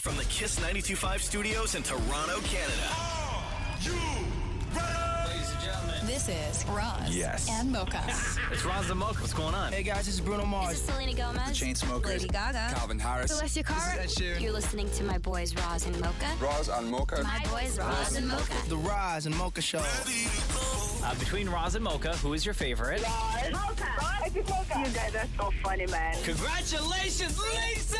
From the Kiss 92.5 studios in Toronto, Canada. Are you ready? Ladies and gentlemen. This is Roz and Mocha. It's Roz and Mocha. What's going on? Hey guys, this is Bruno Mars. This is Selena Gomez. The Chainsmokers. Lady Gaga. Calvin Harris. Celestia Cara. This is Ed Sheeran. You're listening to my boys Roz and Mocha. Roz and Mocha. My boys Roz and Mocha. The Roz and Mocha Show. Between Roz and Mocha, who is your favorite? Mocha. Roz and Mocha. You guys are so funny, man. Congratulations, Lisa!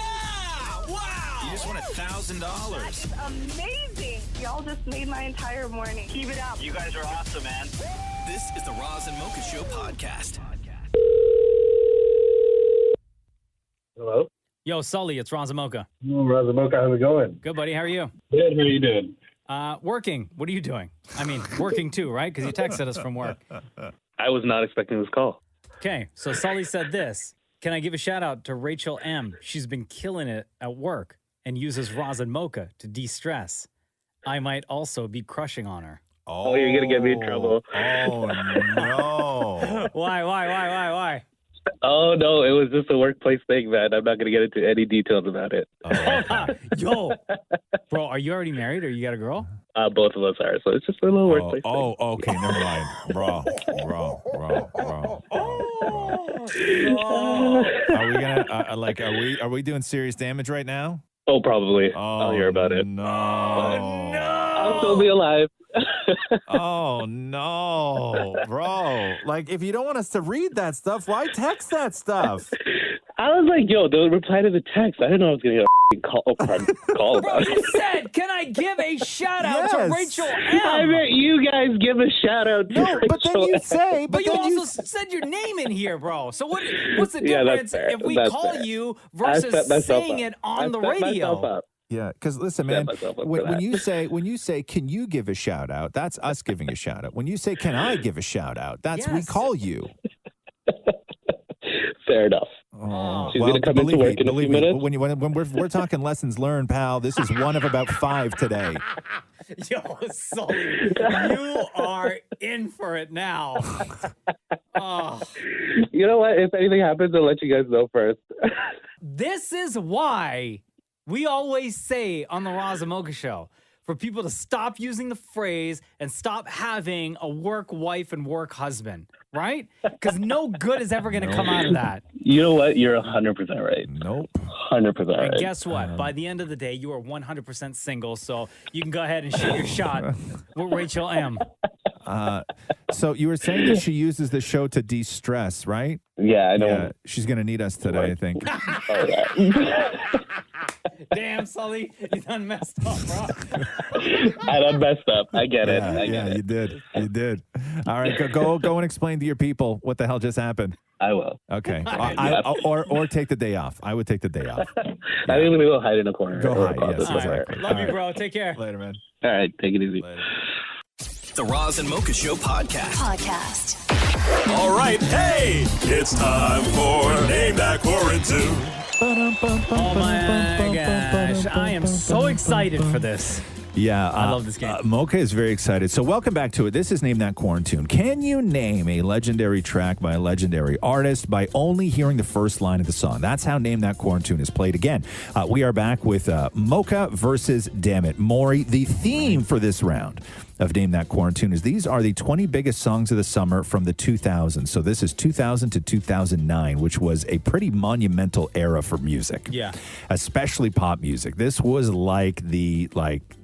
Wow! You just won $1,000. That's amazing. Y'all just made my entire morning. Keep it up. You guys are awesome, man. This is the Roz and Mocha Show podcast. Hello? Yo, Sully, it's Roz and Mocha. Oh, Roz and Mocha, how's it going? Good, buddy. How are you? Good, how are you doing? Working. What are you doing? I mean, working too, right? Because you texted us from work. I was not expecting this call. Okay, so Sully said this. Can I give a shout out to Rachel M? She's been killing it at work and uses Roz and Mocha to de-stress. I might also be crushing on her. Oh, you're going to get me in trouble. Oh, no. Why? Oh, no, it was just a workplace thing, man. I'm not going to get into any details about it. Yo, bro, are you already married or you got a girl? Both of us are, so it's just a little workplace thing. Oh, okay, never mind. Bro. Are we gonna are we doing serious damage right now? Oh, probably. Oh, I'll hear about it. No. I'll still be alive. Oh, no, bro. Like, if you don't want us to read that stuff, why text that stuff? I was like, yo, they'll reply to the text. I didn't know I was going to get a call Bro, about it. you said, can I give a shout out to Rachel M? I bet you guys give a shout out to No, but then you say, But you also said your name in here, bro. So what's the difference if we call you versus saying it on the radio? Yeah, because listen, man, when you say, can you give a shout out? That's us giving a shout out. When you say, can I give a shout out? That's we call you. Fair enough. Oh, She's going to come into work in a few minutes. When we're talking lessons learned, pal, this is one of about 5 today. Yo, Sully, you are in for it now. Oh. You know what? If anything happens, I'll let you guys know first. This is why we always say on the Roz and Mocha Show for people to stop using the phrase and stop having a work wife and work husband, right? Because no good is ever going to come out of that. You know what? You're 100% right. Nope. 100% right. And guess what? By the end of the day, you are 100% single, so you can go ahead and shoot your shot with Rachel M. So you were saying that she uses the show to de-stress, right? Yeah, I know. Yeah, she's going to need us today, I think. Damn, Sully, you done messed up, bro. I done messed up. I get it. I get it. You did. All right, go and explain to your people what the hell just happened. I will. Okay. Or take the day off. I would take the day off. I think we'll go hide in a corner. Go hide, yes. Exactly. Love you, bro. Take care. Later, man. All right, take it easy. Later. The Roz and Mocha Show podcast. All right, hey, it's time for Name That Quaratune. Oh my gosh, I am so excited for this. Yeah, I love this game. Mocha is very excited. So welcome back to it. This is Name That Quarantune. Can you name a legendary track by a legendary artist by only hearing the first line of the song? That's how Name That Quarantune is played. Again, we are back with Mocha versus Damnit Maurie. The theme for this round of Name That Quarantune is these are the 20 biggest songs of the summer from the 2000s. So this is 2000 to 2009, which was a pretty monumental era for music. Yeah. Especially pop music. This was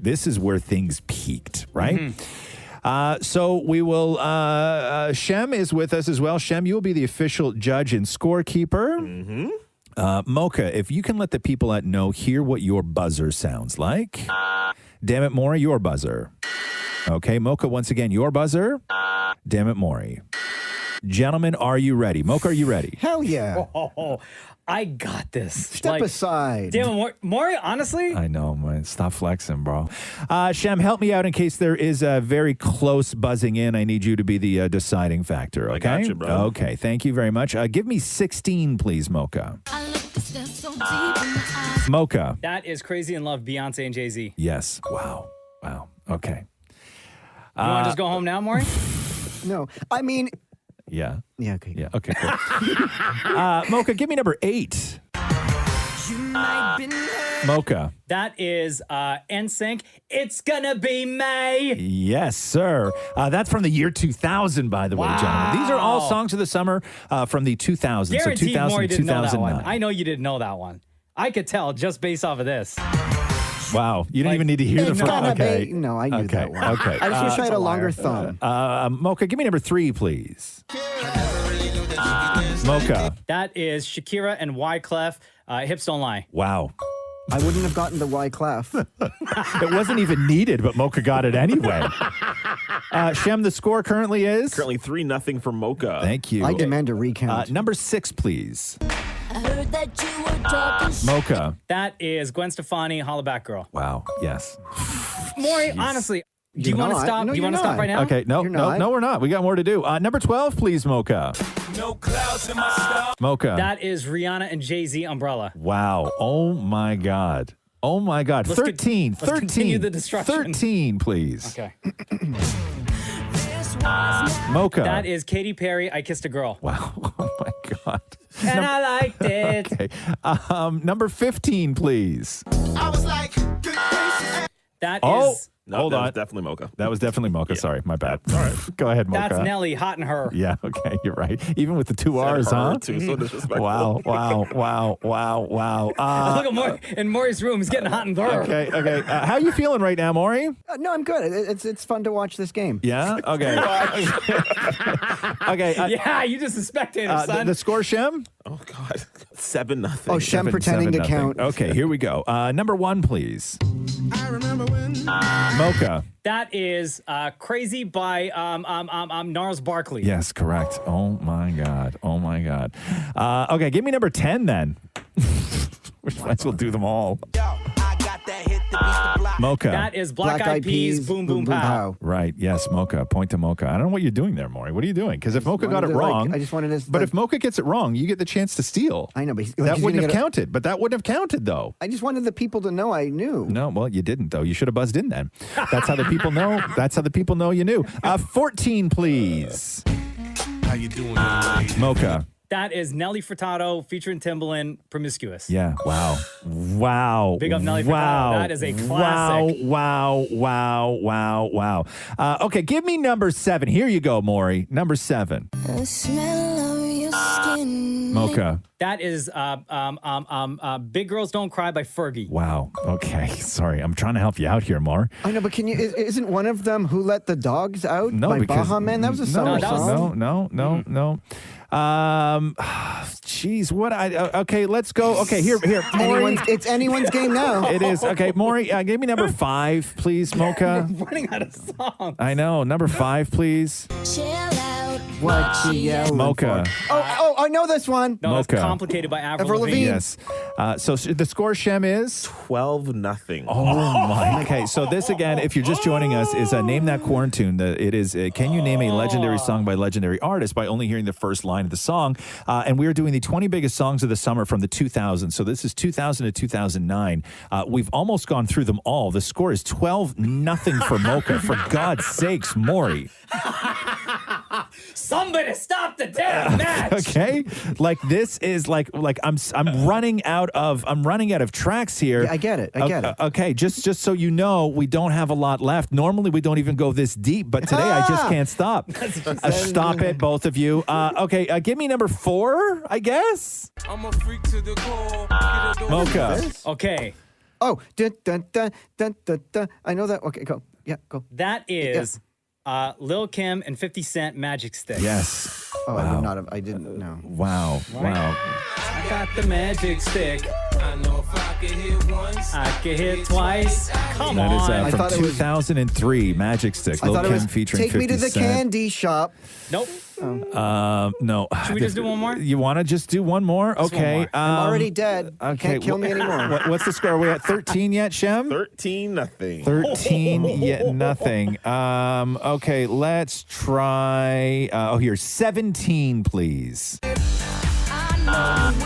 this is where things peaked, right? Mm-hmm. So we will, Shem is with us as well. Shem, you will be the official judge and scorekeeper. Mm-hmm. Mocha, if you can let the people hear what your buzzer sounds like. Damnit Maurie, your buzzer. Okay, Mocha, once again, your buzzer. Damnit Maurie. Gentlemen, are you ready? Mocha, are you ready? Hell yeah. Oh, I got this. Step aside. Damn, Maurie, honestly? I know, man. Stop flexing, bro. Shem, help me out in case there is a very close buzzing in. I need you to be the deciding factor, okay? I got you, bro. Okay, thank you very much. Give me 16, please, Mocha. Mocha. That is Crazy in Love, Beyonce and Jay-Z. Yes. Wow. Okay. You want to just go home now, Maurie? No, I mean... Yeah. Yeah, okay. Yeah, okay, cool. Mocha, give me number 8. You might be Mocha. That is NSYNC. It's gonna be May. Yes, sir. That's from the year 2000, by the way, gentlemen. These are all songs of the summer from the 2000s. Guaranteed so 2000 Maury didn't know that 2009. one. I know you didn't know that one. I could tell just based off of this. Wow, you didn't even need to hear the first. Okay, No, I knew that one. Okay, I just wish I had a longer thumb. Mocha, give me number 3, please. Mocha. That is Shakira and Wyclef. Hips Don't Lie. Wow. I wouldn't have gotten the Wyclef. It wasn't even needed, but Mocha got it anyway. Shem, the score currently is? Currently 3-0 for Mocha. Thank you. I demand a recount. Number 6, please. I heard that you were talking Mocha. That is Gwen Stefani, Hollaback Girl. Wow. Yes. Maury, honestly, do you You're want to not. stop? No, Do you you're want to stop not. right now? Okay. No, You're no, not. no, we're not. We got more to do. Number 12, please, Mocha. No clouds in my stuff. Mocha. That is Rihanna and Jay-Z, Umbrella. Wow. Oh, my God. Oh, my God. Let's 13. let's continue the destruction. 13, please. Okay. Mocha. That is Katy Perry, I Kissed a Girl. Wow. Oh, my God. And I liked it. Okay. Number 15, please. That Oh. is... No, Hold that on. was definitely Mocha. That was definitely Mocha. Sorry, my bad. All right. Go ahead, Mocha. That's Nelly, Hot and Her. Yeah, okay, you're right. Even with the 2 Said R's, her huh? too, so disrespectful. Wow. Look at Maury in Maury's room. He's getting hot and her. Okay. How you feeling right now, Maury? No, I'm good. It's fun to watch this game. Yeah? Okay. Okay. Yeah, you just a spectator, son. The score, Shem? Oh, God. 7-0. Oh, Shem pretending to count. Okay, here we go. Number 1, please. I remember when. Mocha. That is Crazy by Gnarls Barkley. Yes, correct. Oh, my God. Okay, give me number 10 then. We might as well do them all. Mocha. That is Black Eyed Peas, Boom Boom Pow. Right. Yes, Mocha. Point to Mocha. I don't know what you're doing there, Maury. What are you doing? Because if Mocha got it wanted to, wrong, I just wanted to. but if Mocha gets it wrong, you get the chance to steal. I know, but That wouldn't have counted. But that wouldn't have counted, though. I just wanted the people to know I knew. No, well, you didn't, though. You should have buzzed in then. That's how the people know. That's how the people know you knew. 14, please. How you doing? Mocha. That is Nelly Furtado featuring Timbaland, Promiscuous. Yeah. Wow. Big up Nelly Furtado. That is a classic. Wow. Okay, give me number 7. Here you go, Maury. Number 7. The smell of your skin. Mocha. That is Big Girls Don't Cry by Fergie. Wow. Okay. Sorry. I'm trying to help you out here, Mar. I know, but isn't one of them Who Let the Dogs Out No, by because Baha Man? That was a summer song. No. Jeez, okay, let's go. Okay, here, Maury. It's anyone's game now. It is. Okay, Maury, give me number 5, please, Mocha. We're running out of songs. I know. Number 5, please. Chill out. What you yelling Mocha. for? Oh, I know this one. No, it's Mocha. Complicated by Avril Avril Lavigne. Yes. So the score, Shem, is 12-0. Oh my. Okay, so this again, if you're just joining us, is Name That Quaratune. It is. Can you name a legendary song by legendary artist by only hearing the first line of the song? And we are doing the 20 biggest songs of the summer from the 2000s. So this is 2000 to 2009. We've almost gone through them all. The score is 12-0 for Mocha. For God's sakes, Maury. Somebody stop the damn match. Okay, like this is like I'm running out of tracks here. Yeah, I get it. Okay, just so you know, we don't have a lot left. Normally, we don't even go this deep, but today I just can't stop. Stop it, both of you. Okay, give me number 4, I guess. I'm a freak to the core. Mocha. Okay. Oh, dun, dun, dun, dun, dun, dun. I know that. Okay, go. Yeah, go. That is Lil Kim and 50 Cent Magic Stick. Yes. Oh, Wow. I didn't know. Wow. I got the magic stick. I know if I can hit once, I can hit twice. Come That is on. I from thought it was- 2003, Magic Stick. I Lil thought it Kim was featuring Take 50 Me to the Cent. Candy Shop. Nope. No. Should we just do one more? You want to just do one more? Just one Okay. more. I'm already dead. You can't kill me anymore. What's the score? Are we at 13 yet, Shem? 13-0. 13 yet nothing. Okay, let's try. Here, 17, please.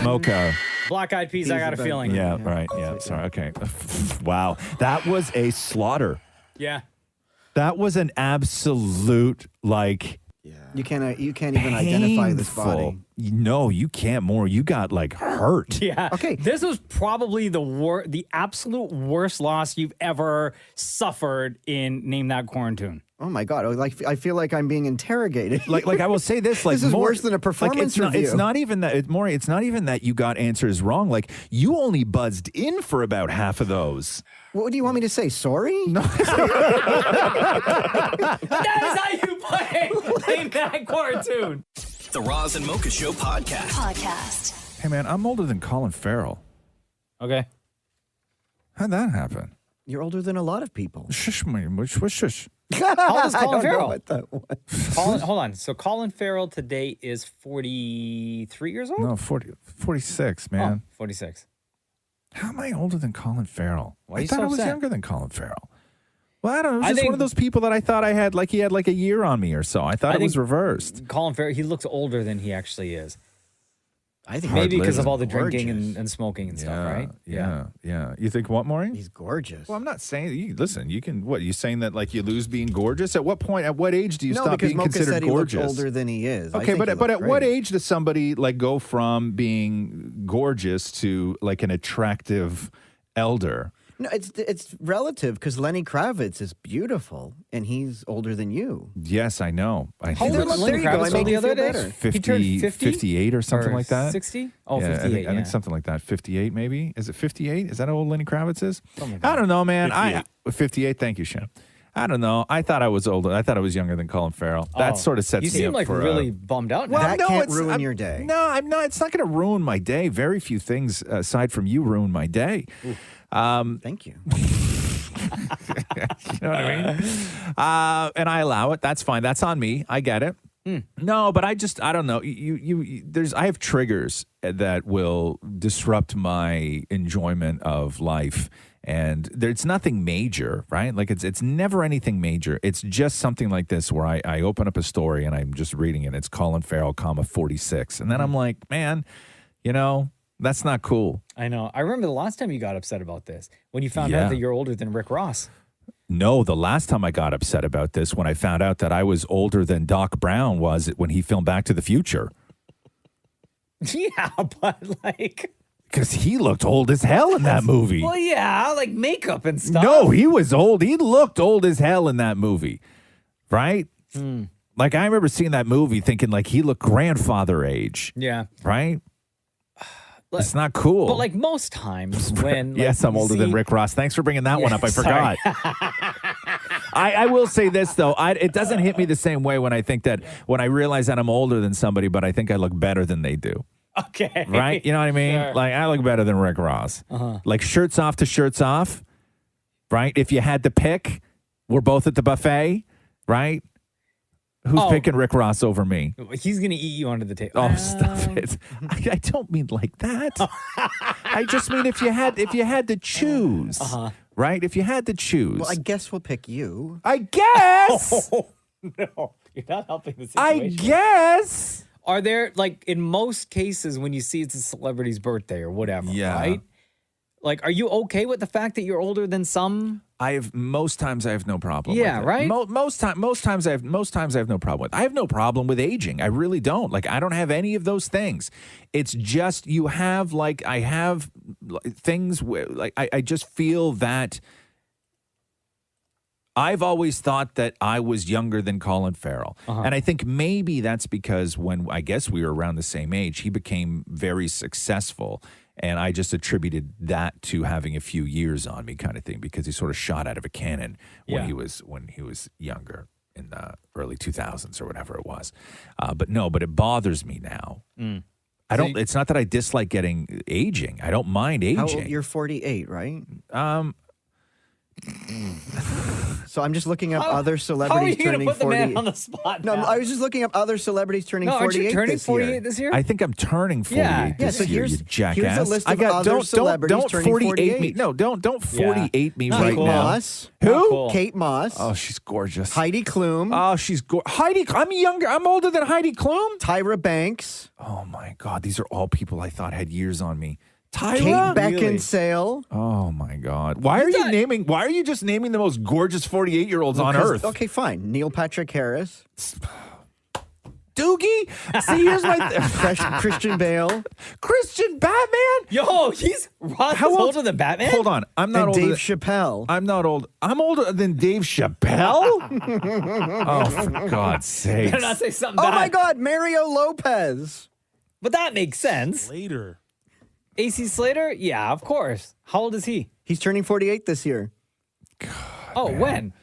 Mocha. Black Eyed Peas, I got a feeling. Yeah, right. Yeah, sorry. Okay. Wow. That was a slaughter. Yeah. That was an absolute, You can't even identify this body. No, you can't more. You got like hurt. Yeah. Okay. This was probably the absolute worst loss you've ever suffered in Name That Quarantune. Oh my God! Like I feel like I'm being interrogated. Like I will say this. Like this is more, worse than a performance review. It's not even that. It's not even that you got answers wrong. Like you only buzzed in for about half of those. What do you want me to say? Sorry? No. That is how you play Name That Quarantune. The Roz and Mocha Show podcast. Hey man, I'm older than Colin Farrell. Okay. How'd that happen? You're older than a lot of people. Shush, which shush. How old is Colin Farrell? What that was. Hold on. So Colin Farrell today is 43 years old? No, 46, man. Oh, 46. How am I older than Colin Farrell? Why are you I thought so I was upset? younger than Colin Farrell. Well, I don't know. It was I just think- one of those people that I thought I had, like he had like a year on me or so. I thought it was think reversed. Colin Farrell, he looks older than he actually is. I think Maybe because of living. all the drinking Gorgeous. and smoking and stuff, right? Yeah. You think what, Maureen? He's gorgeous. Well, I'm not saying. Listen, you can. What you saying that like you lose being gorgeous? At what point? At what age do you no, stop because being Mocha considered said gorgeous? he looks older than he is. I Okay, think he but at looks what great. age does somebody like go from being gorgeous to like an attractive elder? No, it's relative because Lenny Kravitz is beautiful and he's older than you. Yes, I know. I How think old it's was There Lenny you go, I Kravitz made the you other feel day? better. 50? 58 or something like that. 60? Oh, Yeah, 58, I think something like that. 58 maybe. Is it 58? Is that how old Lenny Kravitz is? I don't know, man. 58. Thank you, Shem. I don't know. I thought I was older. I thought I was younger than Colin Farrell. That sort of sets You me seem up like for really bummed out. Well, now. That no, can't it's- ruin I'm- your day. No, I'm not. It's not going to ruin my day. Very few things aside from you ruin my day. Thank you. You know what I mean? And I allow it. That's fine. That's on me. I get it. No, but I don't know. I have triggers that will disrupt my enjoyment of life. And it's nothing major, right? Like it's never anything major. It's just something like this where I open up a story and I'm just reading it. It's Colin Farrell, 46. And then I'm like, man, that's not cool. I know. I remember the last time you got upset about this when you found out that you're older than Rick Ross. No, the last time I got upset about this when I found out that I was older than Doc Brown was when he filmed Back to the Future. Yeah, but like... Because he looked old as hell in that movie. Well, yeah, like makeup and stuff. No, he was old. He looked old as hell in that movie. Right? Like, I remember seeing that movie thinking, like, he looked grandfather age. Yeah. Right? It's not cool. But like most times when... Yes, I'm older than Rick Ross. Thanks for bringing that one up. I sorry. forgot. I will say this, though. It doesn't hit me the same way when I think that, when I realize that I'm older than somebody, but I think I look better than they do. Okay. Right? You know what I mean? Sure. Like, I look better than Rick Ross. Like, shirts off to shirts off, right? If you had to pick, we're both at the buffet, right? Who's picking Rick Ross over me? He's going to eat you under the table. Oh, stop it. I don't mean like that. I just mean if you had to choose, right? If you had to choose. Well, I guess we'll pick you. I guess. No, you're not helping the I situation. guess. Are there, like, in most cases when you see it's a celebrity's birthday or whatever, right? Like, are you okay with the fact that you're older than some? Most times I have no problem. Yeah, with it. right? Most times I have no problem with. I have no problem with aging. I really don't. Like, I don't have any of those things. It's just you have like I have things where like I just feel that I've always thought that I was younger than Colin Farrell. And I think maybe that's because when I guess we were around the same age, he became very successful. And I just attributed that to having a few years on me kind of thing, because he sort of shot out of a cannon when he was younger in the early 2000s or whatever it was. But it bothers me now. It's not that I dislike aging. I don't mind aging. How old? You're 48, right? So I'm just looking up other celebrities How are you turning gonna put 48. the man on the spot No, now? I was just looking up other celebrities turning 48 aren't you turning this 48 year. this year? I think I'm turning 48 Yeah, this so year, here's- you jackass. here's a list I of got other don't celebrities turning 48 me. 48. No, don't 48 me Not right Kate cool. now. Moss. Who? Not cool. Kate Moss. Oh, she's gorgeous. Heidi Klum. Oh, she's Heidi. I'm younger. I'm older than Heidi Klum. Tyra Banks. Oh my God, these are all people I thought had years on me. Tyra. Kate Really? Beckinsale. Oh my God. Why are you just naming the most gorgeous 48-year-olds on earth? Okay, fine. Neil Patrick Harris. Doogie. See, here's my Fresh Christian Bale. Christian Batman. Yo, Roz is older than Batman? Hold on. I'm not And older Dave than, Chappelle. I'm not old. I'm older than Dave Chappelle? Oh, for God's sake. Better not say something Oh bad. my God, Mario Lopez. But that makes sense. Later. AC Slater? Yeah, of course. How old is he? He's turning 48 this year. When?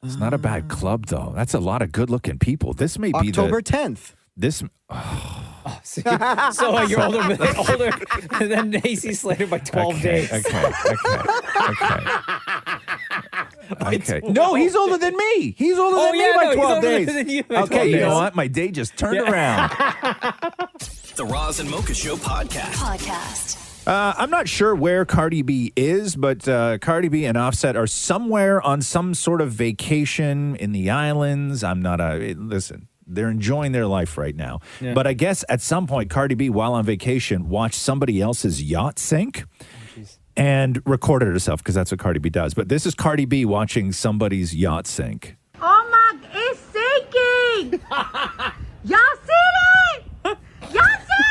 It's not a bad club, though. That's a lot of good-looking people. This may be October 10th. This. So you're older than AC Slater by 12 days. Okay. No, he's older than me. He's older than me by 12 days. Okay, you know what? My day just turned around. The Roz and Mocha Show podcast. I'm not sure where Cardi B is, but Cardi B and Offset are somewhere on some sort of vacation in the islands. Listen, they're enjoying their life right now. Yeah. But I guess at some point, Cardi B, while on vacation, watched somebody else's yacht sink and recorded herself, because that's what Cardi B does. But this is Cardi B watching somebody's yacht sink. Oh my, it's sinking! Y'all see that? Y'all see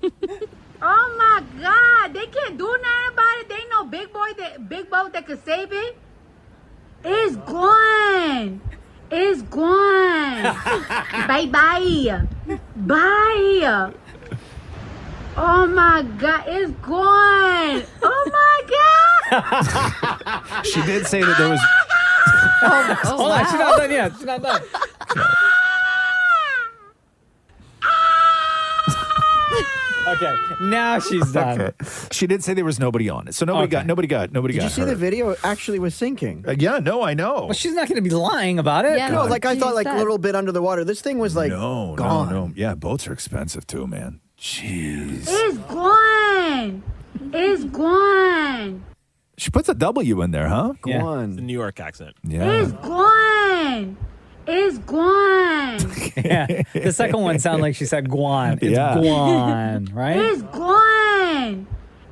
it? Oh my God, they can't do nothing about it. They ain't no big boat that could save it. It's gone. It's gone. Bye. Oh my God, it's gone. Oh my God. She did say that there was. Hold on, she's not done yet. She's not done. Okay, now she's done. Okay. She did say there was nobody on it, so nobody got Did you see hurt. the video? It actually was sinking. Yeah, no, I know. Well, she's not going to be lying about it. No, like I thought, like a little bit under the water. This thing was like gone. No. Yeah, boats are expensive too, man. Jeez. It's gone. It's gone. She puts a W in there, huh? Gone. The New York accent. Yeah. It's gone. It's gone. Yeah, the second one sounded like she said guan. It's Yeah. guan, right? It's gone.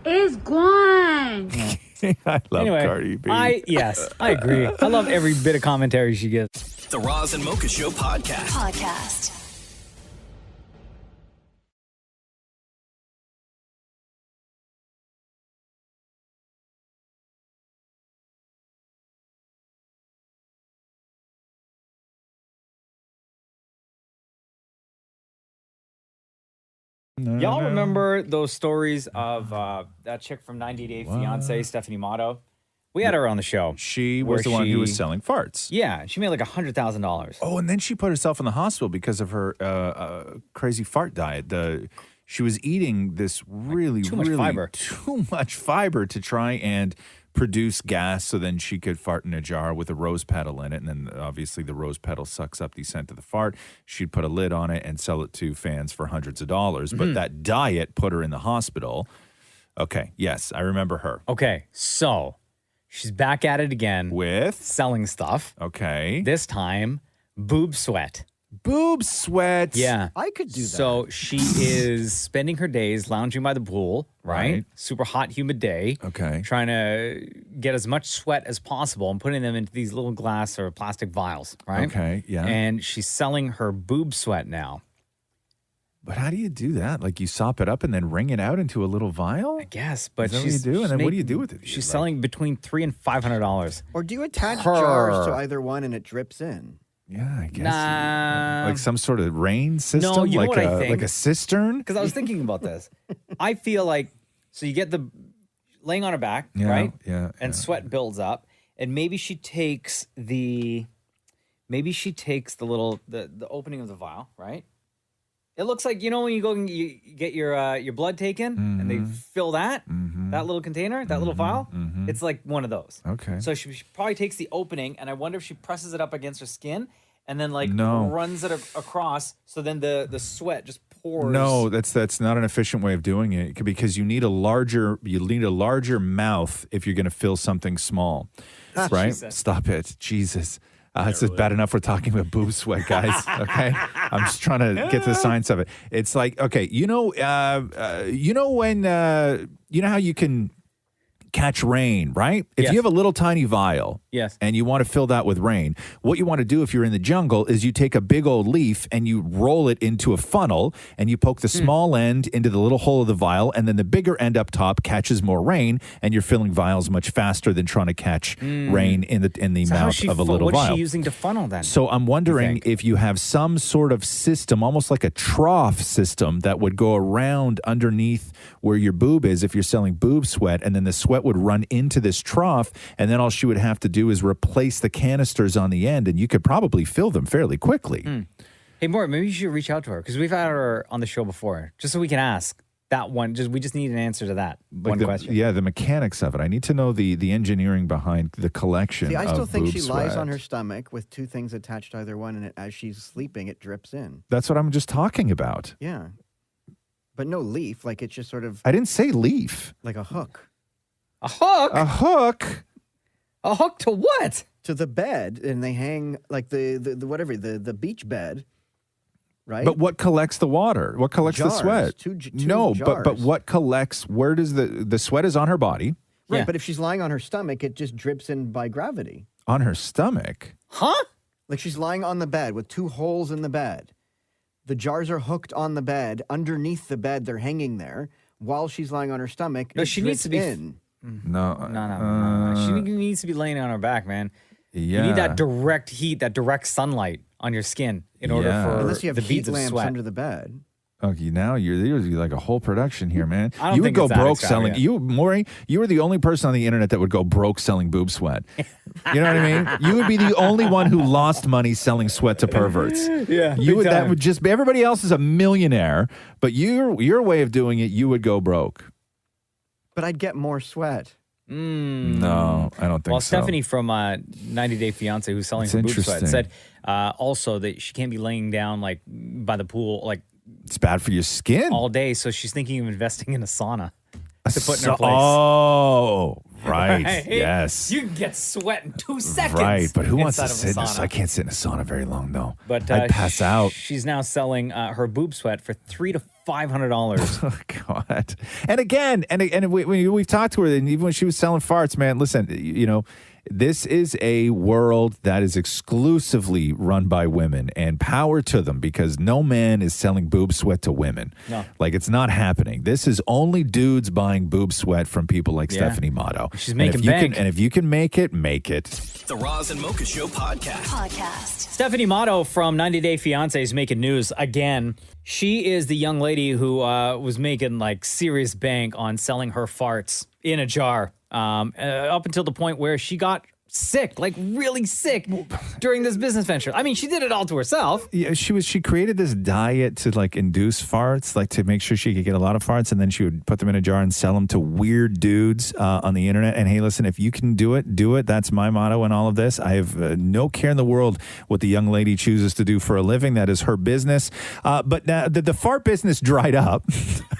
It's gone. I love Anyway, Cardi B. I agree. I love every bit of commentary she gives. The Roz and Mocha Show podcast. Y'all remember those stories of that chick from 90 Day Fiance, Stephanie Matto? We had her on the show. She was the one who was selling farts. Yeah, she made like $100,000. Oh, and then she put herself in the hospital because of her crazy fart diet. She was eating this really, too much fiber. Too much fiber to try and produce gas so then she could fart in a jar with a rose petal in it. And then obviously the rose petal sucks up the scent of the fart. She'd put a lid on it and sell it to fans for hundreds of dollars. But that diet put her in the hospital. Okay, yes, I remember her. Okay, so she's back at it again with selling stuff. Okay. This time, boob sweat. Boob sweat. Yeah. I could do that. So she is spending her days lounging by the pool, right? Right. Super hot, humid day. Okay. Trying to get as much sweat as possible and putting them into these little glass or plastic vials, right? Okay, yeah. And she's selling her boob sweat now. But how do you do that? Like you sop it up and then wring it out into a little vial? I guess, but Is that what she's you do? And then what do you making- do with it? She's selling between $300 and $500. Or do you attach Her. jars to either one and it drips in? Yeah, I guess. Nah. Like some sort of rain system? No, you know like what I think? Like a cistern? Because I was thinking about this. I feel like, so you get the laying on her back, Yeah, right? yeah, And yeah. sweat builds up. And maybe she takes the little, the opening of the vial, right? It looks like, you know, when you go and you get your blood taken and they fill that little container, that little vial, it's like one of those. Okay. So she probably takes the opening, and I wonder if she presses it up against her skin and then like No. runs it across, so then the sweat just pours. No, that's not an efficient way of doing it because you need a larger mouth if you're going to fill something small, right? Jesus. Stop it, Jesus. It's just bad enough we're talking about boob sweat, guys. Okay, I'm just trying to get to the science of it. It's like, okay, you know when you know how you can catch rain, right? If you have a little tiny vial and you want to fill that with rain, what you want to do if you're in the jungle is you take a big old leaf and you roll it into a funnel and you poke the small end into the little hole of the vial, and then the bigger end up top catches more rain, and you're filling vials much faster than trying to catch rain in the mouth of a little vial. What's she using to funnel then? So I'm wondering if you have some sort of system, almost like a trough system, that would go around underneath where your boob is if you're selling boob sweat, and then the sweat would run into this trough, and then all she would have to do is replace the canisters on the end, and you could probably fill them fairly quickly. Hey, Maury, maybe you should reach out to her, because we've had her on the show before, just so we can ask that one. We just need an answer to that one question. Yeah, the mechanics of it. I need to know the engineering behind the collection. See, I still think she sweat. lies on her stomach with two things attached to either one, and as she's sleeping, it drips in. That's what I'm just talking about. Yeah. But no leaf, like it's just sort of... I didn't say leaf. Like a hook. A hook? A hook? A hook to what? To the bed, and they hang like the beach bed, right? But what collects the water? What collects the sweat? Two no, jars. but what collects? Where does the sweat is on her body? Right, but if she's lying on her stomach, it just drips in by gravity. On her stomach? Huh? Like she's lying on the bed with two holes in the bed. The jars are hooked on the bed. Underneath the bed, they're hanging there. While she's lying on her stomach, No, she needs to be in. No. She needs to be laying on her back, man. Yeah. You need that direct heat, that direct sunlight on your skin in order for Unless you have the heat beads of lamps sweat. under the bed. Okay, now you're like a whole production here, man. I don't You would think go it's that broke selling. extravagant. Maury, you were the only person on the internet that would go broke selling boob sweat. You know what I mean? You would be the only one who lost money selling sweat to perverts. Yeah, you big would. That time. would just be. Everybody else is a millionaire, but your way of doing it, you would go broke. But I'd get more sweat. No, I don't think Well, so. Stephanie from 90 Day Fiance, who's selling That's her boob sweat, interesting. said also that she can't be laying down like by the pool like It's bad for your skin all day. So she's thinking of investing in a sauna to put in her place. Oh, right. Yes. You can get sweat in 2 seconds. Right, but who wants to inside of sit in a sauna. I can't sit in a sauna very long, though. But I'd pass out. She's now selling her boob sweat for $300 to $500. Oh, God. And again, and we've talked to her, and even when she was selling farts, man, listen, you know, this is a world that is exclusively run by women, and power to them, because no man is selling boob sweat to women. No. Like, it's not happening. This is only dudes buying boob sweat from people like Yeah. Stephanie Matto. She's making and if you bank. can, and if you can make it, make it. The Roz and Mocha Show podcast. Stephanie Matto from 90 Day Fiance is making news again. She is the young lady who was making like serious bank on selling her farts in a jar up until the point where she got sick, like really sick during this business venture. I mean, she did it all to herself. Yeah, she created this diet to like induce farts, like to make sure she could get a lot of farts, and then she would put them in a jar and sell them to weird dudes on the internet. And hey, listen, if you can do it, do it. That's my motto in all of this. I have no care in the world what the young lady chooses to do for a living. That is her business. But now the fart business dried up,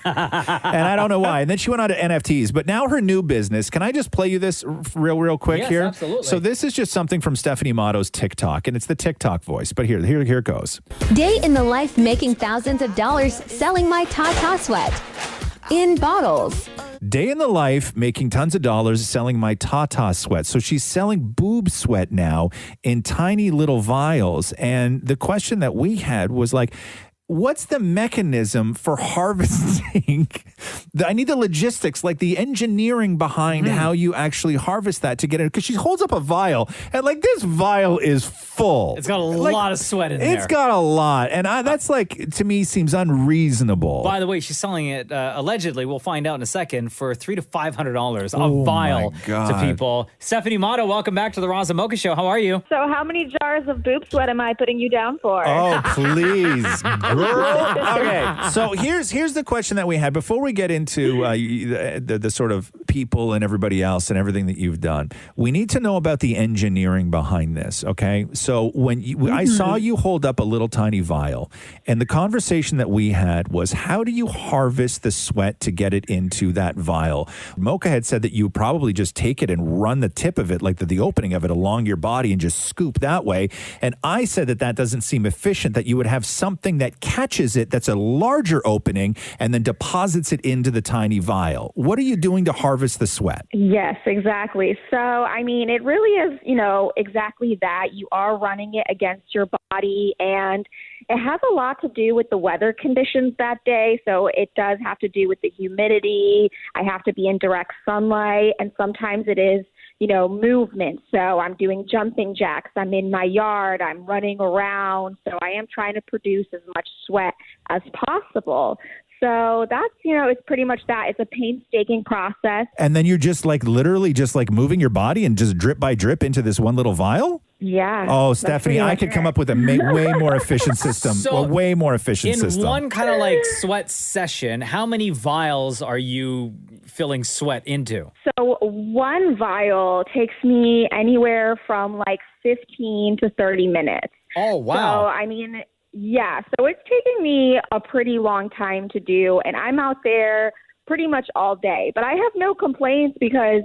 and I don't know why. And then she went on to NFTs. But now her new business. Can I just play you this real quick Yes, here? absolutely. So this is just something from Stephanie Matto's TikTok, and it's the TikTok voice. But here it goes. Day in the life making thousands of dollars selling my Tata sweat in bottles. Day in the life, making tons of dollars, selling my Tata sweat. So she's selling boob sweat now in tiny little vials. And the question that we had was like, what's the mechanism for harvesting? I need the logistics, like the engineering behind how you actually harvest that to get it. Because she holds up a vial, and like this vial is full. It's got a lot of sweat in there. It's got a lot. And that's like, to me, seems unreasonable. By the way, she's selling it allegedly, we'll find out in a second, for $300 to $500 Oh, a vial my God. to people. Stephanie Matto, welcome back to the Roz and Mocha Show. How are you? So how many jars of boob sweat am I putting you down for? Oh, please, girl. Okay, so here's the question that we had before we get into the sort of people and everybody else and everything that you've done. We need to know about the engineering behind this, okay? So when I saw you hold up a little tiny vial, and the conversation that we had was, how do you harvest the sweat to get it into that vial? Mocha had said that you probably just take it and run the tip of it, like the opening of it, along your body and just scoop that way. And I said that doesn't seem efficient, that you would have something that catches it that's a larger opening and then deposits it into the tiny vial. What are you doing to harvest harvest the sweat. Yes, exactly. So, I mean, it really is, exactly that. You are running it against your body, and it has a lot to do with the weather conditions that day. So it does have to do with the humidity. I have to be in direct sunlight, and sometimes it is, movement. So I'm doing jumping jacks. I'm in my yard. I'm running around. So I am trying to produce as much sweat as possible. So that's, it's pretty much that. It's a painstaking process. And then you're just literally just moving your body and just drip by drip into this one little vial? Yeah. Oh, Stephanie, I could come up with a way more efficient system. So, a way more efficient system. In one kind of sweat session, how many vials are you filling sweat into? So one vial takes me anywhere from 15 to 30 minutes. Oh, wow. So, I mean, yeah. So it's taking me a pretty long time to do, and I'm out there pretty much all day. But I have no complaints because,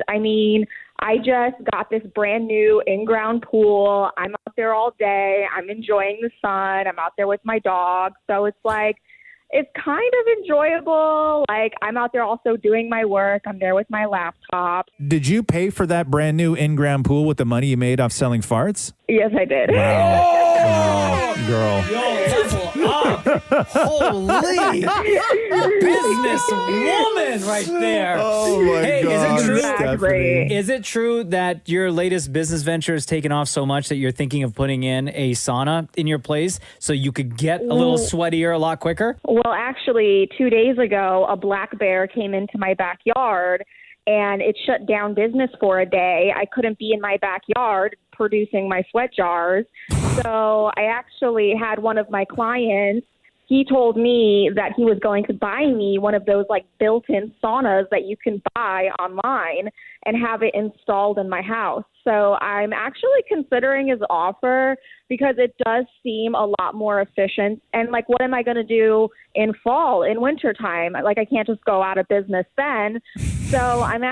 I just got this brand new in-ground pool. I'm out there all day. I'm enjoying the sun. I'm out there with my dog. So it's it's kind of enjoyable. I'm out there also doing my work. I'm there with my laptop. Did you pay for that brand new in-ground pool with the money you made off selling farts? Yes, I did. Wow. Girl. Yo, level up. Holy business woman right there. Oh, my God. Is it true? Exactly. Is it true that your latest business venture has taken off so much that you're thinking of putting in a sauna in your place so you could get a little sweatier a lot quicker? Well, actually, 2 days ago, a black bear came into my backyard and it shut down business for a day. I couldn't be in my backyard producing my sweat jars. So I actually had one of my clients. He told me that he was going to buy me one of those built-in saunas that you can buy online and have it installed in my house. So I'm actually considering his offer because it does seem a lot more efficient. And what am I going to do in fall, in wintertime? I can't just go out of business then. So I'm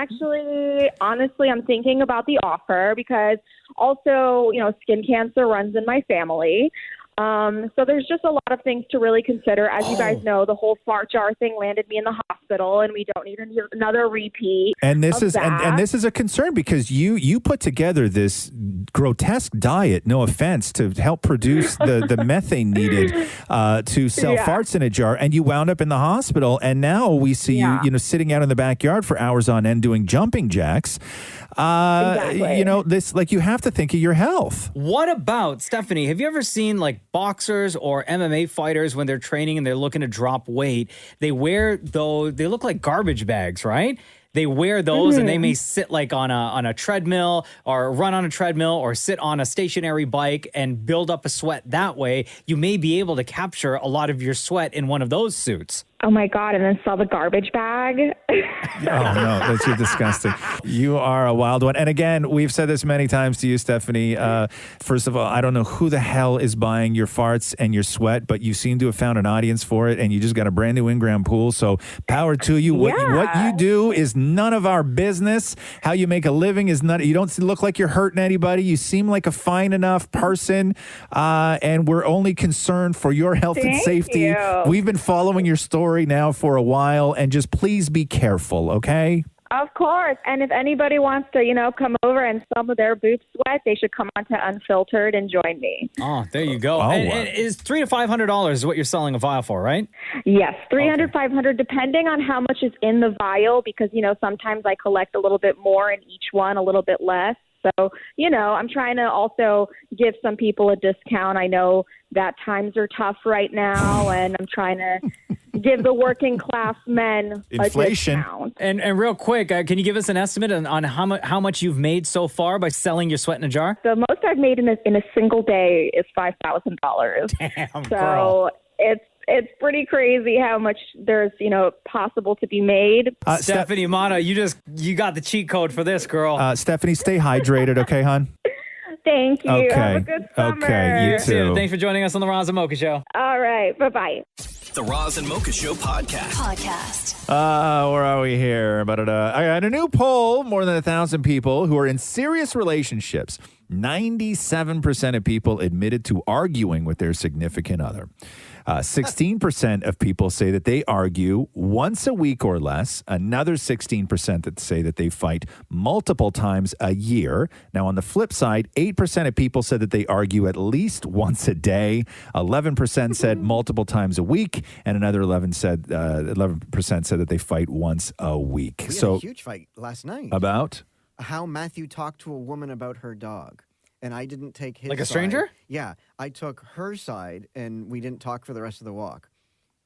honestly, I'm thinking about the offer because also, skin cancer runs in my family. So there's just a lot of things to really consider. As you guys know, the whole fart jar thing landed me in the hospital, and we don't need another repeat. And this is and this is a concern because you put together this grotesque diet, no offense, to help produce the methane needed to sell farts in a jar, and you wound up in the hospital. And now we see you sitting out in the backyard for hours on end doing jumping jacks. Exactly. This you have to think of your health. What about, Stephanie, have you ever seen boxers or MMA fighters when they're training and they're looking to drop weight? They wear those, they look like garbage bags, right? They wear those and they may sit on a treadmill or run on a treadmill or sit on a stationary bike and build up a sweat that way. You may be able to capture a lot of your sweat in one of those suits. Oh, my God. And then sell the garbage bag. Oh, no, that's disgusting. You are a wild one. And again, we've said this many times to you, Stephanie. First of all, I don't know who the hell is buying your farts and your sweat, but you seem to have found an audience for it, and you just got a brand new in-ground pool. So power to you. What you do is none of our business. How you make a living is not. You don't look like you're hurting anybody. You seem like a fine enough person, and we're only concerned for your health and safety. You. We've been following your story now for a while, and just please be careful, okay? Of course. And if anybody wants to, come over and some of their boob sweat, they should come on to Unfiltered and join me. Oh, there you go. Oh, and is $300 to $500 is what you're selling a vial for, right? Yes, $300, $500, depending on how much is in the vial, because, sometimes I collect a little bit more in each one, a little bit less. So, I'm trying to also give some people a discount. I know that times are tough right now, and I'm trying to give the working class men inflation. A discount. And real quick, can you give us an estimate on how much you've made so far by selling your sweat in a jar? The most I've made in a single day is $5,000. Damn, so girl. It's pretty crazy how much there's, possible to be made. Stephanie Matto, you got the cheat code for this, girl. Stephanie, stay hydrated, okay, hon? Thank you. Okay. Have a good summer. Okay, you too. Thanks for joining us on the Roz Mocha Show. All right. Bye-bye. The Roz and Mocha Show podcast. Where are we here? I got a new poll. More than 1,000 people who are in serious relationships 97% of people admitted to arguing with their significant other. 16% of people say that they argue once a week or less. Another 16% that say that they fight multiple times a year. Now, on the flip side, 8% of people said that they argue at least once a day. 11% said multiple times a week, and another 11% said that they fight once a week. We had a huge fight last night. About? How Matthew talked to a woman about her dog. And I didn't take his Like a side. stranger? Yeah. I took her side, and we didn't talk for the rest of the walk.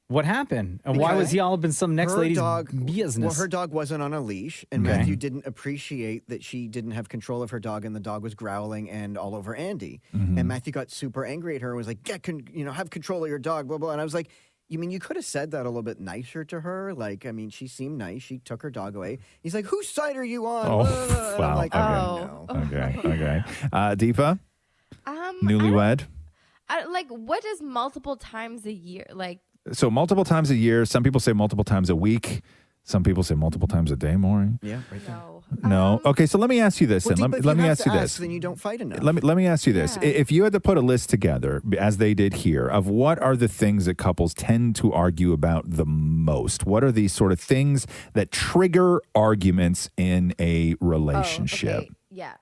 What happened? And why was he all up in some next Her lady's dog, business? Well, her dog wasn't on a leash, and Okay. Matthew didn't appreciate that she didn't have control of her dog, and the dog was growling and all over Andy. Mm-hmm. And Matthew got super angry at her and was like, have control of your dog, blah, blah. And I was like, you mean you could have said that a little bit nicer to her? Like, I mean, she seemed nice. She took her dog away. He's like, whose side are you on? Oh, Blah, blah, blah. And wow. I'm like, Okay. oh, no. Okay. Deepa? Newlywed? Like, what is multiple times a year? Like, So multiple times a year. Some people say multiple times a week. Some people say multiple times a day, Maury. Yeah, right there. No. Okay, so let me ask you this. Well, then. Deepa, if Let me have ask to you this. Then you don't fight enough. Let me ask you this. If you had to put a list together, as they did here, of what are the things that couples tend to argue about the most? What are these sort of things that trigger arguments in a relationship? okay. Yeah.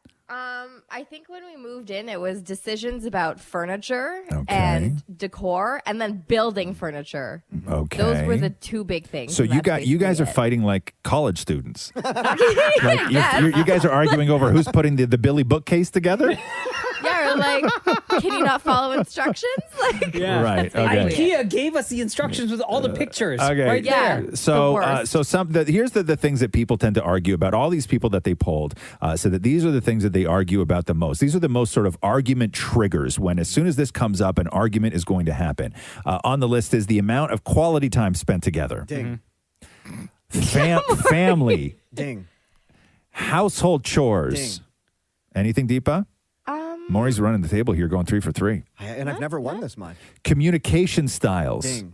I think when we moved in, it was decisions about furniture and decor, and then building furniture. Okay. Those were the two big things. So and you that's guys are basically fighting like college students. it. Like you guys are arguing over who's putting the Billy bookcase together. Yeah, or like, can you not follow instructions? Like, Yeah. Right, okay. IKEA gave us the instructions with all the pictures Okay. right there. So, here's the things that people tend to argue about. All these people that they polled said that these are the things that they argue about the most. These are the most sort of argument triggers when, as soon as this comes up, an argument is going to happen. On the list is the amount of quality time spent together. Ding. Family. Ding. Household chores. Ding. Anything, Deepa? Maury's running the table here, going 3 for 3. And I've never won this much. Communication styles. Ding.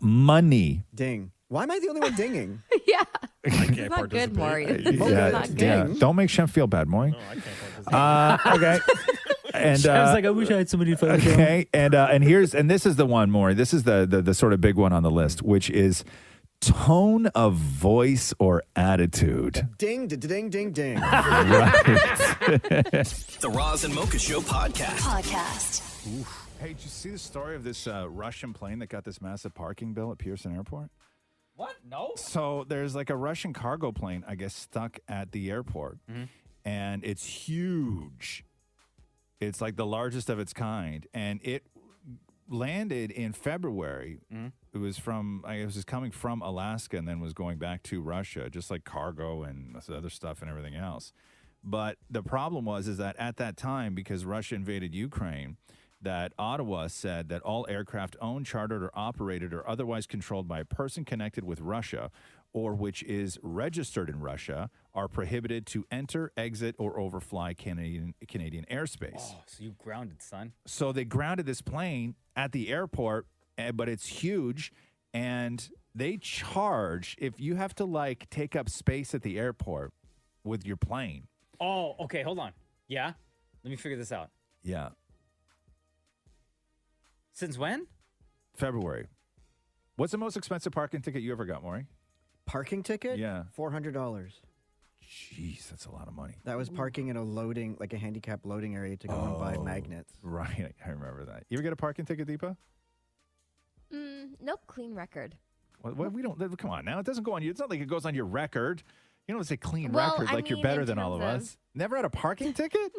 Money. Ding. Why am I the only one dinging? Yeah. I can't It's not good, Maury. Yeah, not good. yeah. Don't make Shem feel bad, Maury. Okay. And Shem's like, I wish I had somebody to fight with. okay, and this is the one, Maury. This is the sort of big one on the list, which is tone of voice or attitude. Ding, ding, ding, ding. The Roz and Mocha Show podcast. Hey, did you see the story of this Russian plane that got this massive parking bill at Pearson Airport? What? No. So there's like a Russian cargo plane, I guess, stuck at the airport, and it's huge. It's like the largest of its kind, and it landed in February. It was coming from Alaska and then was going back to Russia, just like cargo and other stuff and everything else. But the problem is that at that time, because Russia invaded Ukraine, that Ottawa said that all aircraft owned, chartered, or operated or otherwise controlled by a person connected with Russia or which is registered in Russia are prohibited to enter, exit, or overfly Canadian airspace. Oh, so you grounded, son. So they grounded this plane at the airport, but it's huge, and they charge if you have to like take up space at the airport with your plane. Oh, okay. Hold on. Yeah. Let me figure this out. Yeah. Since when? February. What's the most expensive parking ticket you ever got, Maury? Parking ticket? Yeah. $400. Jeez, that's a lot of money. That was parking in a handicap loading area to go and buy magnets. Right. I remember that. You ever get a parking ticket, Deepa? Nope, clean record. Well, we don't. Come on now. It doesn't go on you. It's not like it goes on your record. You don't say clean Well, record I like you're mean, better in than all of terms us. Never had a parking ticket?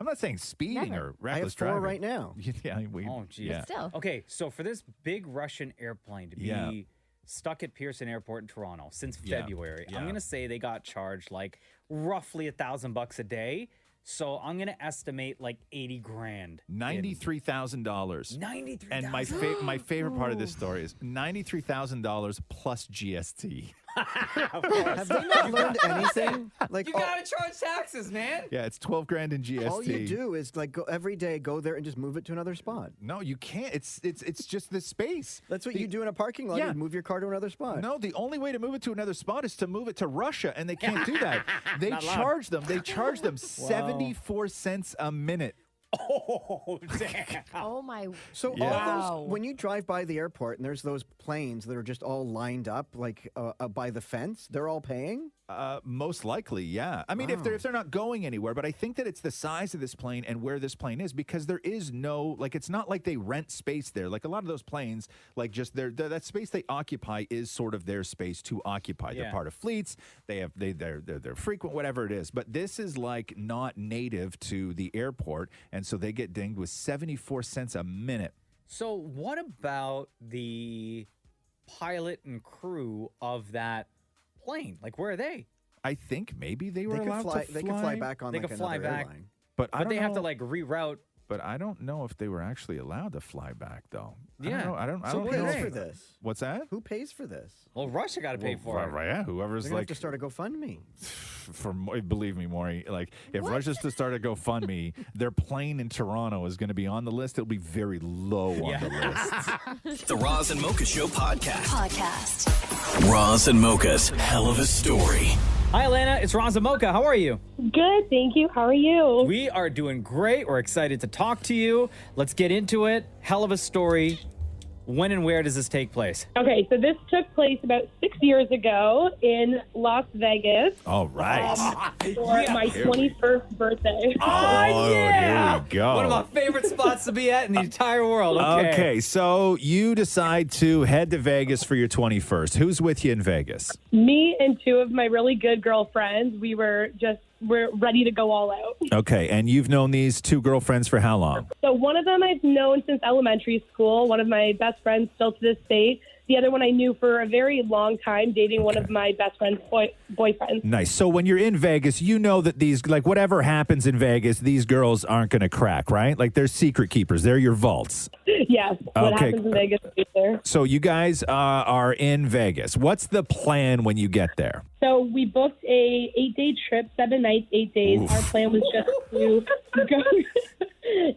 I'm not saying speeding Never. or reckless I have 4 driving. right now. Yeah. Oh, geez. Yeah. Still. Okay, so for this big Russian airplane to be stuck at Pearson Airport in Toronto since February, I'm going to say they got charged like roughly $1,000 a day. So I'm going to estimate like 80 grand. $93,000. $93,000. And my favorite part of this story is $93,000 plus GST. Have they not learned anything? Like, you gotta charge taxes, man. Yeah, it's 12 grand in GST. all you do is like go every day, go there and just move it to another spot. No, you can't. It's just the space. That's what you do in a parking lot. Yeah. You move your car to another spot. No, the only way to move it to another spot is to move it to Russia, and they can't do that. They charge them. They charge them 74 cents a minute. Oh, damn. Oh, my. So all those, when you drive by the airport and there's those planes that are just all lined up like by the fence, they're all paying? Most likely, yeah. I mean, if they're not going anywhere, but I think that it's the size of this plane and where this plane is, because there is no, like, it's not like they rent space there. Like a lot of those planes, like just that space they occupy is sort of their space to occupy. Yeah. They're part of fleets. They're frequent, whatever it is. But this is like not native to the airport, and so they get dinged with 74 cents a minute. So what about the pilot and crew of that plane? Like, where are they? I think maybe they were They could allowed fly- to they fly. could fly back on They like could fly another back. airline. But I But don't they have know. to like reroute. But I don't know if they were actually allowed to fly back, though. Yeah. I don't know. So who know. pays for this? What's that? Who pays for this? Well, Russia got to pay for it. Right, yeah, whoever's They're gonna like, have to start a GoFundMe. believe me, Maury, like if Russia's to start a GoFundMe, their plane in Toronto is going to be on the list. It'll be very low on the list. The Roz and Mocha Show podcast. Roz and Mocha's Hell of a Story. Hi, Elena. It's Roz and Mocha. How are you? Good, thank you. How are you? We are doing great. We're excited to talk to you. Let's get into it. Hell of a story. When and where does this take place? Okay, so this took place about 6 years ago in Las Vegas All right. for my 21st birthday. Oh, here we go. One of my favorite spots to be at in the entire world. Okay. So you decide to head to Vegas for your 21st. Who's with you in Vegas? Me and two of my really good girlfriends, we're ready to go all out. Okay, and you've known these two girlfriends for how long? So one of them I've known since elementary school, one of my best friends still to this day. The other one I knew for a very long time, dating one of my best friend's boyfriends. Nice. So when you're in Vegas, you know that these, like whatever happens in Vegas, these girls aren't going to crack, right? Like they're secret keepers. They're your vaults. Yes. What happens in Vegas is there. So you guys are in Vegas. What's the plan when you get there? So we booked a 8-day trip, 7 nights, 8 days. Oof. Our plan was just to go.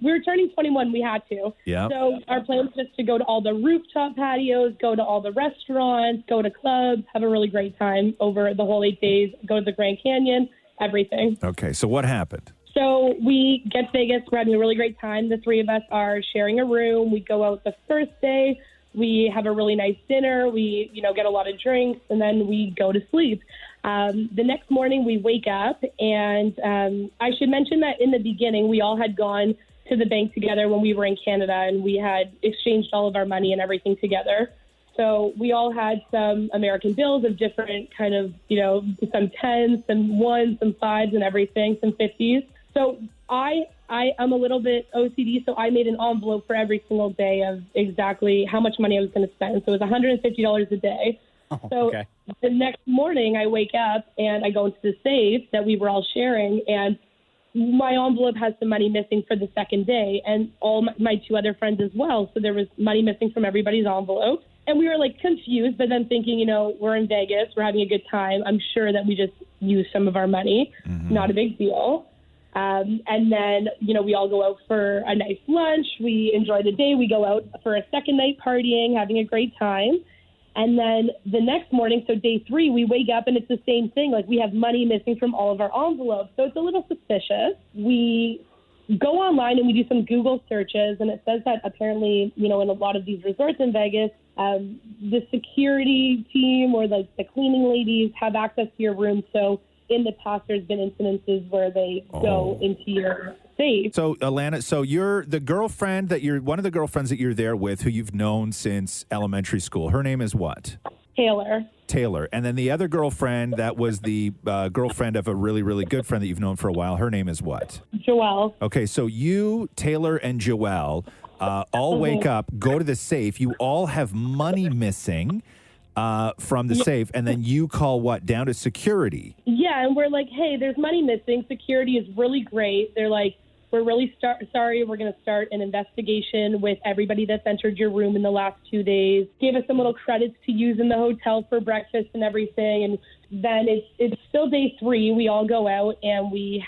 We were turning 21. We had to. Yep. So our plan was just to go to all the rooftop patios, go to all the restaurants, go to clubs, have a really great time over the whole 8 days, go to the Grand Canyon, everything. Okay, so what happened? So we get to Vegas. We're having a really great time. The three of us are sharing a room. We go out the first day. We have a really nice dinner. We, get a lot of drinks, and then we go to sleep. The next morning, we wake up, and I should mention that in the beginning, we all had gone to the bank together when we were in Canada, and we had exchanged all of our money and everything together. So we all had some American bills of different kind of, some 10s, some 1s, some 5s and everything, some 50s. So I am a little bit OCD, so I made an envelope for every single day of exactly how much money I was going to spend. So it was $150 a day. So the next morning I wake up and I go into the safe that we were all sharing, and my envelope has some money missing for the second day, and all my two other friends as well. So there was money missing from everybody's envelope. And we were like confused, but then thinking, we're in Vegas, we're having a good time. I'm sure that we just used some of our money. Mm-hmm. Not a big deal. And then, we all go out for a nice lunch. We enjoy the day. We go out for a second night partying, having a great time. And then the next morning, so day 3, we wake up and it's the same thing. Like we have money missing from all of our envelopes. So it's a little suspicious. We go online and we do some Google searches, and it says that apparently, in a lot of these resorts in Vegas, the security team or the cleaning ladies have access to your room. So in the past, there's been incidences where they go into your safe. So, Alana, so you're the girlfriend one of the girlfriends that you're there with who you've known since elementary school. Her name is what? Taylor. And then the other girlfriend that was the girlfriend of a really, really good friend that you've known for a while. Her name is what? Joelle. Okay, so you, Taylor, and Joelle all wake up, go to the safe. You all have money missing from the safe, and then you call what? Down to security. Yeah, and we're like, hey, there's money missing. Security is really great. They're like, we're really sorry. We're going to start an investigation with everybody that's entered your room in the last 2 days. Gave us some little credits to use in the hotel for breakfast and everything. And then it's still day 3. We all go out and we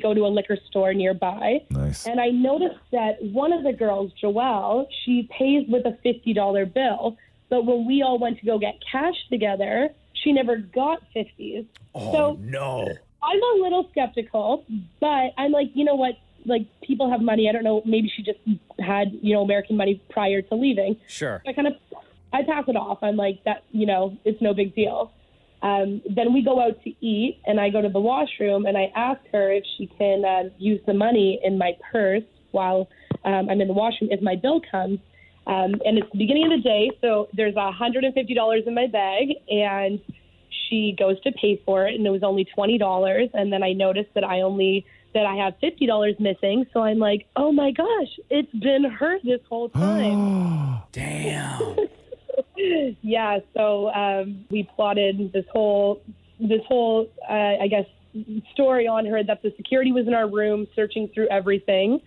go to a liquor store nearby. Nice. And I noticed that one of the girls, Joelle, she pays with a $50 bill. But when we all went to go get cash together, she never got 50s. Oh, so no. I'm a little skeptical, but I'm like, you know what? Like, people have money. I don't know. Maybe she just had, American money prior to leaving. Sure. I pass it off. I'm like, that, it's no big deal. Then we go out to eat, and I go to the washroom, and I ask her if she can use the money in my purse while I'm in the washroom if my bill comes. And it's the beginning of the day, so there's $150 in my bag, and she goes to pay for it, and it was only $20. And then I noticed that I have $50 missing. So I'm like, oh my gosh, it's been her this whole time. Damn. Yeah. So we plotted this whole I guess, story on her that the security was in our room searching through everything.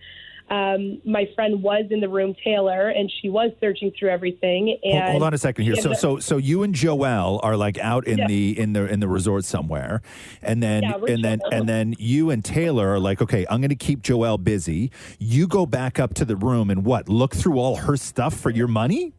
My friend was in the room, Taylor, and she was searching through everything. And Hold on a second here. So you and Joelle are like out in the resort somewhere, and then you and Taylor are like, okay, I'm going to keep Joelle busy. You go back up to the room and look through all her stuff for your money?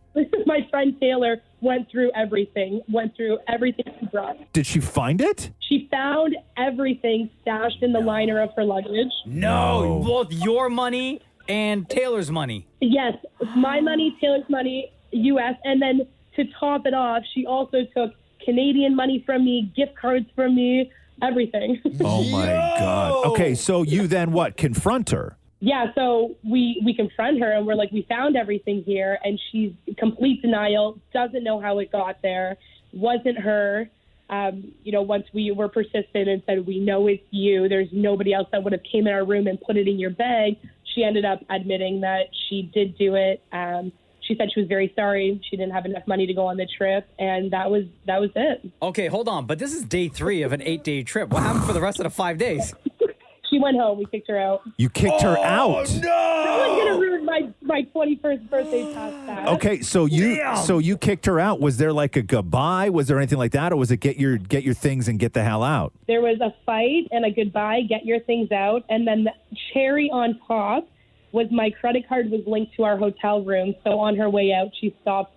My friend Taylor went through everything she brought. Did she find it? She found everything stashed in the liner of her luggage. No, both your money and Taylor's money. Yes, my money, Taylor's money, U.S. And then to top it off, she also took Canadian money from me, gift cards from me, everything. Oh, my God. Okay, so you then confront her? Yeah, so we confront her and we're like, we found everything here, and she's complete denial, doesn't know how it got there, wasn't her. Once we were persistent and said, we know it's you, there's nobody else that would have came in our room and put it in your bag, she ended up admitting that she did do it. She said she was very sorry. She didn't have enough money to go on the trip, and that was it. Okay, hold on. But this is day 3 of an 8-day trip. What happened for the rest of the 5 days? She went home. We kicked her out. You kicked her out? No! No one's going to ruin my 21st birthday past that. Okay, so you kicked her out. Was there like a goodbye? Was there anything like that? Or was it get your things and get the hell out? There was a fight and a goodbye, get your things out. And then the cherry on top was my credit card was linked to our hotel room. So on her way out, she stopped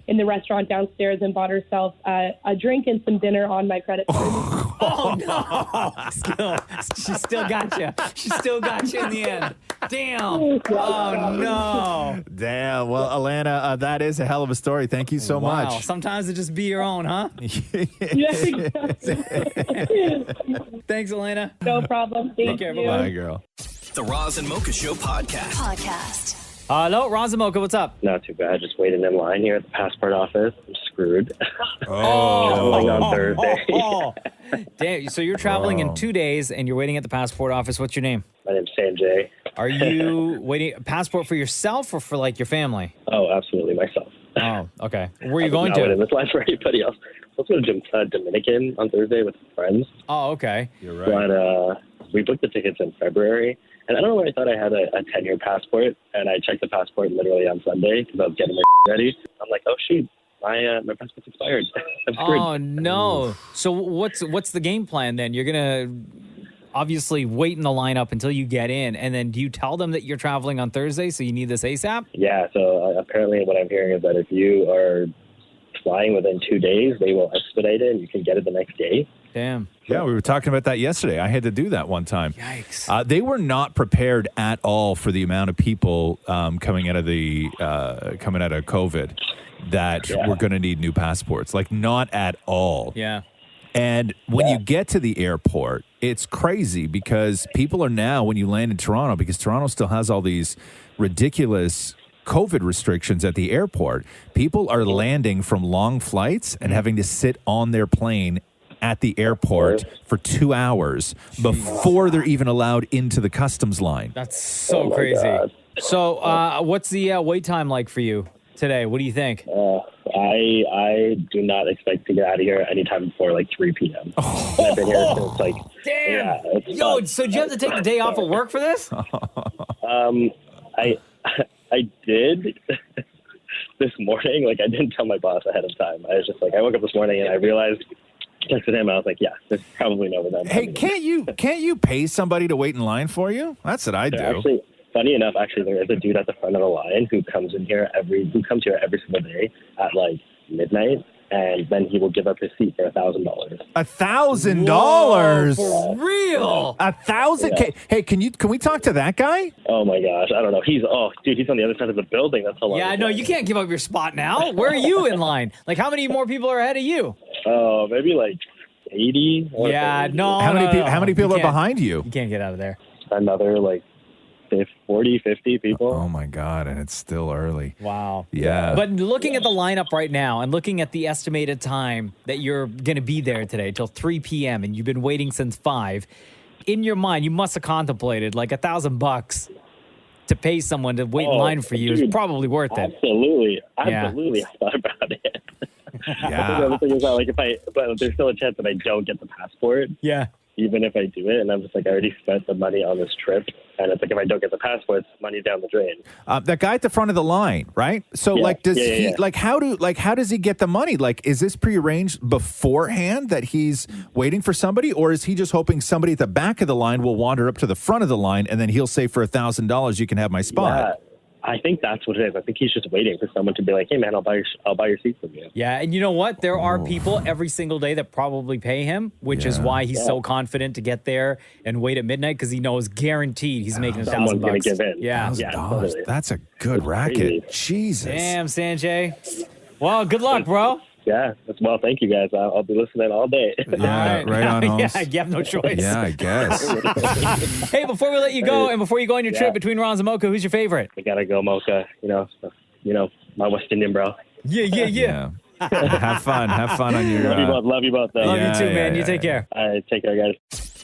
in the restaurant downstairs and bought herself a drink and some dinner on my credit card. Oh, no. She still got you. She still got you in the end. Damn. Oh, no. Damn. Well, Alana, that is a hell of a story. Thank you so Wow. much. Sometimes it just be your own, huh? Thanks, Elena. No problem. Take care. Bye-bye. Bye, girl. The Roz and Mocha Show podcast. Hello, Roz and Mocha. What's up? Not too bad. Just waiting in line here at the passport office. I'm screwed. Traveling on Thursday. Damn. So you're traveling in 2 days, and you're waiting at the passport office. What's your name? My name's Sanjay. Are you waiting a passport for yourself or for like your family? Oh, absolutely myself. Oh, okay. Where are you going not to? In this line for anybody else. I was going to Dominican on Thursday with friends. Oh, okay. You're right. But we booked the tickets in February. And I don't know why I thought I had a 10-year passport, and I checked the passport literally on Sunday because I was getting my ready. I'm like, oh, shoot, my passport's expired. I'm screwed. Oh, no. So what's the game plan then? You're going to obviously wait in the lineup until you get in, and then do you tell them that you're traveling on Thursday, so you need this ASAP? Yeah, so apparently what I'm hearing is that if you are flying within 2 days, they will expedite it, and you can get it the next day. Damn. Yeah, we were talking about that yesterday. I had to do that one time. Yikes. They were not prepared at all for the amount of people coming out of COVID that were going to need new passports. Like, not at all. Yeah. And when you get to the airport, it's crazy because people are now, when you land in Toronto, because Toronto still has all these ridiculous COVID restrictions at the airport, people are landing from long flights and having to sit on their plane at the airport for 2 hours before they're even allowed into the customs line. That's so crazy. God. So what's the wait time like for you? today. What do you think? I do not expect to get out of here anytime before like 3 p.m. I've been here since like damn. Yeah, it's Yo, fun. so did you have to take the day off of work for this? I did this morning. Like I didn't tell my boss ahead of time. I was just like, I woke up this morning and I realized, texted him. I was like, yeah, there's probably no them. Hey, can't you pay somebody to wait in line for you? That's what I do. Actually, funny enough, there is a dude at the front of the line who comes here every single day at like midnight, and then he will give up his seat for $1,000. $1,000 for real? 1,000? Yeah. Hey, can we talk to that guy? Oh my gosh, I don't know. He's on the other side of the building. That's how long. Yeah, no, you can't give up your spot now. Where are you in line? Like, how many more people are ahead of you? Oh, maybe like 80. Yeah, no. How many people You are can't- behind you? You can't get out of there. Another like 40, 50 people. Oh my God, and it's still early. Wow. Yeah. But looking at the lineup right now and looking at the estimated time that you're going to be there today till 3 p.m. and you've been waiting since 5, in your mind, you must have contemplated like $1,000 to pay someone to wait in line for you is probably worth it. Absolutely. Yeah. I thought about it. Yeah. The other thing is that, but there's still a chance that I don't get the passport. Yeah. Even if I do it, and I'm just like, I already spent the money on this trip, and it's like, if I don't get the passport, it's money down the drain. That guy at the front of the line, right? So, Yeah. does Yeah, he yeah. how does he get the money? Like, is this prearranged beforehand that he's waiting for somebody, or is he just hoping somebody at the back of the line will wander up to the front of the line, and then he'll say for $1,000 you can have my spot? Yeah, I think that's what it is. I think he's just waiting for someone to be like, hey man, I'll buy your seat from you. Yeah, and you know what? There are people every single day that probably pay him, which is why he's so confident to get there and wait at midnight because he knows guaranteed he's making Someone's gonna $1,000. give in. Yeah. Totally. That's a good racket. Jesus. Damn, Sanjay. Well, good luck, bro. Yeah. Well, thank you guys. I'll be listening all day. Yeah, right on. Yeah, Holmes. you have no choice. Yeah, I guess. Hey, before we let you go and before you go on your trip between Roz and Mocha, who's your favorite? We gotta go Mocha. You know, my West Indian bro. Yeah. Have fun on your. Love you both. Love you both. Though. Love you too, man. You take care. All right, take care, guys.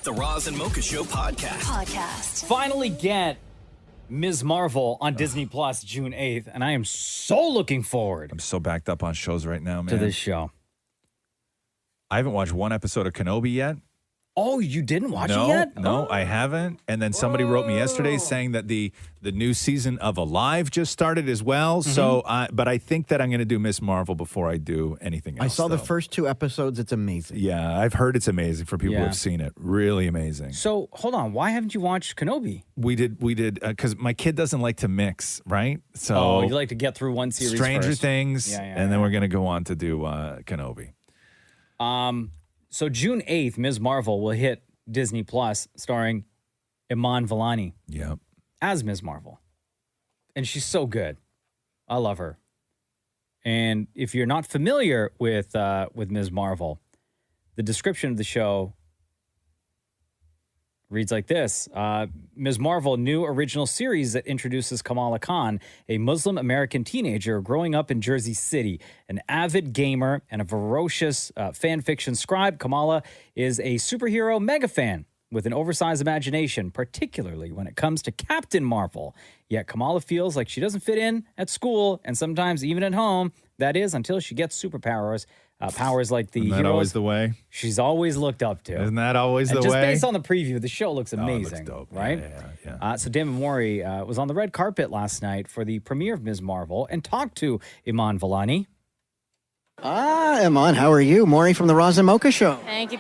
The Roz and Mocha Show podcast. Finally get Ms. Marvel on Disney Plus June 8th, and I am so looking forward I'm so backed up on shows right now, man. to this show. I haven't watched one episode of Kenobi yet. Oh, you didn't watch it yet? No, I haven't. And then somebody wrote me yesterday saying that the new season of Alive just started as well. So, but I think that I'm going to do Miss Marvel before I do anything else. I saw the though. first 2 episodes. It's amazing. Yeah, I've heard it's amazing for people who Yeah. have seen it. Really amazing. So, hold on. Why haven't you watched Kenobi? We did, because my kid doesn't like to mix, right? So, Oh, you like to get through one series Stranger first. Things, Yeah, and then we're going to go on to do Kenobi. So June 8th, Ms. Marvel will hit Disney Plus, starring Iman Vellani Yep. as Ms. Marvel. And she's so good. I love her. And if you're not familiar with Ms. Marvel, the description of the show reads like this. Ms. Marvel, new original series that introduces Kamala Khan, a Muslim American teenager growing up in Jersey City. An avid gamer and a ferocious fan fiction scribe, Kamala is a superhero mega fan with an oversized imagination, particularly when it comes to Captain Marvel. Yet Kamala feels like she doesn't fit in at school and sometimes even at home. That is, until she gets superpowers. Powers like the Isn't that heroes always the way? she's always looked up to. Isn't that always And the just way? based on the preview, the show looks Oh, it looks amazing, dope. right? Yeah. So Damnit Maurie was on the red carpet last night for the premiere of Ms. Marvel and talked to Iman Vellani. Iman, how are you? Maury from the Roz and Mocha Show. Thank you.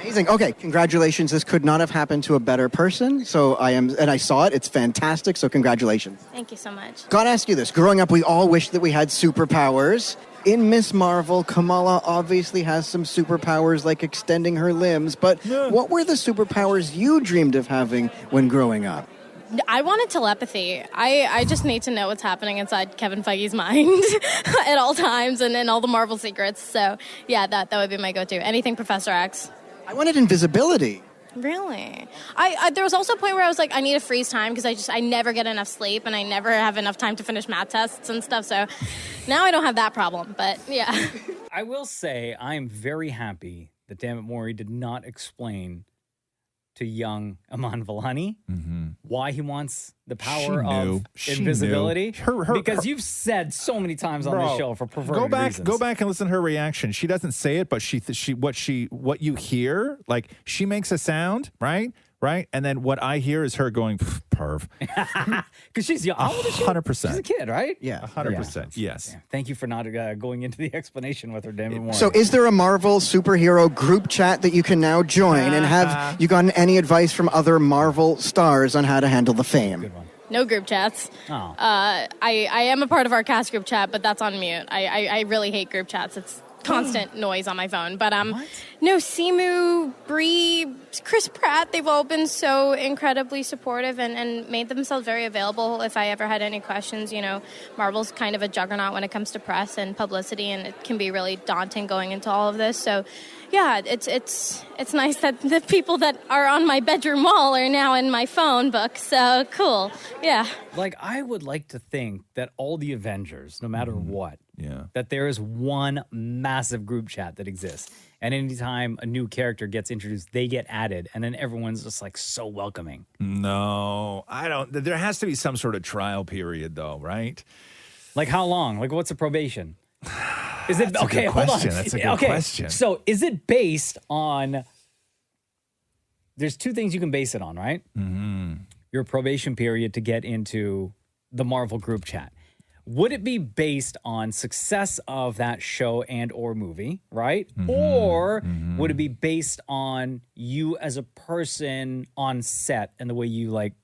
Amazing. Okay, congratulations. This could not have happened to a better person. So I saw it. It's fantastic. So congratulations. Thank you so much. Gotta ask you this. Growing up, we all wished that we had superpowers. In Miss Marvel, Kamala obviously has some superpowers like extending her limbs, but what were the superpowers you dreamed of having when growing up? I wanted telepathy. I just need to know what's happening inside Kevin Feige's mind at all times and all the Marvel secrets. So, yeah, that would be my go-to. Anything Professor X. I wanted invisibility. Really? There was also a point where I was like, I need to freeze time because I never get enough sleep and I never have enough time to finish math tests and stuff. So now I don't have that problem, but yeah. I will say I'm very happy that Damnit Maurie did not explain to young Iman Vellani, why he wants the She power knew. of She invisibility. knew. Because you've said so many times on this show for perverted reasons. Go back and listen to her reaction. She doesn't say it, but what you hear, like she makes a sound, right? Right? And then what I hear is her going, perv. Because she's young. How old is she? 100%. She's a kid, right? Yeah. 100%. Yes. Yeah. Thank you for not going into the explanation with her, Damnit Maurie. So is there a Marvel superhero group chat that you can now join? And have you gotten any advice from other Marvel stars on how to handle the fame? No group chats. Oh. I am a part of our cast group chat, but that's on mute. I really hate group chats. It's constant noise on my phone. But no, Simu, Bree, Chris Pratt, they've all been so incredibly supportive and made themselves very available if I ever had any questions. You know, Marvel's kind of a juggernaut when it comes to press and publicity, and it can be really daunting going into all of this. So yeah, it's nice that the people that are on my bedroom wall are now in my phone book. So cool. Yeah. Like, I would like to think that all the Avengers, no matter what, that there is one massive group chat that exists. And anytime a new character gets introduced, they get added. And then everyone's just like so welcoming. No, I don't. There has to be some sort of trial period, though, right? Like how long? Like what's a probation? Is it That's a okay? good Hold on. question. That's a good question. So is it based on? There's two things you can base it on, right? Mm-hmm. Your probation period to get into the Marvel group chat. Would it be based on success of that show and or movie, right? Or would it be based on you as a person on set and the way you like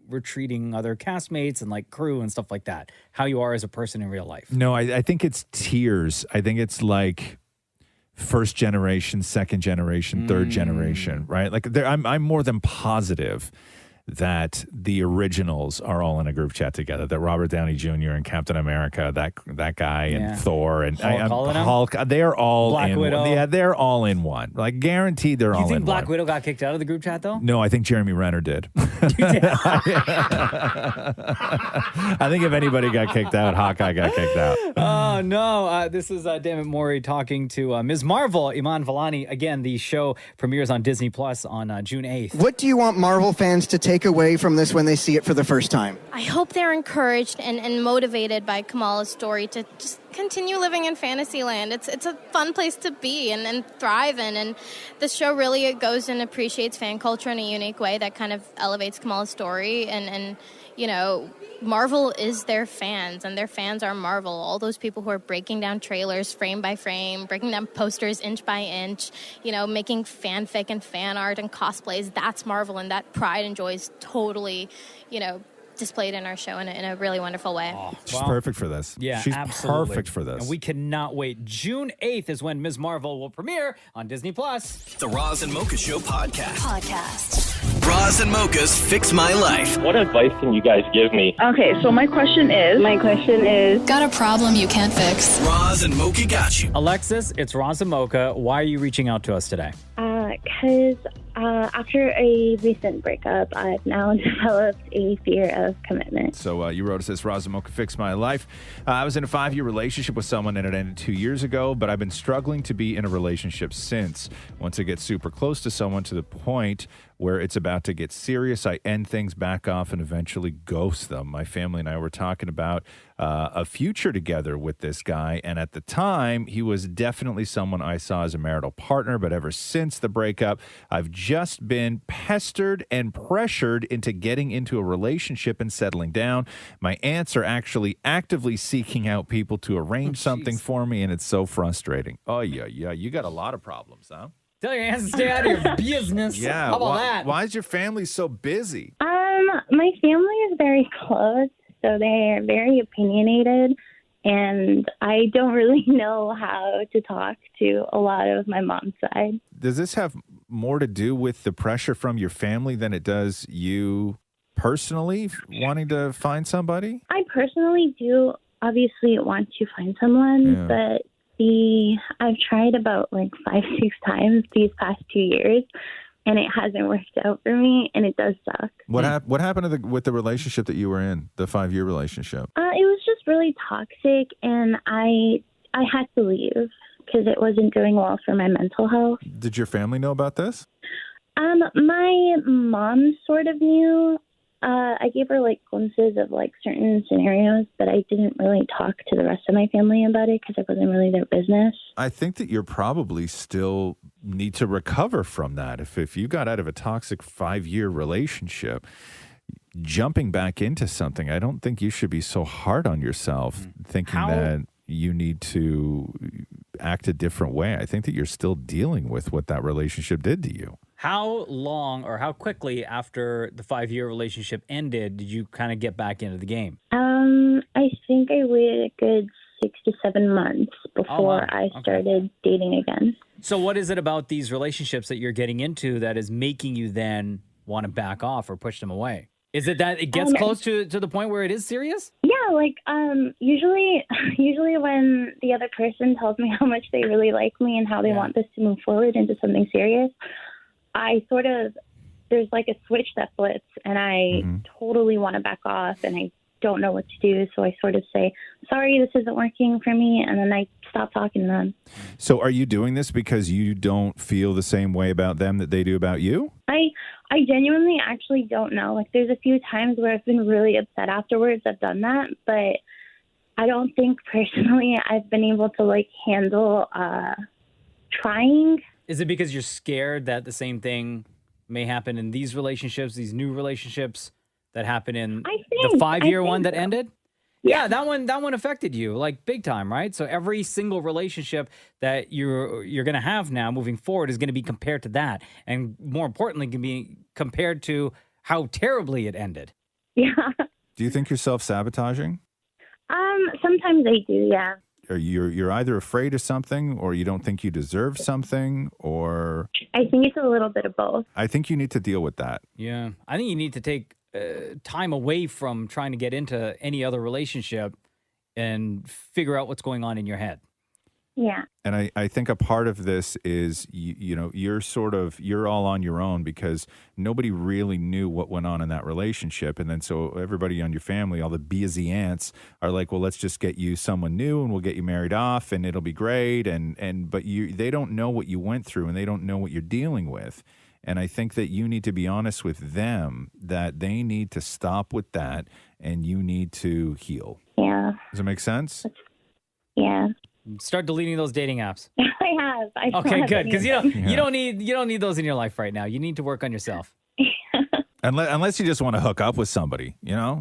were treating other castmates and like crew and stuff like that? How you are as a person in real life? No, I think it's tiers. I think it's like first generation, second generation, third generation, right? Like I'm more than positive that the originals are all in a group chat together. That Robert Downey Jr. and Captain America, that guy and Thor and Hulk, they are all Black in Widow. one. Yeah, they're all in one. Like guaranteed, they're all You think in Black one. Widow got kicked out of the group chat though? No, I think Jeremy Renner did. I think if anybody got kicked out, Hawkeye got kicked out. Oh, no. This is Damnit Maurie talking to Ms. Marvel, Iman Vellani. Again, the show premieres on Disney Plus on June 8th. What do you want Marvel fans to take away from this when they see it for the first time? I hope they're encouraged and motivated by Kamala's story to just continue living in Fantasyland. It's a fun place to be and thrive in. And the show really goes and appreciates fan culture in a unique way that kind of elevates Kamala's story. And you know, Marvel is their fans, and their fans are Marvel. All those people who are breaking down trailers frame by frame, breaking down posters inch by inch, you know, making fanfic and fan art and cosplays, that's Marvel, and that pride and joy is totally, you know, displayed in our show in a really wonderful way. She's perfect for this. Yeah, she's absolutely. perfect for this. And we cannot wait. June 8th is when Ms. Marvel will premiere on Disney Plus. The Roz and Mocha Show podcast. Roz and Mocha's Fix My Life. What advice can you guys give me? Okay, so my question is... Got a problem you can't fix? Roz and Mocha got you. Alexis, it's Roz and Mocha. Why are you reaching out to us today? Because after a recent breakup, I've now developed a fear of commitment. So you wrote us this, Roz and Mocha, Fix My Life. I was in a 5-year relationship with someone and it ended 2 years ago, but I've been struggling to be in a relationship since. Once I get super close to someone to the point where it's about to get serious, I end things, back off, and eventually ghost them. My family and I were talking about a future together with this guy, and at the time, he was definitely someone I saw as a marital partner, but ever since the breakup, I've just been pestered and pressured into getting into a relationship and settling down. My aunts are actually actively seeking out people to arrange something for me, and it's so frustrating. Oh, yeah, you got a lot of problems, huh? Tell your aunts to stay out of your business. Yeah. How about that? Why is your family so busy? My family is very close, so they're very opinionated, and I don't really know how to talk to a lot of my mom's side. Does this have more to do with the pressure from your family than it does you personally wanting to find somebody? I personally do obviously want to find someone, but I've tried about 5-6 times these past 2 years, and it hasn't worked out for me, and it does suck. What happened with the relationship that you were in, the 5-year relationship? It was just really toxic, and I had to leave because it wasn't doing well for my mental health. Did your family know about this? My mom sort of knew. I gave her like glimpses of like certain scenarios, but I didn't really talk to the rest of my family about it because it wasn't really their business. I think that you're probably still need to recover from that. If you got out of a toxic 5-year relationship, jumping back into something, I don't think you should be so hard on yourself thinking that you need to act a different way. I think that you're still dealing with what that relationship did to you. How long or how quickly after the 5-year relationship ended did you kind of get back into the game? I think I waited a good 6 to 7 months before I started dating again. So what is it about these relationships that you're getting into that is making you then want to back off or push them away? Is it that it gets close to the point where it is serious? Yeah, like usually when the other person tells me how much they really like me and how they want this to move forward into something serious, there's like a switch that flips and I totally want to back off and I don't know what to do. So I sort of say, sorry, this isn't working for me. And then I stop talking to them. So are you doing this because you don't feel the same way about them that they do about you? I genuinely actually don't know. Like there's a few times where I've been really upset afterwards. I've done that, but I don't think personally I've been able to like handle trying. Is it because you're scared that the same thing may happen in these relationships, these new relationships that happen in the 5-year one that ended? Yeah, that one affected you like big time, right? So every single relationship that you're going to have now moving forward is going to be compared to that, and more importantly, can be compared to how terribly it ended. Yeah. Do you think you're self-sabotaging? Sometimes I do, yeah. Or you're either afraid of something, or you don't think you deserve something, or I think it's a little bit of both. I think you need to deal with that. Yeah, I think you need to take time away from trying to get into any other relationship and figure out what's going on in your head. Yeah. And I think a part of this is, you're all on your own because nobody really knew what went on in that relationship. And then so everybody on your family, all the busy aunts are like, well, let's just get you someone new and we'll get you married off and it'll be great. But they don't know what you went through and they don't know what you're dealing with. And I think that you need to be honest with them that they need to stop with that and you need to heal. Yeah. Does it make sense? Yeah. Start deleting those dating apps. I have. Okay, good. Because you don't need those in your life right now. You need to work on yourself. Unless you just want to hook up with somebody,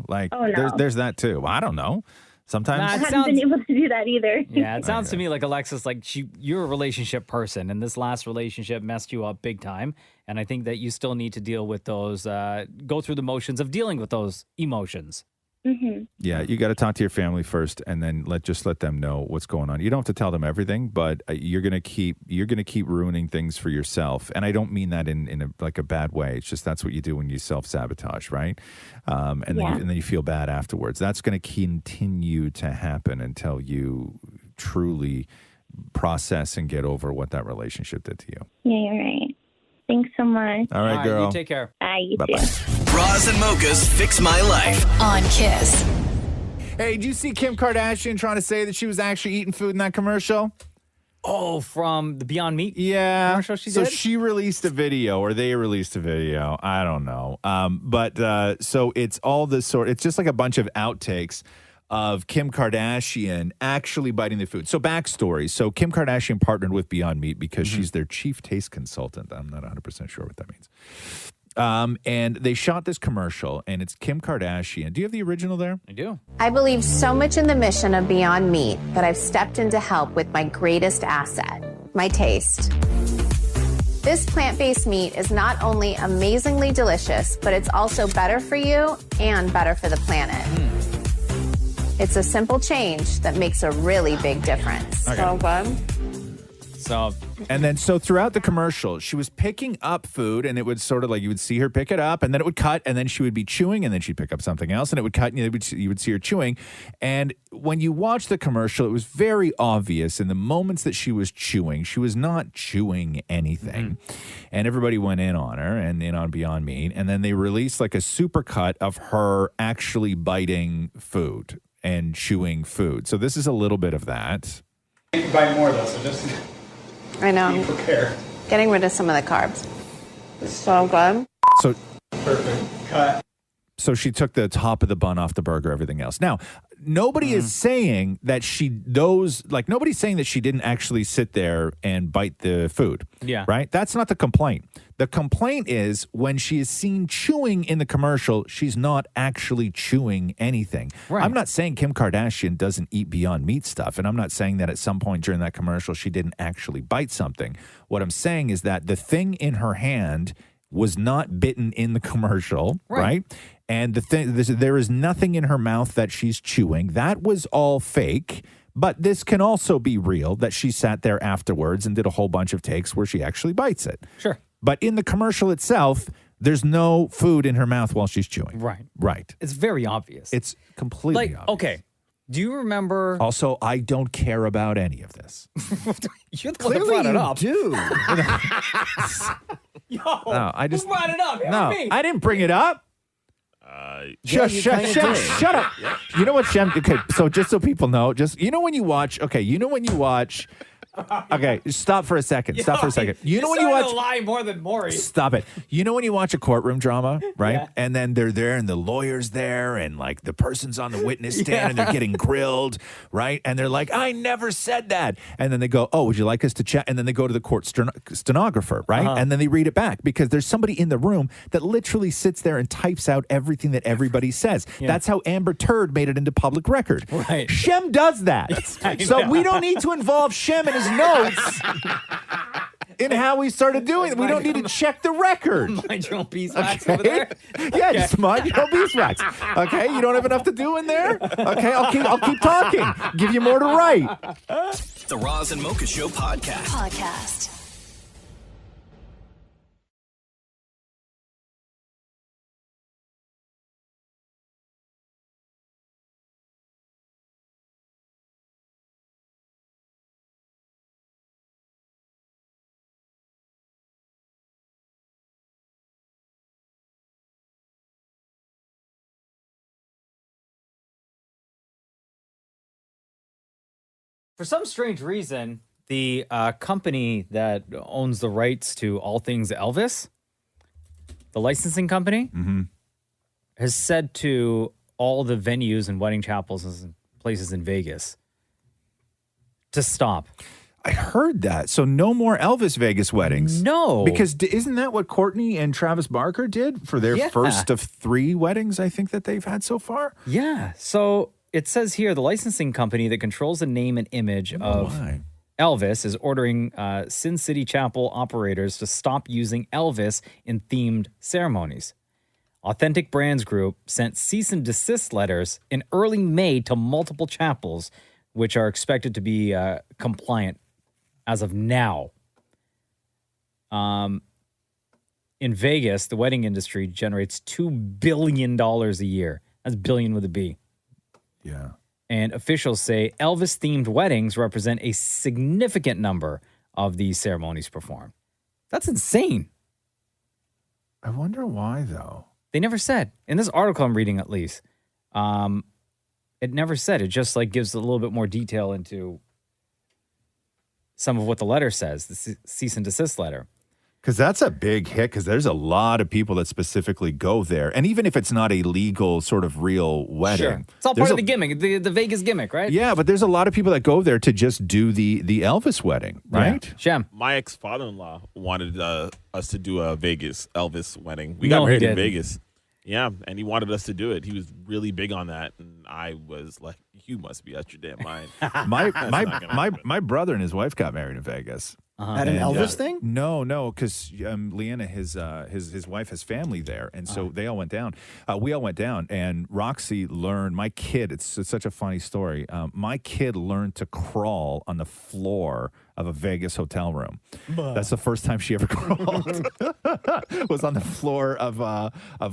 like there's that too. I don't know. Sometimes I haven't been able to do that either. Yeah, it sounds to me like Alexis, like you're a relationship person, and this last relationship messed you up big time. And I think that you still need to deal with those, go through the motions of dealing with those emotions. Mm-hmm. Yeah, you got to talk to your family first, and then let them know what's going on. You don't have to tell them everything, but you're gonna keep ruining things for yourself. And I don't mean that in a bad way. It's just that's what you do when you self-sabotage, right? And then you feel bad afterwards. That's going to continue to happen until you truly process and get over what that relationship did to you. Yeah, you're right. Thanks so much. All right, girl. You take care. Bye, you Bye-bye. too. Roz and Mocha's Fix My Life on Kiss. Hey, did you see Kim Kardashian trying to say that she was actually eating food in that commercial? Oh, from the Beyond Meat commercial she so did? she released a video, or they released a video. I don't know. So it's all this it's just like a bunch of outtakes of Kim Kardashian actually biting the food. So backstory. So Kim Kardashian partnered with Beyond Meat because she's their chief taste consultant. I'm not 100% sure what that means. And they shot this commercial, and it's Kim Kardashian. Do you have the original there? I do. I believe so much in the mission of Beyond Meat that I've stepped in to help with my greatest asset, my taste. This plant-based meat is not only amazingly delicious, but it's also better for you and better for the planet. It's a simple change that makes a really big difference. Okay. So good. So throughout the commercial, she was picking up food, and it would sort of like you would see her pick it up, and then it would cut, and then she would be chewing, and then she'd pick up something else, and it would cut, and you would see her chewing. And when you watch the commercial, it was very obvious in the moments that she was chewing, she was not chewing anything. And everybody went in on her and in on Beyond Meat, and then they released like a super cut of her actually biting food and chewing food. So this is a little bit of that. You can buy more though, so just I know. be prepared. Getting rid of some of the carbs. So good. So perfect cut. So she took the top of the bun off the burger, everything else. Now, nobody is saying that nobody's saying that she didn't actually sit there and bite the food. Yeah. Right? That's not the complaint. The complaint is when she is seen chewing in the commercial, she's not actually chewing anything. Right. I'm not saying Kim Kardashian doesn't eat Beyond Meat stuff, and I'm not saying that at some point during that commercial she didn't actually bite something. What I'm saying is that the thing in her hand was not bitten in the commercial, right? And there is nothing in her mouth that she's chewing. That was all fake. But this can also be real, that she sat there afterwards and did a whole bunch of takes where she actually bites it. Sure. But in the commercial itself, there's no food in her mouth while she's chewing. Right. Right. It's very obvious. It's completely obvious. Okay. Do you remember? Also, I don't care about any of this. You're the one that brought it up. do. Yo, No, I just who brought it up? It No, was me. I didn't bring it up. Shem, shut up. You know what, Shem? Okay, so just so people know, when you watch, okay, stop for a second. You know when you watch, to lie more than Maury. Stop it. You know when you watch a courtroom drama, right? Yeah. And then they're there and the lawyer's there and like the person's on the witness stand and they're getting grilled, right? And they're like, I never said that. And then they go, oh, would you like us to check? And then they go to the court stenographer, right? And then they read it back because there's somebody in the room that literally sits there and types out everything that everybody says. Yeah. That's how Amber Turd made it into public record. Right. Shem does that. So we don't need to involve Shem in his notes in how we started doing it. We don't need to check the record. Mind your own beeswax over there. Yeah, just mind your own beeswax. Okay, you don't have enough to do in there. Okay, I'll keep talking. Give you more to write. The Roz and Mocha Show podcast. For some strange reason, the company that owns the rights to all things Elvis, the licensing company, has said to all the venues and wedding chapels and places in Vegas to stop. I heard that. So no more Elvis Vegas weddings. No. Because isn't that what Courtney and Travis Barker did for their first of 3 weddings, I think, that they've had so far? Yeah. So it says here the licensing company that controls the name and image of Elvis is ordering Sin City Chapel operators to stop using Elvis in themed ceremonies. Authentic Brands Group sent cease and desist letters in early May to multiple chapels, which are expected to be compliant as of now. In Vegas, the wedding industry generates $2 billion a year. That's billion with a B. Yeah. And officials say Elvis-themed weddings represent a significant number of these ceremonies performed. That's insane. I wonder why, though. They never said. In this article I'm reading, at least, it never said. It just like gives a little bit more detail into some of what the letter says, the cease and desist letter. Because that's a big hit, because there's a lot of people that specifically go there. And even if it's not a legal sort of real wedding. Sure. It's all part of the gimmick, the Vegas gimmick, right? Yeah, but there's a lot of people that go there to just do the Elvis wedding, right? Yeah. Shem. My ex-father-in-law wanted us to do a Vegas Elvis wedding. We got married in Vegas. Yeah, and he wanted us to do it. He was really big on that, and I was like, "You must be out your damn mind." My brother and his wife got married in Vegas. At an Elvis thing? No, because Leanna, his wife has family there, and so they all went down. We all went down, and Roxy learned. My kid, it's such a funny story. My kid learned to crawl on the floor of a Vegas hotel room. That's the first time she ever crawled. Was on the floor of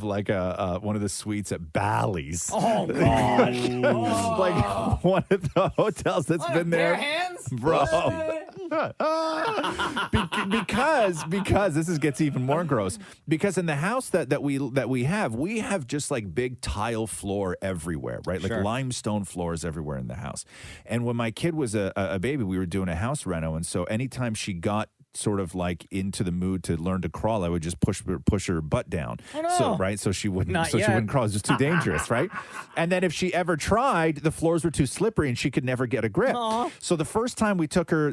like one of the suites at Bally's. Oh gosh! Like one of the hotels that's been there, hands? bro. because this gets even more gross. Because in the house that we have just like big tile floor everywhere, right? Like limestone floors everywhere in the house. And when my kid was a baby, we were doing a house reno, and so anytime she got sort of like into the mood to learn to crawl, I would just push her butt down. Oh, no. So right, so she wouldn't Not she yet. wouldn't crawl. It was just too dangerous, right? And then if she ever tried, the floors were too slippery and she could never get a grip. Aw. So the first time we took her,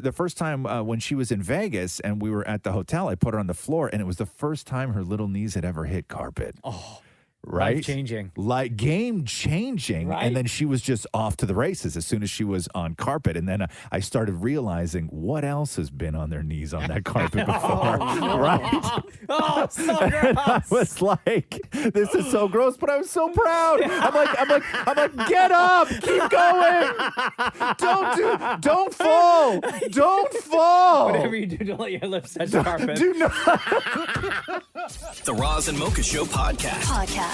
when she was in Vegas and we were at the hotel, I put her on the floor and it was the first time her little knees had ever hit carpet. Oh. Right? Life-changing. Like game-changing. Right? And then she was just off to the races as soon as she was on carpet. And then I started realizing what else has been on their knees on that carpet before. Right? Oh, so And I gross. was like, this is so gross, but I was so proud. I'm like, get up, keep going. Don't fall. Don't fall. Whatever you do, don't let your lips touch the carpet. Do not. The Roz and Mocha Show podcast.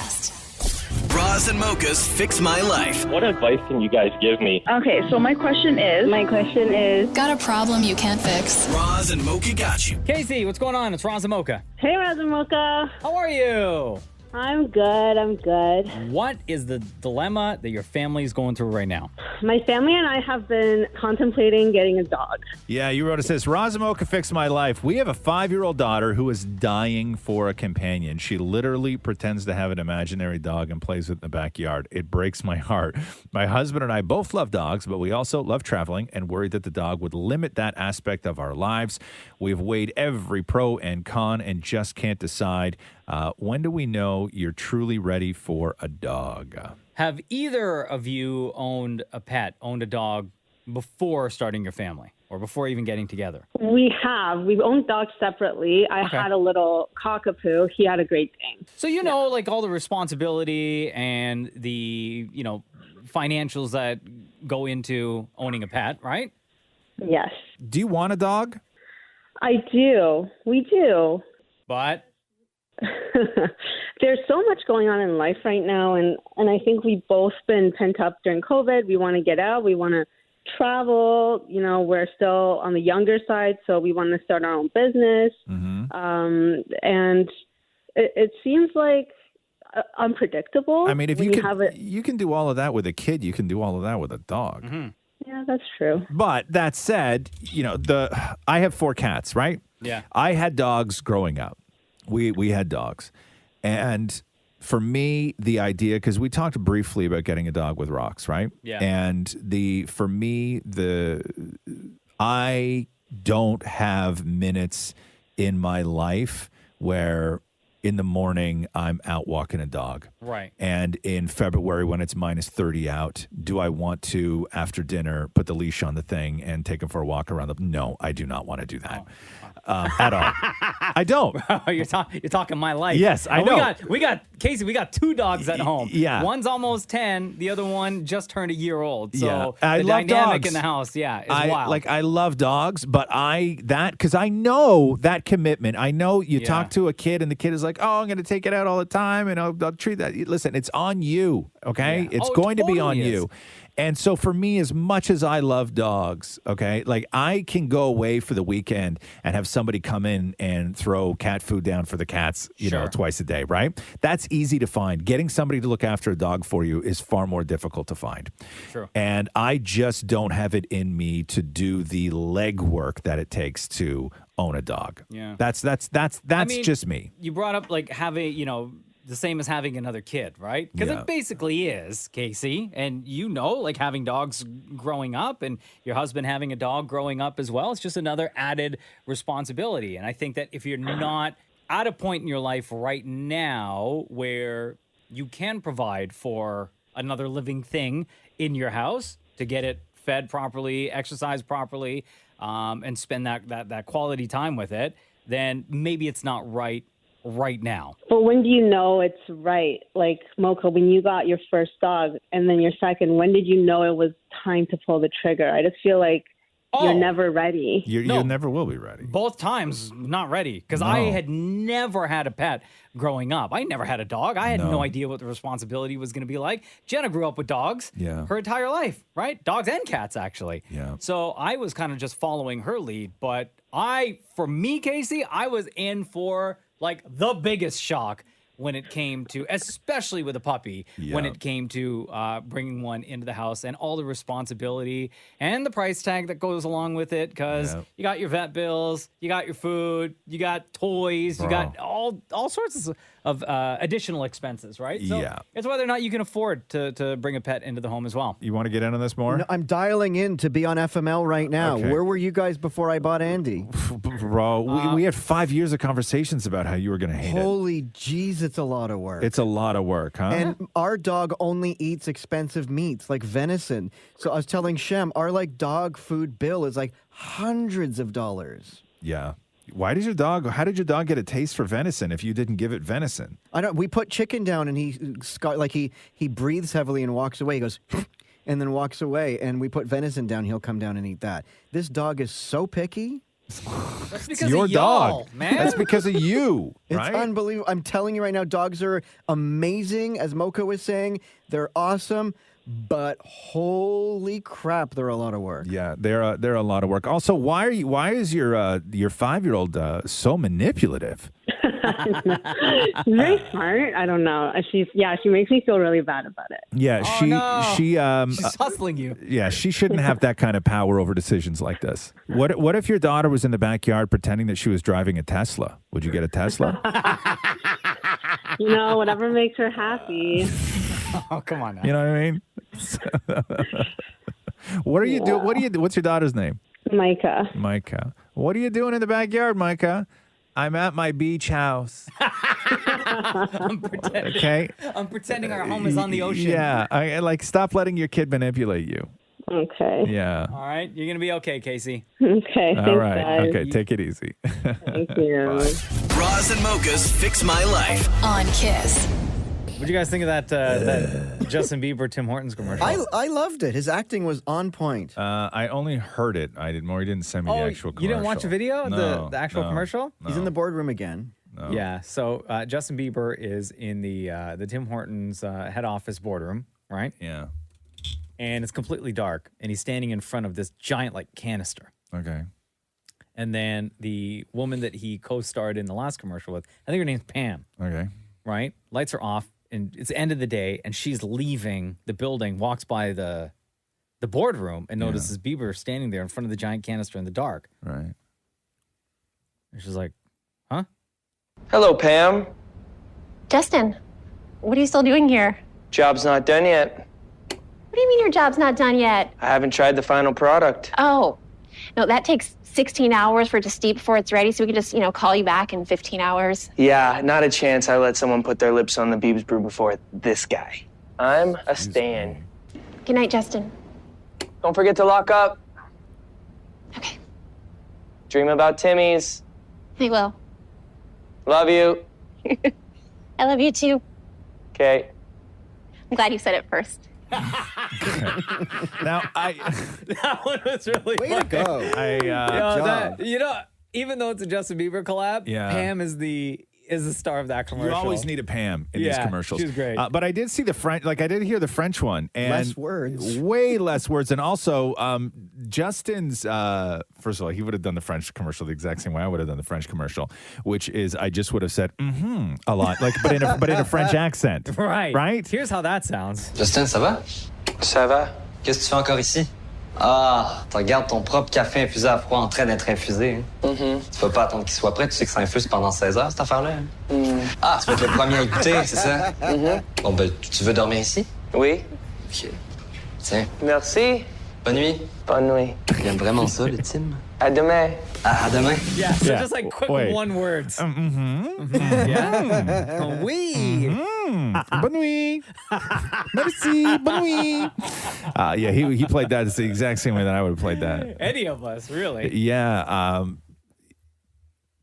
Roz and Mocha's Fix My Life. What advice can you guys give me? Okay, so my question is, Got a problem you can't fix? Roz and Mocha got you. Casey, what's going on? It's Roz and Mocha. hey, Roz and Mocha. How are you? I'm good. What is the dilemma that your family is going through right now? My family and I have been contemplating getting a dog. Yeah, you wrote it says, Razamoka fixed my life. We have a 5-year-old daughter who is dying for a companion. She literally pretends to have an imaginary dog and plays with it in the backyard. It breaks my heart. My husband and I both love dogs, but we also love traveling and worried that the dog would limit that aspect of our lives. We've weighed every pro and con and just can't decide. When do we know you're truly ready for a dog? Have either of you owned a dog before starting your family or before even getting together? We've owned dogs separately. I had a little cockapoo. He had a Great Dane. So you know, like all the responsibility and the, financials that go into owning a pet, right? Yes. Do you want a dog? I do. We do. But there's so much going on in life right now, and I think we've both been pent up during COVID. We want to get out. We want to travel. We're still on the younger side, so we want to start our own business. Mm-hmm. And it seems like unpredictable. I mean, if you can do all of that with a kid, you can do all of that with a dog. Mm-hmm. Yeah, that's true. But that said, I have 4 cats, right? Yeah. I had dogs growing up. We had dogs. And for me, the idea, because we talked briefly about getting a dog with rocks, right? Yeah. And I don't have minutes in my life where in the morning I'm out walking a dog. Right. And in February when it's minus 30 out, do I want to, after dinner, put the leash on the thing and take him for a walk around the... No, I do not want to do that. At all. I don't. You're talking my life. Yes, I And know. We got Casey. We got 2 dogs at home. Yeah. One's almost 10. The other one just turned a year old. So Yeah. the I love dynamic dogs. in the house, is wild. I love dogs, but because I know that commitment. I know you talk to a kid and the kid is like, oh, I'm going to take it out all the time and I'll treat that. Listen, it's on you, okay? Yeah. It's Oh, it going to be on totally is. you. And so for me, as much as I love dogs, okay, like I can go away for the weekend and have somebody come in and throw cat food down for the cats, twice a day, right? That's easy to find. Getting somebody to look after a dog for you is far more difficult to find. True. And I just don't have it in me to do the legwork that it takes to own a dog. Yeah. That's just me. You brought up like having, the same as having another kid, right? Because Yeah. it basically is, Casey. And like having dogs growing up and your husband having a dog growing up as well. It's just another added responsibility. And I think that if you're not at a point in your life right now where you can provide for another living thing in your house to get it fed properly, exercise properly, and spend that quality time with it, then maybe it's not right now. But when do you know it's right? Like, Mocha, when you got your first dog and then your second, when did you know it was time to pull the trigger? I just feel like you're never ready. You never will be ready. Both times, not ready. Because I had never had a pet growing up. I never had a dog. I had no idea what the responsibility was going to be like. Jenna grew up with dogs her entire life, right? Dogs and cats, actually. Yeah. So I was kind of just following her lead. But for me, Casey, I was in for like the biggest shock when it came to, especially with a puppy, when Yeah. it came to bringing one into the house and all the responsibility and the price tag that goes along with it. Because Yeah. you got your vet bills, you got your food, you got toys, you got all sorts of additional expenses, right? So Yeah. it's whether or not you can afford to bring a pet into the home as well. You want to get into this more? No, I'm dialing in to be on FML right now. Okay. Where were you guys before I bought Andy? Bro, we had 5 years of conversations about how you were going to hate it. Holy jeez, it's a lot of work. It's a lot of work, huh? And our dog only eats expensive meats like venison. So I was telling Shem, our like dog food bill is like hundreds of dollars. Yeah. How did your dog get a taste for venison if you didn't give it venison? I don't. We put chicken down, and he breathes heavily and walks away. He goes, and then walks away. And we put venison down. He'll come down and eat that. This dog is so picky. That's It's your dog, man. That's because of you, It's right? unbelievable. I'm telling you right now, dogs are amazing. As Mocha was saying, they're awesome. But holy crap, they're a lot of work. Yeah, they're a lot of work. Also, why is your 5-year-old so manipulative? She's very smart. I don't know. She makes me feel really bad about it. Yeah, she's hustling you. Yeah, she shouldn't have that kind of power over decisions like this. What if your daughter was in the backyard pretending that she was driving a Tesla? Would you get a Tesla? Whatever makes her happy. Oh, come on now. You know what I mean? What are you doing? What's your daughter's name? Micah. Micah. What are you doing in the backyard, Micah? I'm at my beach house. I'm pretending. Okay. I'm pretending our home is on the ocean. Yeah. Stop letting your kid manipulate you. Okay. Yeah. All right. You're going to be okay, Casey. Okay. All right. Okay. Take it easy. Thank you. Roz and Mocha's Fix My Life. On Kiss. What do you guys think of that Justin Bieber, Tim Hortons commercial? I loved it. His acting was on point. I only heard it. Maury didn't send me the actual commercial. You didn't watch the video, No, the actual commercial? He's in the boardroom again. No. Yeah. So Justin Bieber is in the Tim Hortons head office boardroom, right? Yeah. And it's completely dark, and he's standing in front of this giant canister. Okay. And then the woman that he co-starred in the last commercial with, I think her name's Pam. Okay. Right? Lights are off, and it's the end of the day, and she's leaving the building, walks by the boardroom, and notices Bieber standing there in front of the giant canister in the dark. Right. And she's like, huh? Hello, Pam. Justin, what are you still doing here? Job's not done yet. What do you mean your job's not done yet? I haven't tried the final product. Oh, no, that takes 16 hours for it to steep before it's ready, so we can just, call you back in 15 hours. Yeah, not a chance I let someone put their lips on the Boob's brew before this guy. I'm a stan. Good night, Justin. Don't forget to lock up. Okay. Dream about Timmy's. I will. Love you. I love you too. Okay. I'm glad you said it first. Now, that one was really Way to go. Even though it's a Justin Bieber collab, Pam is the star of that commercial. You always need a Pam in these commercials. She's great. But I did see the French, I did hear the French one. And Less words. Way less words. And also, Justin's, first of all, he would have done the French commercial the exact same way I would have done the French commercial, which is I just would have said, a lot, but in a French accent. Right. Right? Here's how that sounds. Justin, ça va? Ça va? Qu'est-ce que tu fais encore ici? Ah, tu regardes ton propre café infusé à froid en train d'être infusé. Hein? Tu peux pas attendre qu'il soit prêt, tu sais que ça infuse pendant 16 heures, cette affaire-là. Hein? Ah, tu vas être le premier à goûter, c'est ça? Bon, ben, tu veux dormir ici? Oui. OK. Tiens. Merci. Bonne nuit. Bonne nuit. Il aime vraiment ça, le Tim. À demain. À demain. Yeah, so just quick one words. Yeah. Oui. Bonne nuit. Merci. Bonne nuit. He played that the exact same way that I would have played that. Any of us, really. Yeah.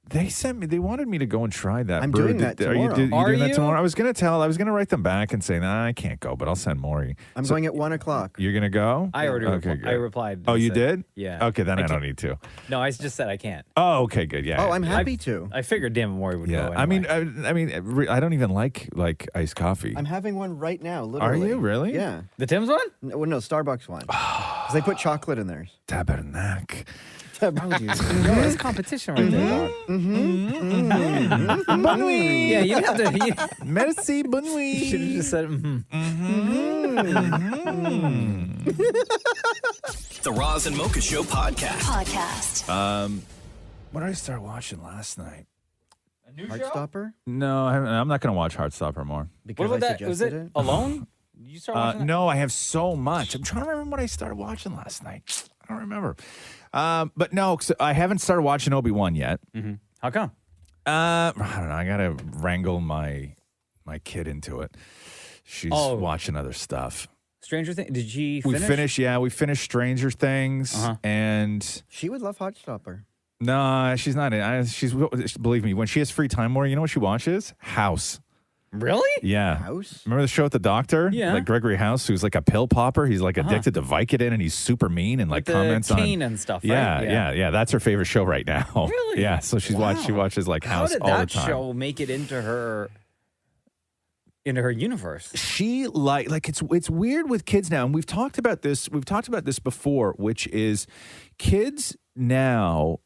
They wanted me to go and try that. I'm brew. doing that Are you tomorrow. doing that tomorrow? I was going to write them back and say, nah, I can't go, but I'll send Maury. I'm going at 1:00. You're going to go? I already good. I replied. Oh, you did? Yeah. Okay, then I don't can't- need to. No, I just said I can't. Oh, okay, good. Yeah. Oh, I'm happy I- to. I figured Dan Maury would Yeah. go. I Anyway. mean, I don't even like iced coffee. I'm having one right now, literally. Are you really? Yeah. The Tim's one? No, Starbucks one. Because they put chocolate in theirs. Tabernacle. It's competition right there. Bonne nuit. Yeah, you have to. Merci, bonne nuit. You should have just said. The Roz and Mocha Show podcast. What did I start watching last night? A new Heartstopper? No, I'm not going to watch Heartstopper more. What about that? Was it Alone? You start watching that? No, I have so much. I'm trying to remember what I started watching last night. I don't remember. But no, I haven't started watching Obi-Wan yet. How come? I don't know. I got to wrangle my kid into it. She's watching other stuff. Stranger Things. Did she finish? We finished Stranger Things, and she would love Heartstopper. No, she's not. Believe me, when she has free time, more, you know what she watches? House. Really? Yeah. House? Remember the show with the doctor? Yeah. Like Gregory House, who's like a pill popper. He's like addicted to Vicodin, and he's super mean and like With comments the on cane and stuff. Yeah, right? yeah. That's her favorite show right now. Really? Yeah. So she watches like House all the How did time. that show make it into her universe? She like it's weird with kids now, and we've talked about this before, which is kids now,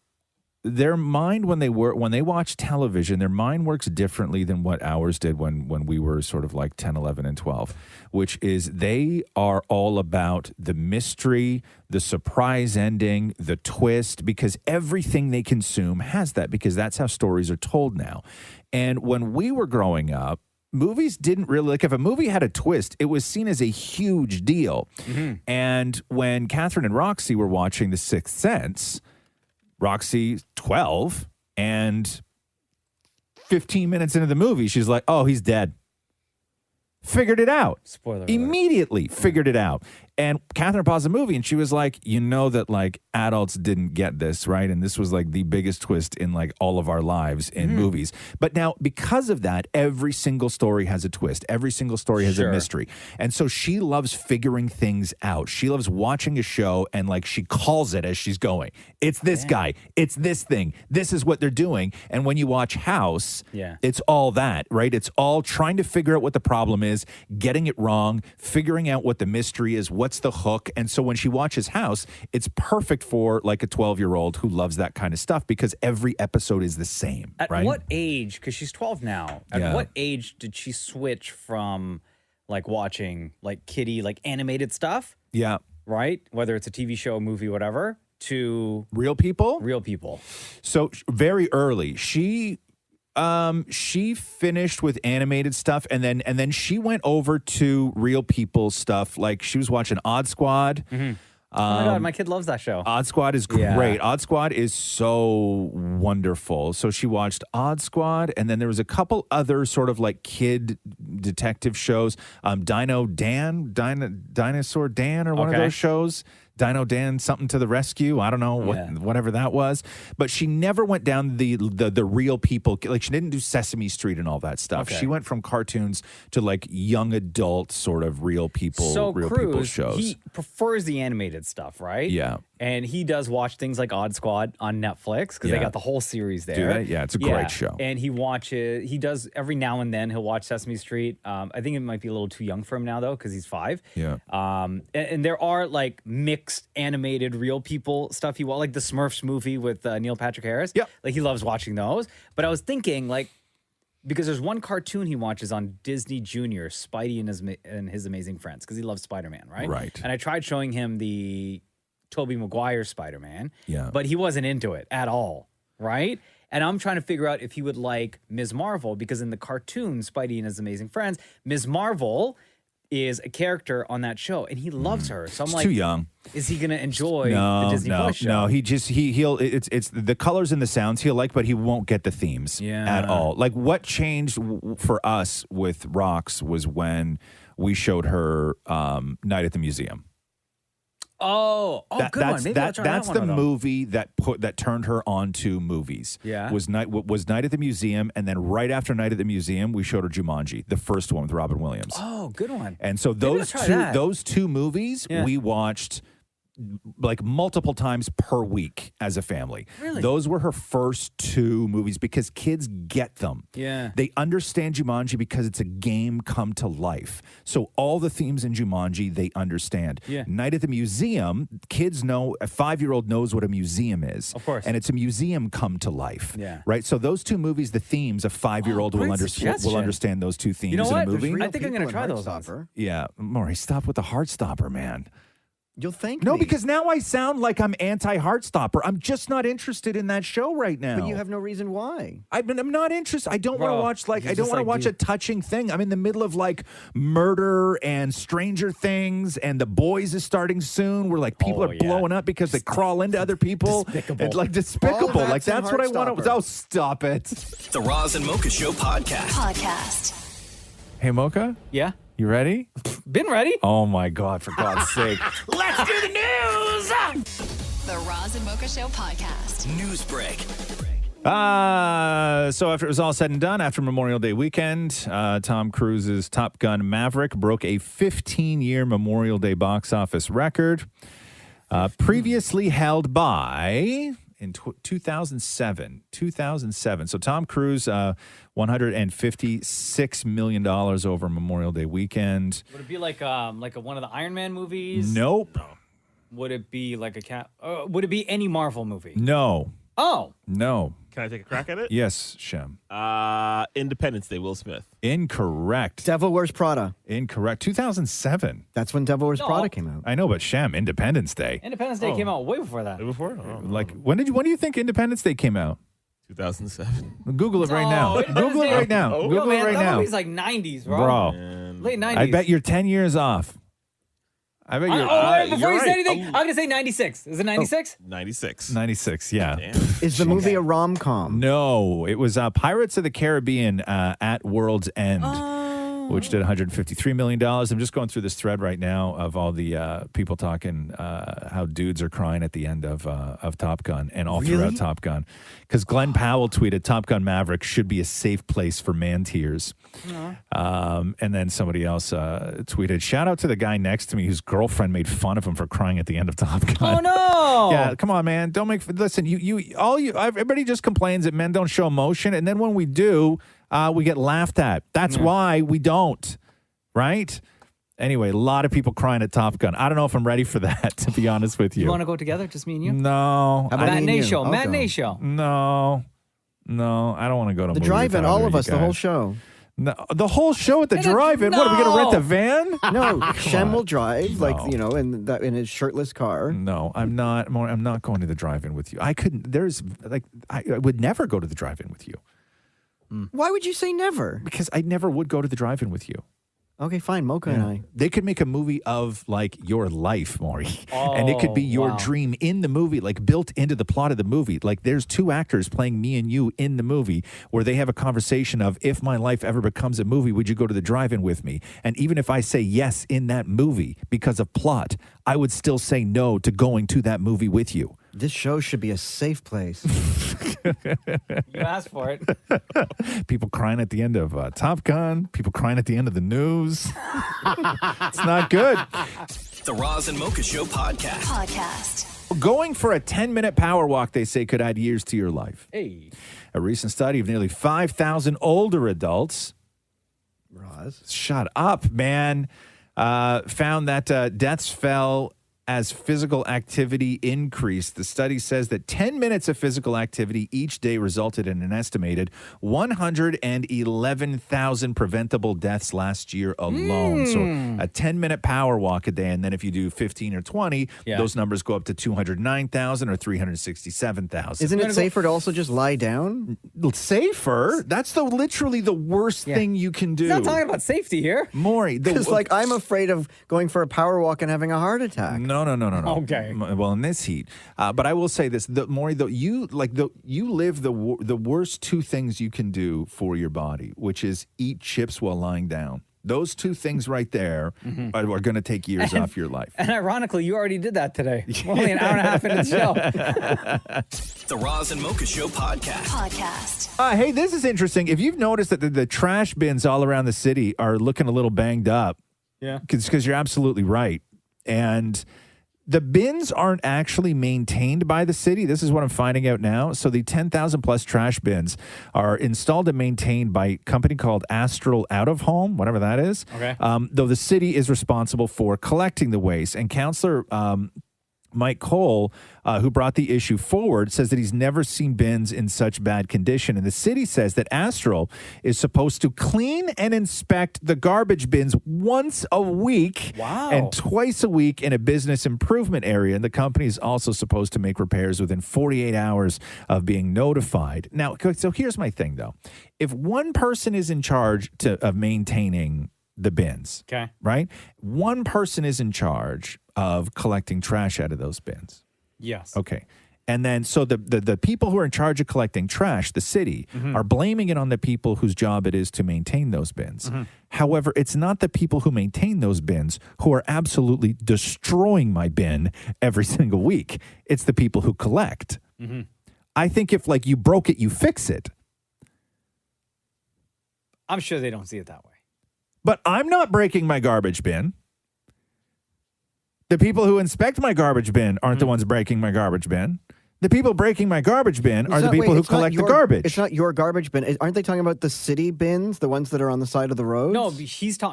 their mind when they watch television, their mind works differently than what ours did when we were sort of like 10, 11, and 12, which is they are all about the mystery, the surprise ending, the twist, because everything they consume has that, because that's how stories are told now. And when we were growing up, movies didn't really, like, if a movie had a twist, it was seen as a huge deal. And when Catherine and Roxy were watching The Sixth Sense, Roxy, 12, and 15 minutes into the movie, she's like, oh, he's dead. Figured it out. Spoiler Immediately figured it out. And Catherine paused the movie and she was like, you know that like adults didn't get this, right? And this was like the biggest twist in like all of our lives in movies. But now because of that, every single story has a twist. Every single story has a mystery. And so she loves figuring things out. She loves watching a show and like she calls it as she's going. It's this guy. It's this thing. This is what they're doing. And when you watch House, it's all that, right? It's all trying to figure out what the problem is, getting it wrong, figuring out what the mystery is, what's the hook. And so when she watches House, it's perfect for like a 12-year-old who loves that kind of stuff because every episode is the same. At right? what age, because she's 12 now, at what age did she switch from like watching like kiddie, like animated stuff? Yeah. Right? Whether it's a TV show, movie, whatever, to real people? Real people. So very early, she finished with animated stuff and then she went over to real people stuff. Like she was watching Odd Squad. Oh my God, my kid loves that show. Odd Squad is great. Odd Squad is so wonderful. So she watched Odd Squad, and then there was a couple other sort of like kid detective shows. Dinosaur Dan, or one of those shows. Dino Dan, something to the rescue. I don't know whatever that was, but she never went down the real people. Like she didn't do Sesame Street and all that stuff. She went from cartoons to like young adult sort of real people, people shows. He prefers the animated stuff, right? Yeah. And he does watch things like Odd Squad on Netflix because they got the whole series there. Do they? Yeah, it's a great show. And he does every now and then he'll watch Sesame Street. I think it might be a little too young for him now though because he's 5. Yeah. And there are like mixed animated real people stuff he like the Smurfs movie with Neil Patrick Harris. Yeah. Like he loves watching those. But I was thinking like, because there's one cartoon he watches on Disney Junior, Spidey and his Amazing Friends, because he loves Spider-Man, right? Right. And I tried showing him the Tobey Maguire Spider-Man, yeah, but he wasn't into it at all, right? And I'm trying to figure out if he would like Ms. Marvel, because in the cartoon, Spidey and his Amazing Friends, Ms. Marvel is a character on that show, and he loves her. So I'm He's like, too young. Is he going to enjoy the Disney Plus show? No, he'll it's the colors and the sounds he'll like, but he won't get the themes at all. Like what changed for us with Rox was when we showed her Night at the Museum. Good one. Maybe I'll try that's that the one out. movie that turned her on to movies. Yeah. Was Night at the Museum, and then right after Night at the Museum, we showed her Jumanji, the first one with Robin Williams. Oh, good one. And so Maybe I'll try that. those two movies we watched like multiple times per week as a family. Really? Those were her first 2 movies because kids get them. Yeah. They understand Jumanji because it's a game come to life. So all the themes in Jumanji, they understand. Yeah. Night at the Museum, kids know, a 5-year-old knows what a museum is. Of course. And it's a museum come to life. Yeah. Right? So those 2 movies, the themes, a 5-year-old will, great suggestion. will understand those 2 themes You know in what? a movie. I think I'm going to try those. Yeah. Maury, stop with the Heartstopper, man. You'll thank No, me. because now I sound like I'm anti-Heartstopper. I'm just not interested in that show right now. But you have no reason why. I'm not interested. I don't want to Bro, watch you I don't just, want to like, watch do- a touching thing. I'm in the middle of like murder and Stranger Things, and The Boys is starting soon. Where like people are blowing up because they crawl into other people. Despicable. It's like despicable. All Like that's that's in what I want to. Heartstopper. Oh, stop it. The Roz and Mocha Show podcast. Hey, Mocha. Yeah. You ready? Been ready. Oh my God! For God's sake. Let's do the news. The Roz and Mocha Show podcast. News break. So after it was all said and done, after Memorial Day weekend, Tom Cruise's Top Gun Maverick broke a 15-year Memorial Day box office record, previously held by, in 2007. So Tom Cruise, $156 million over Memorial Day weekend. Would it be like one of the Iron Man movies? Nope. Would it be like would it be any Marvel movie? No. Oh. No. Can I take a crack at it? Yes, Shem. Independence Day, Will Smith. Incorrect. Devil Wears Prada. Incorrect. 2007. That's when Devil Wears No. Prada came out. I know, but Shem, Independence Day. Independence Day came out way before that. Way before? Oh. Like, when do you think Independence Day came out? 2007. Google it right now. Independence Google it Day- right now. Oh, Google man, it right that now. movie's like 90s, bro. Bro. Late 90s. I bet you're 10 years off. I bet you're. wait, before you're you say right. anything, I'm going to say 96. Is it 96? 96. 96, yeah. Is the movie a rom-com? No, it was Pirates of the Caribbean at World's End, which did $153 million. I'm just going through this thread right now of all the people talking how dudes are crying at the end of Top Gun and all throughout Top Gun. Because Glenn Powell tweeted, Top Gun Maverick should be a safe place for man tears. And then somebody else tweeted, shout out to the guy next to me whose girlfriend made fun of him for crying at the end of Top Gun. Oh, no. Yeah, come on, man. Don't make, listen, everybody just complains that men don't show emotion. And then when we do, we get laughed at. That's why we don't, right? Anyway, a lot of people crying at Top Gun. I don't know if I'm ready for that, to be honest with you. You want to go together, just me and you? No. Matinee show. Matinee show. No, I don't want to go to The movie drive-in, without all either of you us, the guys. whole show. No, the whole show at the drive-in. What, are we going to rent a van? No, Shem on. will drive, No. in his shirtless car. No, I'm not. I'm not going to the drive-in with you. I couldn't. I would never go to the drive-in with you. Why would you say never? Because I never would go to the drive-in with you. Okay, fine. Mocha and I. They could make a movie of like your life, Maury, and it could be your dream in the movie, like built into the plot of the movie. Like there's 2 actors playing me and you in the movie where they have a conversation of, if my life ever becomes a movie, would you go to the drive-in with me? And even if I say yes in that movie because of plot, I would still say no to going to that movie with you. This show should be a safe place. You asked for it. People crying at the end of Top Gun. People crying at the end of the news. It's not good. The Roz and Mocha Show podcast. Going for a 10-minute power walk, they say, could add years to your life. Hey. A recent study of nearly 5,000 older adults. Roz. Shut up, man. Found that deaths fell as physical activity increased. The study says that 10 minutes of physical activity each day resulted in an estimated 111,000 preventable deaths last year alone. So a 10-minute power walk a day, and then if you do 15 or 20, those numbers go up to 209,000 or 367,000. Isn't it safer to also just lie down? Safer? That's literally the worst thing you can do. It's not talking about safety here. Maury, Because, I'm afraid of going for a power walk and having a heart attack. No. Okay. Well, in this heat, but I will say this: Maury, you live the worst 2 things you can do for your body, which is eat chips while lying down. Those 2 things right there are going to take years off your life. And ironically, you already did that today. We're only an hour and a half into the show. The Roz and Mocha Show podcast. Hey, this is interesting. If you've noticed that the trash bins all around the city are looking a little banged up, Yeah. because you're absolutely right, and The bins aren't actually maintained by the city. This is what I'm finding out now. So the 10,000 plus trash bins are installed and maintained by a company called Astral Out of Home, whatever that is. Okay. Though the city is responsible for collecting the waste. And Councillor Mike Cole, who brought the issue forward, says that he's never seen bins in such bad condition. And the city says that Astral is supposed to clean and inspect the garbage bins once a week and twice a week in a business improvement area. And the company is also supposed to make repairs within 48 hours of being notified. Now, so here's my thing, though. If one person is in charge of maintaining the bins, okay, right? One person is in charge of collecting trash out of those bins. Yes. Okay. And then so the people who are in charge of collecting trash, the city, are blaming it on the people whose job it is to maintain those bins. However, it's not the people who maintain those bins who are absolutely destroying my bin every single week. It's the people who collect. I think if like you broke it, you fix it. I'm sure they don't see it that way. But I'm not breaking my garbage bin. The people who inspect my garbage bin aren't the ones breaking my garbage bin. The people breaking my garbage bin are the people who collect the garbage. It's not your garbage bin. Aren't they talking about the city bins, the ones that are on the side of the road? No,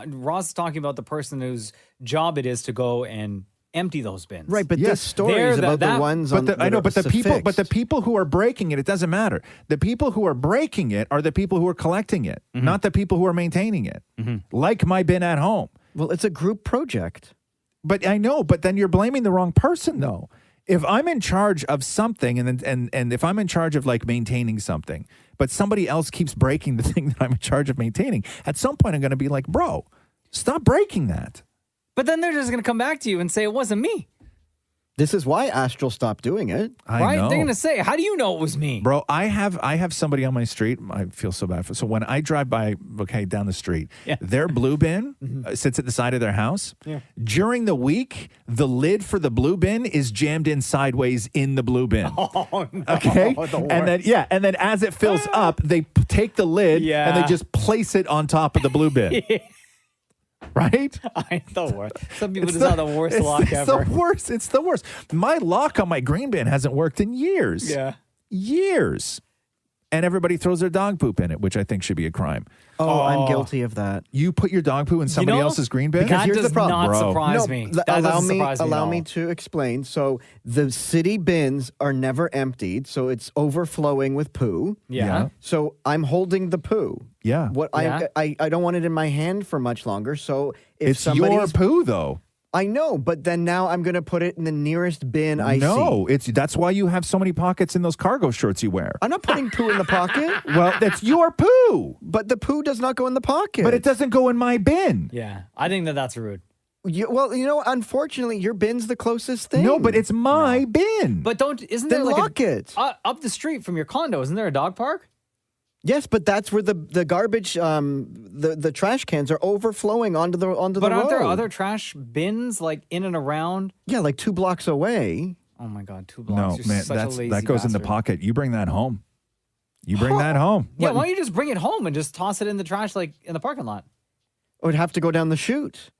Ross is talking about the person whose job it is to go and empty those bins. Right, but this story is about the ones on I know, but the people who are breaking it, it doesn't matter. The people who are breaking it are the people who are collecting it, not the people who are maintaining it. Like my bin at home. Well, it's a group project. But I know, but then you're blaming the wrong person, though. If I'm in charge of something, and if I'm in charge of like maintaining something, but somebody else keeps breaking the thing that I'm in charge of maintaining, at some point I'm going to be like, bro, stop breaking that. But then they're just going to come back to you and say it wasn't me. This is why Astral stopped doing it. I know. They're going to say, how do you know it was me? Bro, I have somebody on my street. I feel so bad for. So when I drive by, down the street, their blue bin sits at the side of their house. Yeah. During the week, the lid for the blue bin is jammed in sideways in the blue bin. Oh, no. Okay. And then as it fills up, they take the lid and they just place it on top of the blue bin. Right? I the worst. Some people just have the worst lock ever. It's the worst. My lock on my green bin hasn't worked in years. Yeah. Years. And everybody throws their dog poop in it, which I think should be a crime. Oh, I'm guilty of that. You put your dog poo in somebody else's green bin? Because here's does the problem. not bro. surprise me. That doesn't surprise me at allow all. me to explain. So the city bins are never emptied, so it's overflowing with poo. Yeah. So I'm holding the poo. Yeah. I don't want it in my hand for much longer. So if It's your poo, though. I know, but then now I'm going to put it in the nearest bin I see. No, that's why you have so many pockets in those cargo shorts you wear. I'm not putting poo in the pocket. Well, that's your poo. But the poo does not go in the pocket. But it doesn't go in my bin. Yeah. I think that's rude. Unfortunately, your bin's the closest thing. No, but it's my bin. But isn't Then there like lock it. Up the street from your condo, isn't there a dog park? Yes, but that's where the garbage, the trash cans are overflowing onto the road. But aren't there other trash bins like in and around? Yeah, like 2 blocks away. Oh my God, 2 No, blocks. You're man, such a lazy that goes in the bastard. pocket. You bring that home. You bring that home. Yeah, why don't you just bring it home and just toss it in the trash like in the parking lot? It would have to go down the chute.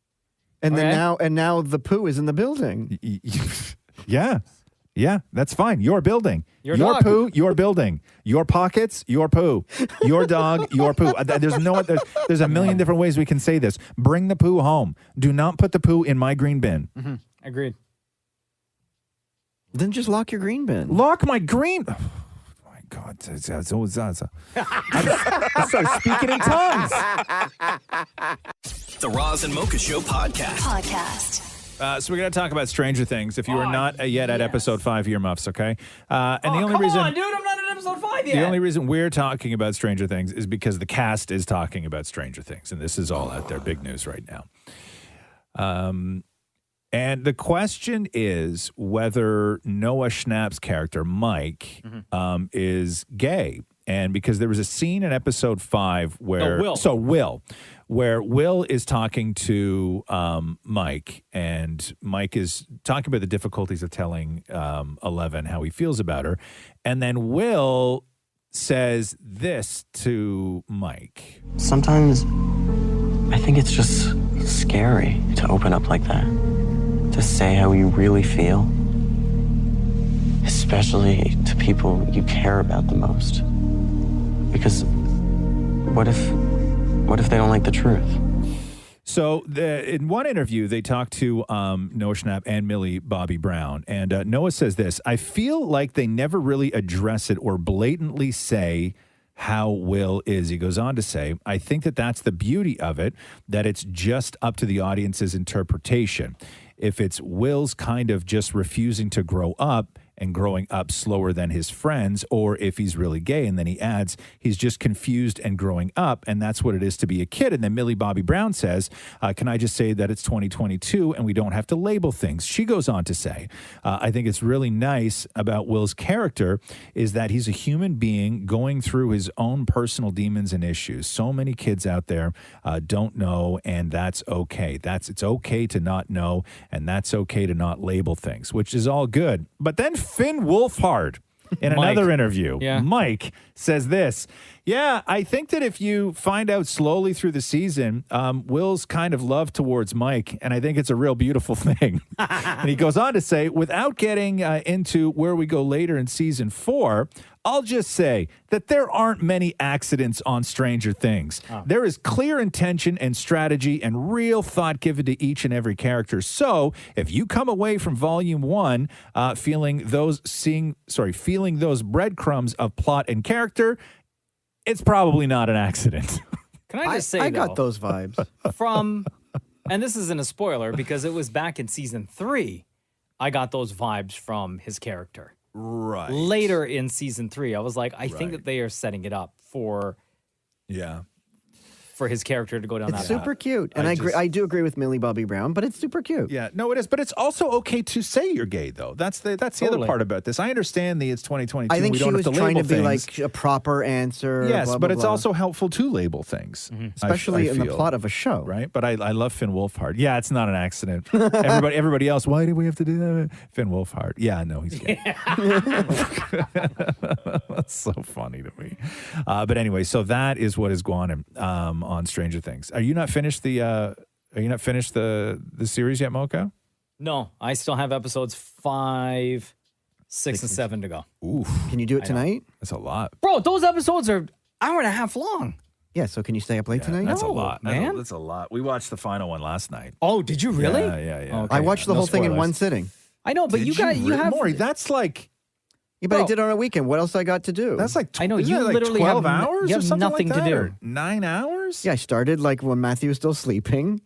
And then now the poo is in the building. Yeah. Yeah, that's fine. Your building. Your dog. poo, your building. Your pockets, your poo. Your dog, your poo. There's a million different ways we can say this. Bring the poo home. Do not put the poo in my green bin. Mm-hmm. Agreed. Then just lock your green bin. Lock my green. Oh my God. I started speaking in tongues. The Roz and Mocha Show podcast. So we're going to talk about Stranger Things. If you are not yet at episode 5, earmuffs, okay? And the only reason, on, dude, I'm not at episode 5 yet. The only reason we're talking about Stranger Things is because the cast is talking about Stranger Things, and this is all out there, big news right now. And the question is whether Noah Schnapp's character, Mike, is gay. And because there was a scene in episode 5 where... where Will is talking to Mike, and Mike is talking about the difficulties of telling 11 how he feels about her. And then Will says this to Mike. Sometimes I think it's just scary to open up like that, to say how you really feel, especially to people you care about the most. Because what if they don't like the truth? So in one interview, they talked to Noah Schnapp and Millie Bobby Brown. And Noah says this: I feel like they never really address it or blatantly say how Will is. He goes on to say, I think that that's the beauty of it, that it's just up to the audience's interpretation. If it's Will's kind of just refusing to grow up and growing up slower than his friends, or if he's really gay. And then he adds, he's just confused and growing up, and that's what it is to be a kid. And then Millie Bobby Brown says, can I just say that it's 2022 and we don't have to label things? She goes on to say, I think it's really nice about Will's character is that he's a human being going through his own personal demons and issues. So many kids out there don't know, and that's okay. It's okay to not know, and that's okay to not label things, which is all good. But then Finn Wolfhard, in another interview, Mike says this: yeah, I think that if you find out slowly through the season, Will's kind of love towards Mike, and I think it's a real beautiful thing. And he goes on to say, without getting into where we go later in season 4, I'll just say that there aren't many accidents on Stranger Things. There is clear intention and strategy and real thought given to each and every character. So if you come away from volume 1 feeling those breadcrumbs of plot and character, it's probably not an accident. Can I just say, I got those vibes. And this isn't a spoiler because it was back in season 3, I got those vibes from his character. Right. Later in season 3, I was like, I think that they are setting it up for his character to go down that It's super cute. And I do agree with Millie Bobby Brown, but it's super cute. Yeah, no, it is. But it's also okay to say you're gay, though. That's the other part about this. I understand it's 2022. I think we she don't was have to trying to label be things. like a proper answer. Yes, blah, but blah, it's blah. also helpful to label things. Especially I in the feel. plot of a show. Right? But I love Finn Wolfhard. Yeah, it's not an accident. Everybody else, why do we have to do that? Finn Wolfhard. Yeah, no, he's gay. That's so funny to me. But anyway, so that is what is going on Stranger Things. Are you not finished the series yet, Mocha? No, I still have episodes 5, 6, and 7 to go. Ooh. Can you do it tonight? That's a lot. Bro, those episodes are hour and a half long. Yeah, so can you stay up late tonight? That's a lot, man. That's a lot. We watched the final one last night. Oh, did you really? Yeah. Okay. I watched the No whole thing in spoilers. one sitting. I know, but you have Maury, that's like... Yeah, but Bro. I did it on a weekend. What else I got to do? That's like I know, isn't you that like literally 12 have hours you or have something nothing like to that, do. or 9 hours? Yeah, I started like when Matthew was still sleeping,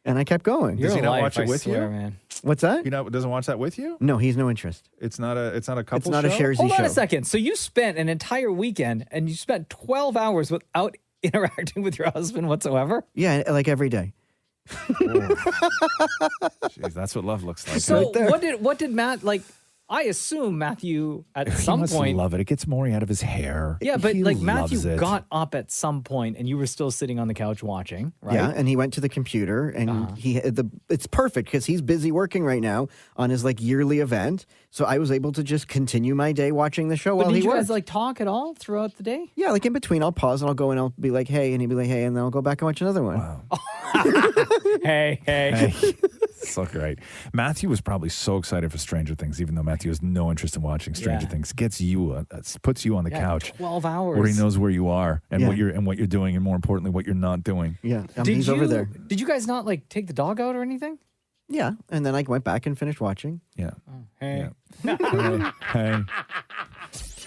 and I kept going. Does he not watch it with you? Man. What's that? He doesn't watch that with you? No, he's no interest. It's not a couple. It's not a show? Sharzy Hold on show. a second. So you spent an entire weekend and you spent 12 hours without interacting with your husband whatsoever? Yeah, like every day. Jeez, that's what love looks like. So what did Matt like? I assume Matthew at some must point. love it. It gets Maury out of his hair. Yeah, but He like loves Matthew it. got up at some point and you were still sitting on the couch watching, right? Yeah, and he went to the computer, and it's perfect because he's busy working right now on his like yearly event. So I was able to just continue my day watching the show But while did he you worked. guys like talk at all throughout the day? Yeah, like in between, I'll pause and I'll go and I'll be like, hey, and he'd be like, hey, and then I'll go back and watch another one. Wow. Hey. So great. Matthew was probably so excited for Stranger Things, even though Matthew has no interest in watching Stranger Things. Gets you, puts you on the couch, 12 hours, where he knows where you are and Yeah. what you're doing, and more importantly, what you're not doing. Yeah, he's over there. Did you guys not like take the dog out or anything? Yeah, and then I went back and finished watching. Yeah. Hey. Hey.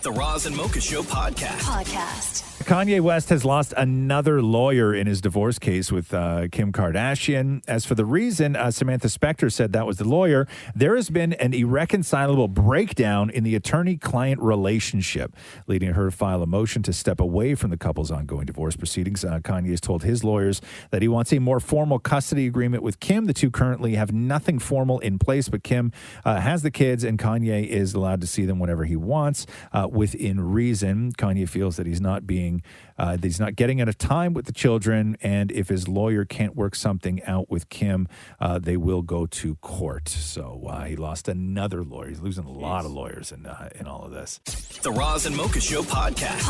The Roz and Mocha Show podcast. Kanye West has lost another lawyer in his divorce case with Kim Kardashian. As for the reason, Samantha Spector said that was the lawyer. There has been an irreconcilable breakdown in the attorney-client relationship, leading her to file a motion to step away from the couple's ongoing divorce proceedings. Kanye has told his lawyers that he wants a more formal custody agreement with Kim. The two currently have nothing formal in place, but Kim has the kids, and Kanye is allowed to see them whenever he wants, within reason. Kanye feels that he's not being that he's not getting enough time with the children, and if his lawyer can't work something out with Kim, they will go to court. So he lost another lawyer. He's losing a lot of lawyers in all of this. The Roz and Mocha Show podcast.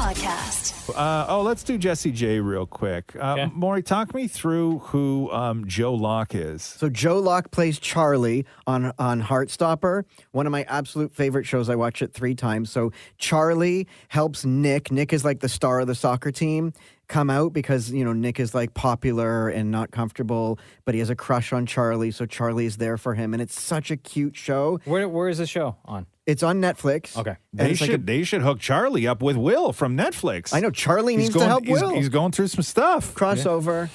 Let's do Jessie J real quick. Maury, talk me through who Joe Locke is. So Joe Locke plays Charlie on Heartstopper, one of my absolute favorite shows. I watched it 3 times. So Charlie helps Nick. Nick is like the star of the soccer team. Come out because, Nick is like popular and not comfortable, but he has a crush on Charlie. So Charlie is there for him. And it's such a cute show. Where is the show on? It's on Netflix. Okay. They should hook Charlie up with Will from Netflix. I know. Charlie needs to help Will. He's going through some stuff. Crossover.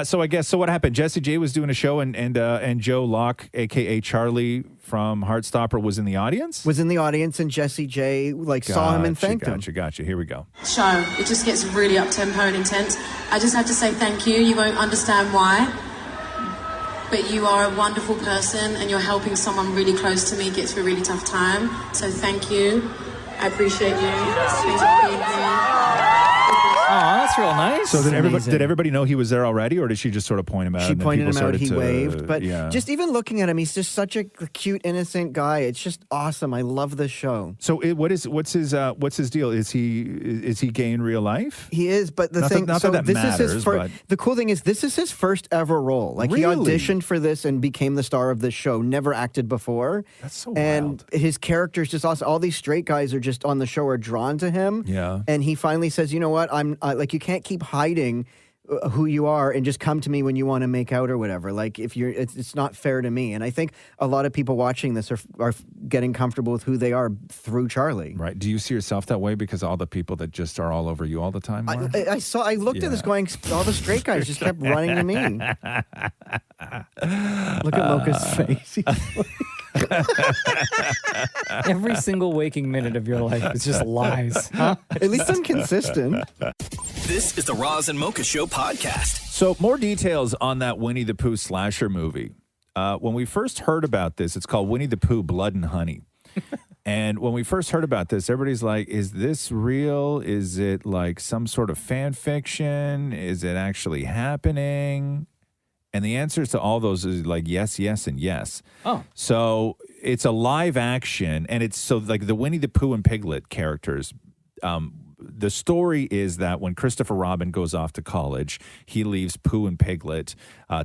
So what happened? Jessie J was doing a show and Joe Locke, a.k.a. Charlie from Heartstopper, was in the audience? Was in the audience, and Jessie J saw him and thanked him. Gotcha. Here we go. Show. It just gets really up-tempo and intense. I just have to say thank you. You won't understand why. But you are a wonderful person and you're helping someone really close to me get through a really tough time. So thank you. I appreciate you. Thank you for being here. Oh, that's real nice. So did everybody know he was there already, or did she just sort of point him out? She and then pointed people him out. started He to- waved. But yeah. just even looking at him, he's just such a cute, innocent guy. It's just awesome. I love this show. So what's his deal? Is he gay in real life? He is, but the Not thing, that so that this matters, is his first. but- The cool thing is, this is his first ever role. Like he Really? auditioned for this and became the star of this show. Never acted before. That's so and his character is just awesome. All these straight guys are just on the show are drawn to him. Yeah. And he finally says, "You know what? I'm like you can't keep hiding." Who you are, and just come to me when you want to make out or whatever. Like if you're, it's not fair to me. And I think a lot of people watching this are getting comfortable with who they are through Charlie. Right. Do you see yourself that way because all the people that just are all over you all the time? Maura? I looked at this going, all the straight guys just kept running to me. Look at Mocha's face. Every single waking minute of your life is just lies. Huh? At least I'm consistent. This is the Roz and Mocha Show podcast. So more details on that Winnie the Pooh slasher movie. When we first heard about this, it's called Winnie the Pooh Blood and Honey. And when we first heard about this, everybody's like, is this real? Is it like some sort of fan fiction? Is it actually happening? And the answers to all those is like yes, yes, and yes. Oh. So it's a live action, and it's so like the Winnie the Pooh and Piglet characters. The story is that when Christopher Robin goes off to college, he leaves Pooh and Piglet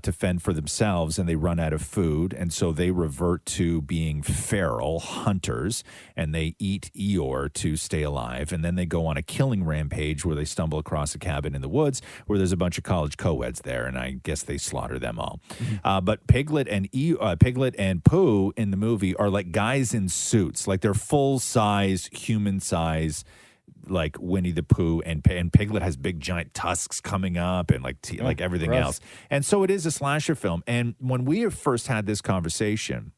to fend for themselves, and they run out of food, and so they revert to being feral hunters, and they eat Eeyore to stay alive, and then they go on a killing rampage where they stumble across a cabin in the woods where there's a bunch of college co-eds there, and I guess they slaughter them all. But Piglet and Pooh in the movie are like guys in suits, like they're full-size, human-size, like Winnie the Pooh, and Piglet has big giant tusks coming up and like everything gross. else. And so it is a slasher film. And when we first had this conversation,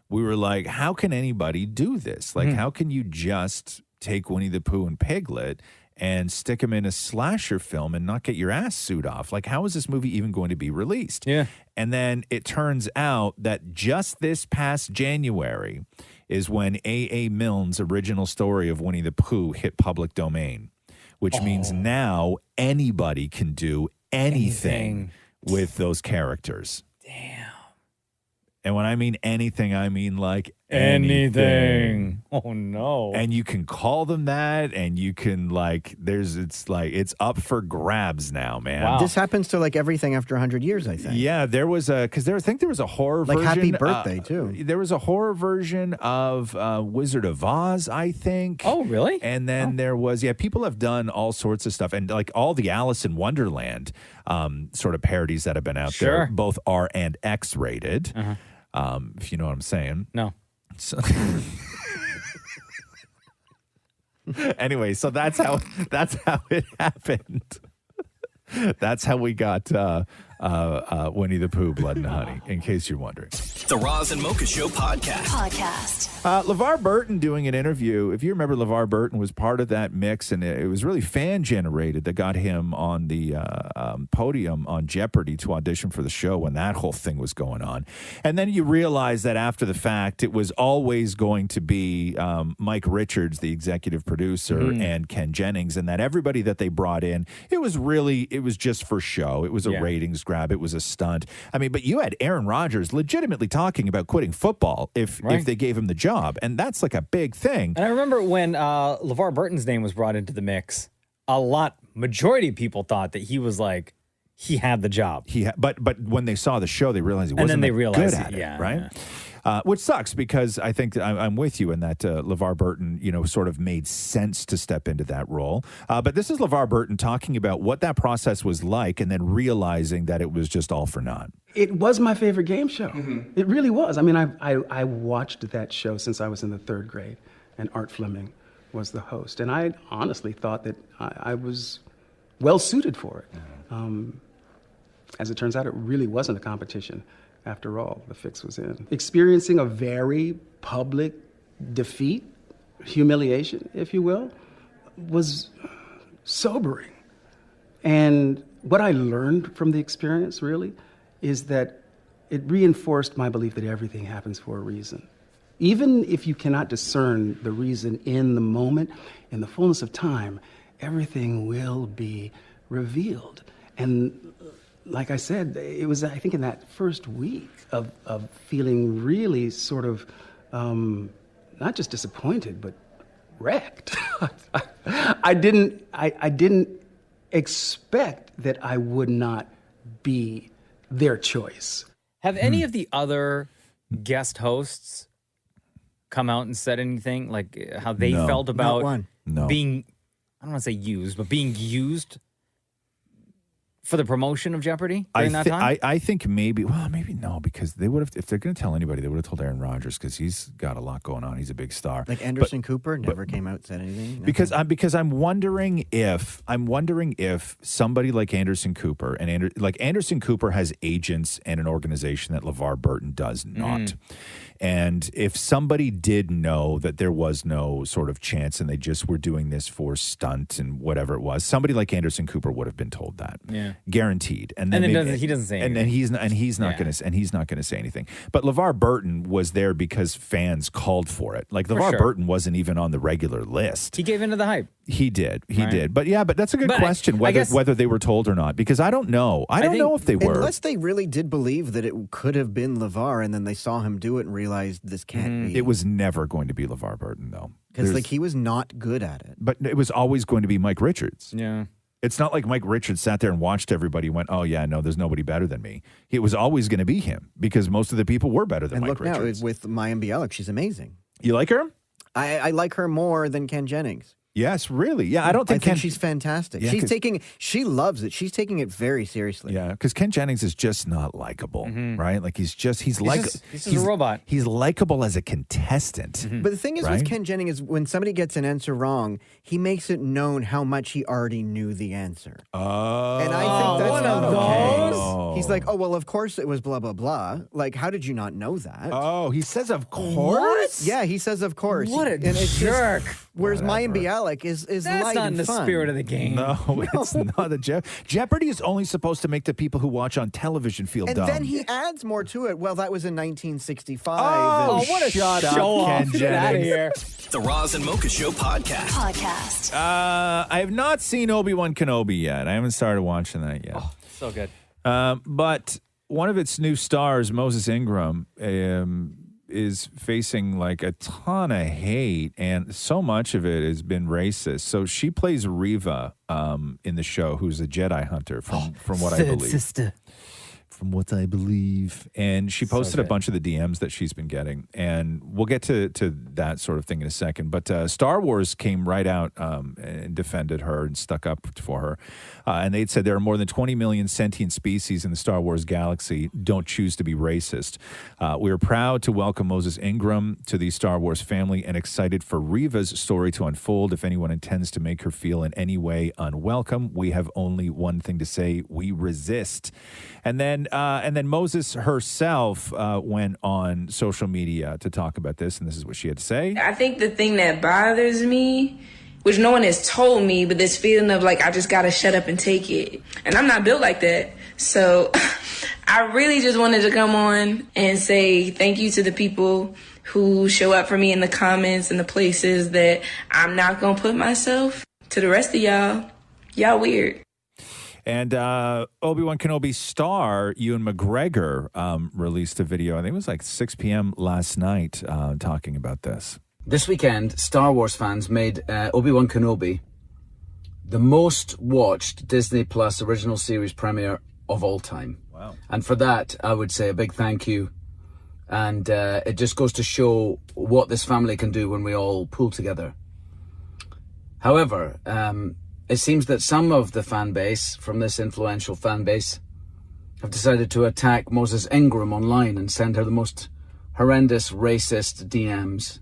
we were like, how can anybody do this? Like, how can you just take Winnie the Pooh and Piglet and stick them in a slasher film and not get your ass suit off? Like, how is this movie even going to be released? Yeah. And then it turns out that just this past January is when A.A. Milne's original story of Winnie the Pooh hit public domain, which means now anybody can do anything with those characters. Damn. And when I mean anything, I mean like Anything. Oh no. And you can call them that, and you can it's up for grabs now, man. This happens to like everything after 100 years, I think. Yeah, there was I think there was a horror Like version. Happy Birthday, too. There was a horror version of Wizard of Oz, I think. Oh, really? And then there was, people have done all sorts of stuff. And like all the Alice in Wonderland sort of parodies that have been out there, both R and X rated, if you know what I'm saying. No. So anyway, so that's how it happened. That's how we got Winnie the Pooh, Blood and Honey, in case you're wondering. The Roz and Mocha Show podcast. LeVar Burton doing an interview. If you remember, LeVar Burton was part of that mix, and it was really fan-generated that got him on the podium on Jeopardy to audition for the show when that whole thing was going on. And then you realize that after the fact, it was always going to be Mike Richards, the executive producer, and Ken Jennings, and that everybody that they brought in, it was just for show. It was a ratings grab. It was a stunt. I mean, but you had Aaron Rodgers legitimately talking about quitting football if they gave him the job, and that's like a big thing. And I remember when LeVar Burton's name was brought into the mix, majority of people thought that he was like, he had the job. But when they saw the show, they realized he wasn't good at it, right? Which sucks because I think I'm with you in that LeVar Burton, sort of made sense to step into that role. But this is LeVar Burton talking about what that process was like and then realizing that it was just all for naught. It was my favorite game show. It really was. I mean, I watched that show since I was in the third grade, and Art Fleming was the host. And I honestly thought that I was well suited for it. As it turns out, it really wasn't a competition. After all, the fix was in. Experiencing a very public defeat, humiliation, if you will, was sobering. And what I learned from the experience, really, is that it reinforced my belief that everything happens for a reason. Even if you cannot discern the reason in the moment, in the fullness of time, everything will be revealed. And like I said, it was, I think, in that first week of feeling really sort of not just disappointed, but wrecked. I didn't expect that I would not be their choice. Have any of the other guest hosts come out and said anything, like how they felt about being, I don't want to say used, but being used for the promotion of Jeopardy during that time? I think maybe no, because they would have, if they're going to tell anybody, they would have told Aaron Rodgers because he's got a lot going on. He's a big star. Like Anderson Cooper never came out and said anything? Nothing? Because I'm wondering if somebody like Anderson Cooper, and Anderson Cooper has agents and an organization that LeVar Burton does not. And if somebody did know that there was no sort of chance and they just were doing this for stunt and whatever it was, somebody like Anderson Cooper would have been told that. Guaranteed. And then he doesn't say anything. And he's not going to say anything. But LeVar Burton was there because fans called for it. Like LeVar Burton wasn't even on the regular list. He gave into the hype. He did. But that's a good question whether they were told or not, because I don't know. I don't know if they were. Unless they really did believe that it could have been LeVar and then they saw him do it and realized this can't be. It was never going to be LeVar Burton, though. Because he was not good at it. But it was always going to be Mike Richards. Yeah. It's not like Mike Richards sat there and watched everybody and went, oh, yeah, no, there's nobody better than me. It was always going to be him because most of the people were better than Mike Richards. And look now, with Mayim Bialik, she's amazing. You like her? I like her more than Ken Jennings. Yes, really. Yeah, I think she's fantastic. Yeah, she loves it. She's taking it very seriously. Yeah, because Ken Jennings is just not likable, right? Like he's a robot. He's likable as a contestant. But the thing is with Ken Jennings is when somebody gets an answer wrong, he makes it known how much he already knew the answer. Oh. And I think that's one of not those. okay. He's like, oh, well, of course it was blah, blah, blah. Like, how did you not know that? Oh, he says of course? What? Yeah, he says of course. What a jerk. Whereas Mayim Bialik is That's light not and in the fun. spirit of the game. No, it's not. Jeopardy is only supposed to make the people who watch on television feel And dumb. then he adds more to it. Well, that was in 1965. Oh, and what a shut show up, off. Ken Get out of Jennings. here. The Roz and Mocha Show podcast. I have not seen Obi-Wan Kenobi yet. I haven't started watching that yet. Oh, so good. But one of its new stars, Moses Ingram, is facing like a ton of hate, and so much of it has been racist. So she plays Reva in the show, who's a Jedi hunter from what I believe. Sister. from what I believe. And she posted a bunch of the DMs that she's been getting. And we'll get to that sort of thing in a second. But Star Wars came right out and defended her and stuck up for her. And they'd said there are more than 20 million sentient species in the Star Wars galaxy. Don't choose to be racist. We are proud to welcome Moses Ingram to the Star Wars family and excited for Reva's story to unfold. If anyone intends to make her feel in any way unwelcome, we have only one thing to say: we resist. And then Moses herself went on social media to talk about this, and this is what she had to say. I think the thing that bothers me, which no one has told me, but this feeling of like I just gotta shut up and take it. And I'm not built like that. So I really just wanted to come on and say thank you to the people who show up for me in the comments and the places that I'm not gonna put myself. To the rest of y'all weird. And Obi-Wan Kenobi star Ewan McGregor released a video, I think it was like 6 p.m. last night, talking about this. This weekend, Star Wars fans made Obi-Wan Kenobi the most watched Disney Plus original series premiere of all time. Wow. And for that, I would say a big thank you. And it just goes to show what this family can do when we all pull together. However, it seems that some of the fan base from this influential fan base have decided to attack Moses Ingram online and send her the most horrendous racist DMs.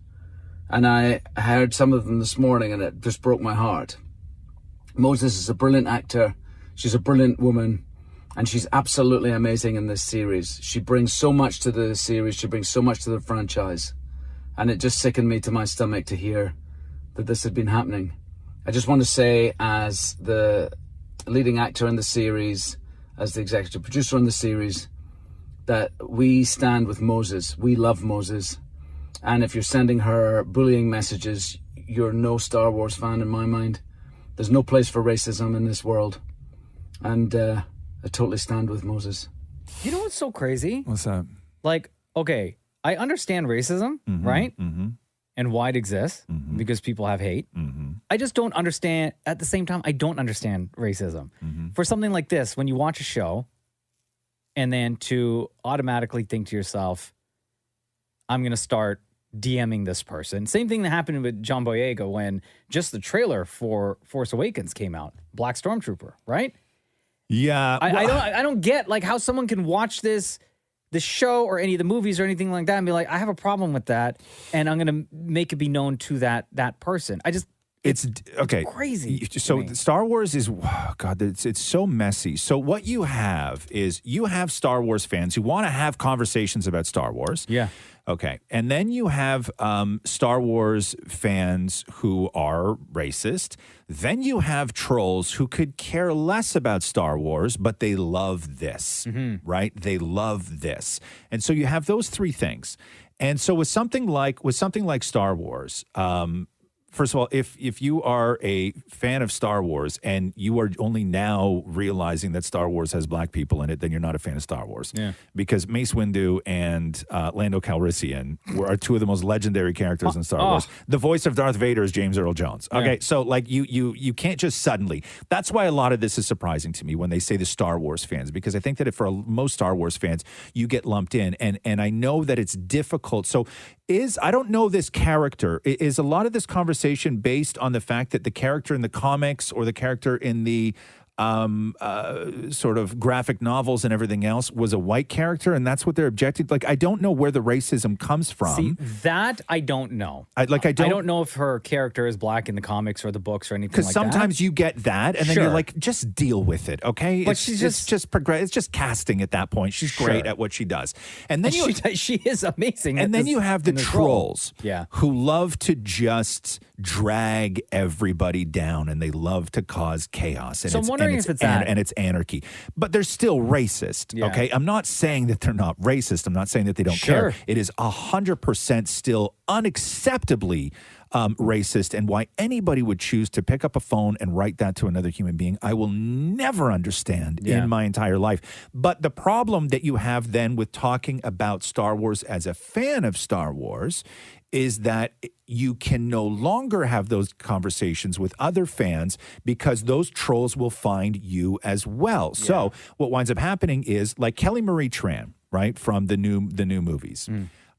And I heard some of them this morning and it just broke my heart. Moses is a brilliant actor. She's a brilliant woman. And she's absolutely amazing in this series. She brings so much to the series. She brings so much to the franchise. And it just sickened me to my stomach to hear that this had been happening. I just want to say, as the leading actor in the series, as the executive producer on the series, that we stand with Moses. We love Moses. And if you're sending her bullying messages, you're no Star Wars fan in my mind. There's no place for racism in this world. And I totally stand with Moses. You know what's so crazy? What's that? Like, okay, I understand racism, right? Mm-hmm. And why it exists, because people have hate. I just don't understand, at the same time, I don't understand racism. For something like this, when you watch a show, and then to automatically think to yourself, I'm going to start DMing this person. Same thing that happened with John Boyega when just the trailer for Force Awakens came out. Black Stormtrooper, right? Yeah. I don't get like how someone can watch the show or any of the movies or anything like that and be like, I have a problem with that, and I'm going to make it be known to that person. It's crazy. So Star Wars is, God, it's so messy. So what you have is you have Star Wars fans who want to have conversations about Star Wars. Yeah. Okay. And then you have Star Wars fans who are racist. Then you have trolls who could care less about Star Wars, but they love this, right? They love this. And so you have those three things. And so with something like Star Wars, first of all, if you are a fan of Star Wars and you are only now realizing that Star Wars has black people in it, then you're not a fan of Star Wars. Yeah. Because Mace Windu and Lando Calrissian are two of the most legendary characters in Star Wars. The voice of Darth Vader is James Earl Jones. Okay, so like you can't just suddenly. That's why a lot of this is surprising to me when they say the Star Wars fans, because I think that for most Star Wars fans, you get lumped in, and I know that it's difficult. So I don't know this character. Is a lot of this conversation based on the fact that the character in the comics or the character in the sort of graphic novels and everything else was a white character, and that's what they're objecting? Like, I don't know where the racism comes from. See, that I don't know. I don't know if her character is black in the comics or the books or anything like that. Because sometimes you get that, and then you're like, just deal with it, okay? But it's just casting at that point. She's great at what she does. And then she is amazing. And then you have the trolls yeah, who love to just drag everybody down, and they love to cause chaos. And So I'm wondering if it's that. And it's anarchy. But they're still racist, Yeah. okay? I'm not saying that they're not racist. I'm not saying that they don't care. It is 100% still unacceptably racist, and why anybody would choose to pick up a phone and write that to another human being, I will never understand in my entire life. But the problem that you have then with talking about Star Wars as a fan of Star Wars is that you can no longer have those conversations with other fans because those trolls will find you as well. Yeah. So what winds up happening is like Kelly Marie Tran, right, from the new movies.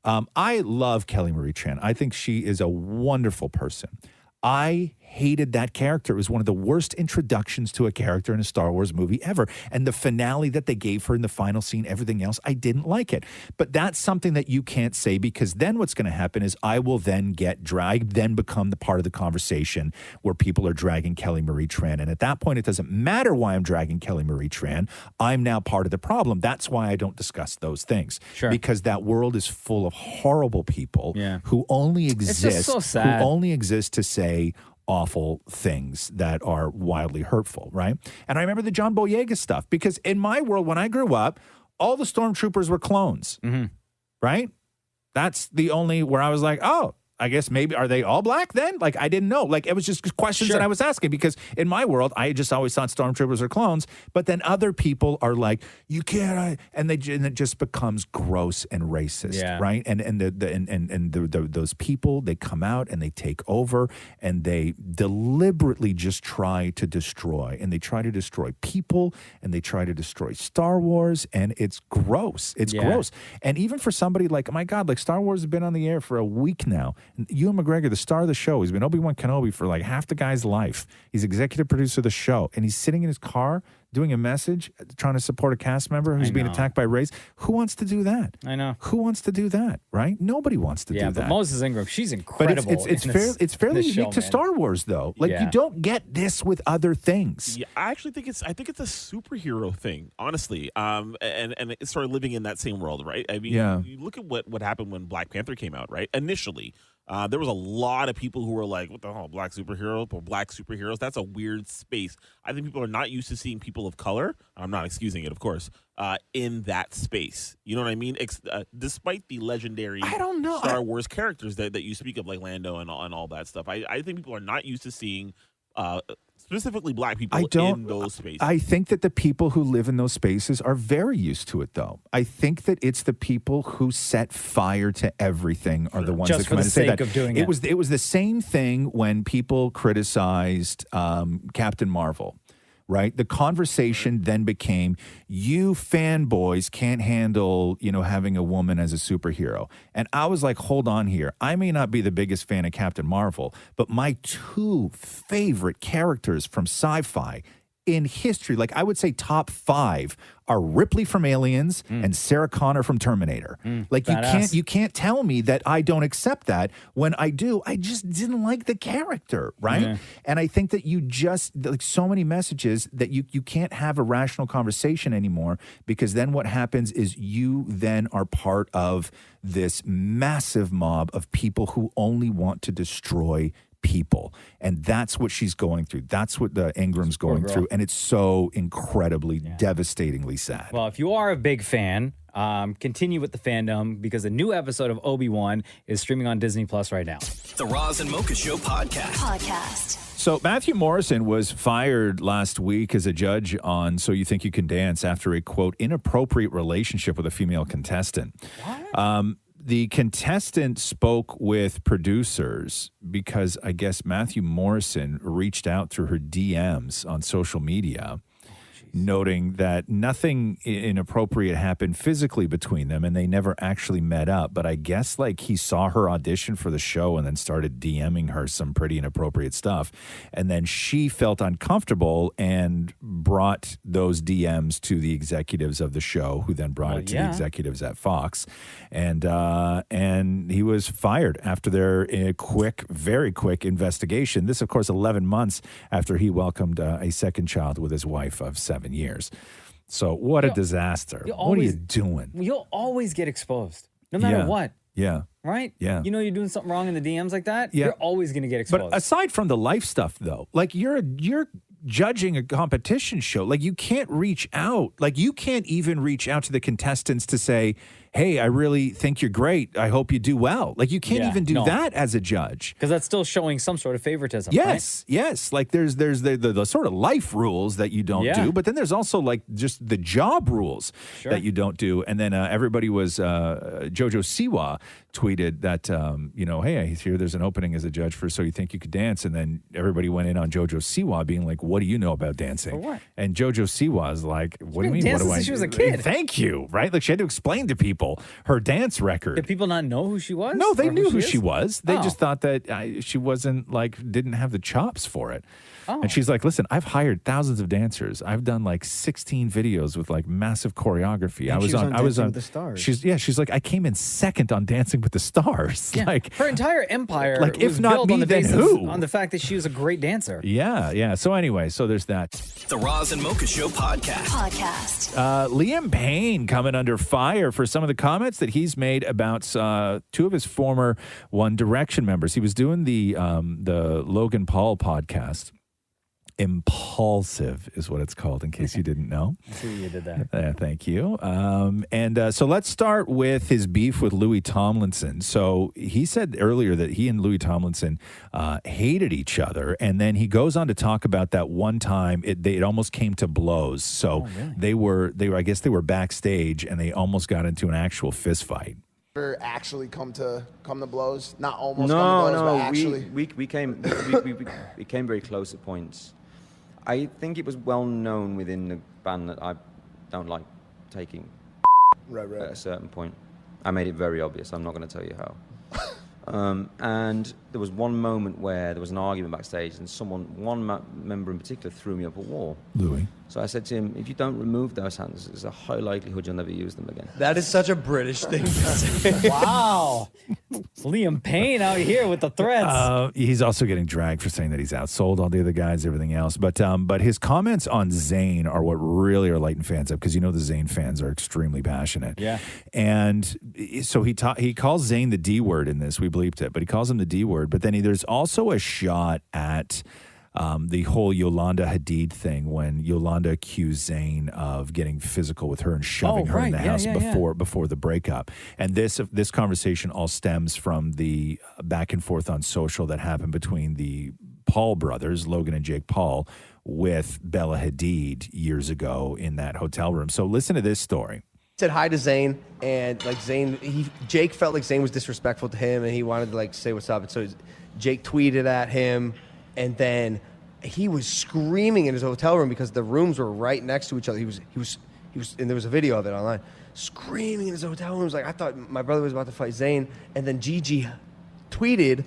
I love Kelly Marie Tran. I think she is a wonderful person. I hated that character. It was one of the worst introductions to a character in a Star Wars movie ever. And the finale that they gave her in the final scene, everything else, I didn't like it. But that's something that you can't say, because then what's going to happen is I will then get dragged, then become the part of the conversation where people are dragging Kelly Marie Tran. And at that point, it doesn't matter why I'm dragging Kelly Marie Tran. I'm now part of the problem. That's why I don't discuss those things. Sure. Because that world is full of horrible people who only exist, It's just so sad. who only exist to say awful things that are wildly hurtful, right? And I remember the John Boyega stuff, because in my world, when I grew up, all the stormtroopers were clones, right? That's the only where I was like, oh, I guess maybe, are they all black then? Like, I didn't know. Like, it was just questions that I was asking, because in my world, I just always thought stormtroopers are clones. But then other people are like, you can't, and it just becomes gross and racist, right? And those people, they come out and they take over, and they deliberately just try to destroy, and they try to destroy people, and they try to destroy Star Wars, and it's gross. It's gross. And even for somebody like, oh my God, like Star Wars has been on the air for a week now. Ewan McGregor, the star of the show, he's been Obi-Wan Kenobi for like half the guy's life. He's executive producer of the show, and he's sitting in his car doing a message, trying to support a cast member who's being attacked by race. Who wants to do that? I know. Who wants to do that, right? Nobody wants to do that. But Moses Ingram, she's incredible. But it's fairly unique to Star Wars, though. Like, you don't get this with other things. Yeah, I actually think it's a superhero thing, honestly. And it's sort of living in that same world, right? I mean, you look at what happened when Black Panther came out, right? Initially, there was a lot of people who were like, what the hell, black superheroes? That's a weird space. I think people are not used to seeing people of color. I'm not excusing it, of course, in that space. You know what I mean? Despite the legendary Star Wars characters that you speak of, like Lando and all that stuff, I think people are not used to seeing specifically black people in those spaces. I think that the people who live in those spaces are very used to it, though. I think that it's the people who set fire to everything are the ones that come out and say that. Of doing it was the same thing when people criticized Captain Marvel. Right? The conversation then became, you fanboys can't handle, having a woman as a superhero. And I was like, hold on here. I may not be the biggest fan of Captain Marvel, but my two favorite characters from sci-fi in history, like I would say top 5, are Ripley from Aliens and Sarah Connor from Terminator. Like you can't tell me that I don't accept that. When I do, I just didn't like the character, right? Yeah. And I think that you just, like, so many messages that you can't have a rational conversation anymore, because then what happens is you then are part of this massive mob of people who only want to destroy people. And that's what she's going through. That's what the Ingram's going through. And it's so incredibly, devastatingly sad. Well, if you are a big fan, continue with the fandom, because a new episode of Obi-Wan is streaming on Disney Plus right now. The Roz and Mocha Show podcast. So Matthew Morrison was fired last week as a judge on So You Think You Can Dance after a, quote, inappropriate relationship with a female contestant. What? The contestant spoke with producers because I guess Matthew Morrison reached out through her DMs on social media, noting that nothing inappropriate happened physically between them and they never actually met up. But I guess like he saw her audition for the show and then started DMing her some pretty inappropriate stuff. And then she felt uncomfortable and brought those DMs to the executives of the show, who then brought it to the executives at Fox. And he was fired after their very quick investigation. This, of course, 11 months after he welcomed a second child with his wife of 7 years. So what a disaster. What are you doing? You'll always get exposed, no matter what. Yeah. Right? Yeah. You know you're doing something wrong in the DMs like that, Yeah. you're always going to get exposed. But aside from the life stuff, though, like you're judging a competition show. Like you can't reach out. Like you can't even reach out to the contestants to say, hey, I really think you're great. I hope you do well. Like, you can't even do that as a judge. Because that's still showing some sort of favoritism. Yes, yes. Like there's the sort of life rules that you don't do, but then there's also like just the job rules that you don't do. And then everybody was Jojo Siwa tweeted that hey, I hear there's an opening as a judge for So You Think You Could Dance, and then everybody went in on Jojo Siwa being like, what do you know about dancing? For what? And Jojo Siwa is like, what do you mean? Danced What do I? since she was a kid. Thank you. Right? Like she had to explain to people her dance record. Did people not know who she was? No, they Or knew who is? she was. They Oh. just thought that she wasn't didn't have the chops for it. Oh. And she's like, listen, I've hired thousands of dancers. I've done like 16 videos with like massive choreography. And I was on Dancing with the Stars. She's like, I came in second on Dancing with the Stars. Yeah. Like her entire empire like, if was not built me, on the then basis who? on the fact that she was a great dancer. Yeah. So anyway, so there's that. The Roz and Mocha Show podcast. Liam Payne coming under fire for some of the comments that he's made about two of his former One Direction members. He was doing the Logan Paul podcast. Impulsive is what it's called, in case you didn't know. I see you did that. Thank you. So let's start with his beef with Louis Tomlinson. So he said earlier that he and Louis Tomlinson hated each other, and then he goes on to talk about that one time it almost came to blows. So they were I guess they were backstage, and they almost got into an actual fist fight. Ever actually come to blows? Not almost No, come to blows, no, but actually. we came very close at points. I think it was well known within the band that I don't like taking Right. at a certain point. I made it very obvious. I'm not going to tell you how. And there was one moment where there was an argument backstage, and one member in particular threw me up a wall. Louis. So I said to him, if you don't remove those hands, there's a high likelihood you'll never use them again. That is such a British thing to say. Wow. Liam Payne out here with the threats. He's also getting dragged for saying that he's outsold all the other guys, everything else. But his comments on Zayn are what really are lighting fans up, because the Zayn fans are extremely passionate. Yeah. And so he calls Zayn the D word in this. We bleeped it, but he calls him the D word. But then there's also a shot at the whole Yolanda Hadid thing, when Yolanda accused Zayn of getting physical with her and shoving her in the house before the breakup. And this conversation all stems from the back and forth on social that happened between the Paul brothers, Logan and Jake Paul, with Bella Hadid years ago in that hotel room. So listen to this story. Said hi to Zayn, and Jake felt like Zayn was disrespectful to him, and he wanted to say what's up. And so Jake tweeted at him, and then he was screaming in his hotel room because the rooms were right next to each other. He was, and there was a video of it online, screaming in his hotel room. He was like, I thought my brother was about to fight Zayn, and then Gigi tweeted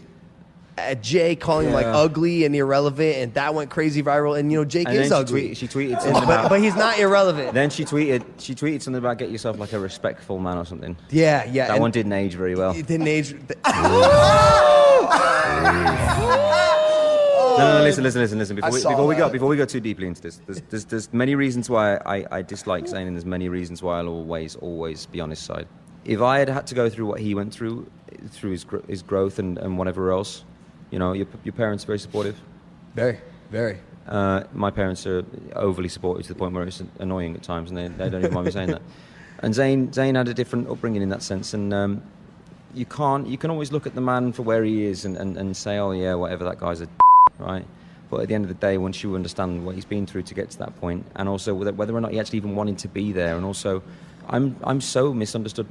at Jake, calling him like ugly and irrelevant, and that went crazy viral. And Jake is ugly. She tweeted something about, but he's not irrelevant. Then she tweeted something about get yourself like a respectful man or something. Yeah. That one didn't age very well. It didn't age. No, listen. Before we go too deeply into this, there's many reasons why I dislike Zayn, and there's many reasons why I'll always be on his side. If I had to go through what he went through his growth and whatever else, your parents are very supportive. Very, very. My parents are overly supportive to the point where it's annoying at times, and they don't even mind me saying that. And Zayn had a different upbringing in that sense, and you can always look at the man for where he is and say, oh yeah, whatever, that guy's a right? But at the end of the day, once you understand what he's been through to get to that point, and also whether or not he actually even wanted to be there, and also I'm so misunderstood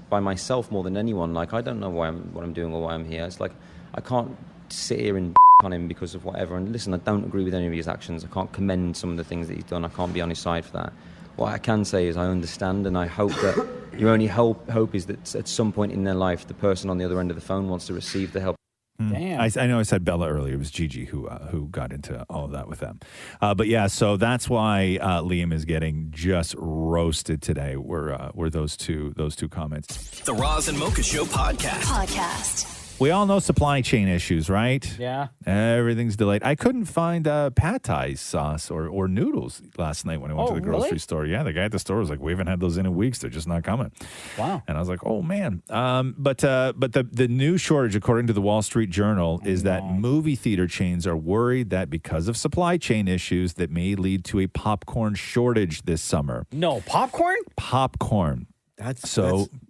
by myself more than anyone. Like, I don't know what I'm doing or why I'm here. It's like I can't sit here and on him because of whatever. And listen, I don't agree with any of his actions. I can't commend some of the things that he's done. I can't be on his side for that. What I can say is I understand, and I hope that your only hope is that at some point in their life, the person on the other end of the phone wants to receive the help. Damn. I know I said Bella earlier. It was Gigi who got into all of that with them. But yeah, so that's why Liam is getting just roasted today. Were those two comments? The Roz and Mocha Show podcast. We all know supply chain issues, right? Yeah. Everything's delayed. I couldn't find pad thai sauce or noodles last night when I went to the grocery store. Yeah, the guy at the store was like, we haven't had those in weeks. They're just not coming. Wow. And I was like, oh, man. But the new shortage, according to the Wall Street Journal, is that movie theater chains are worried that because of supply chain issues that may lead to a popcorn shortage this summer. No, popcorn? Popcorn.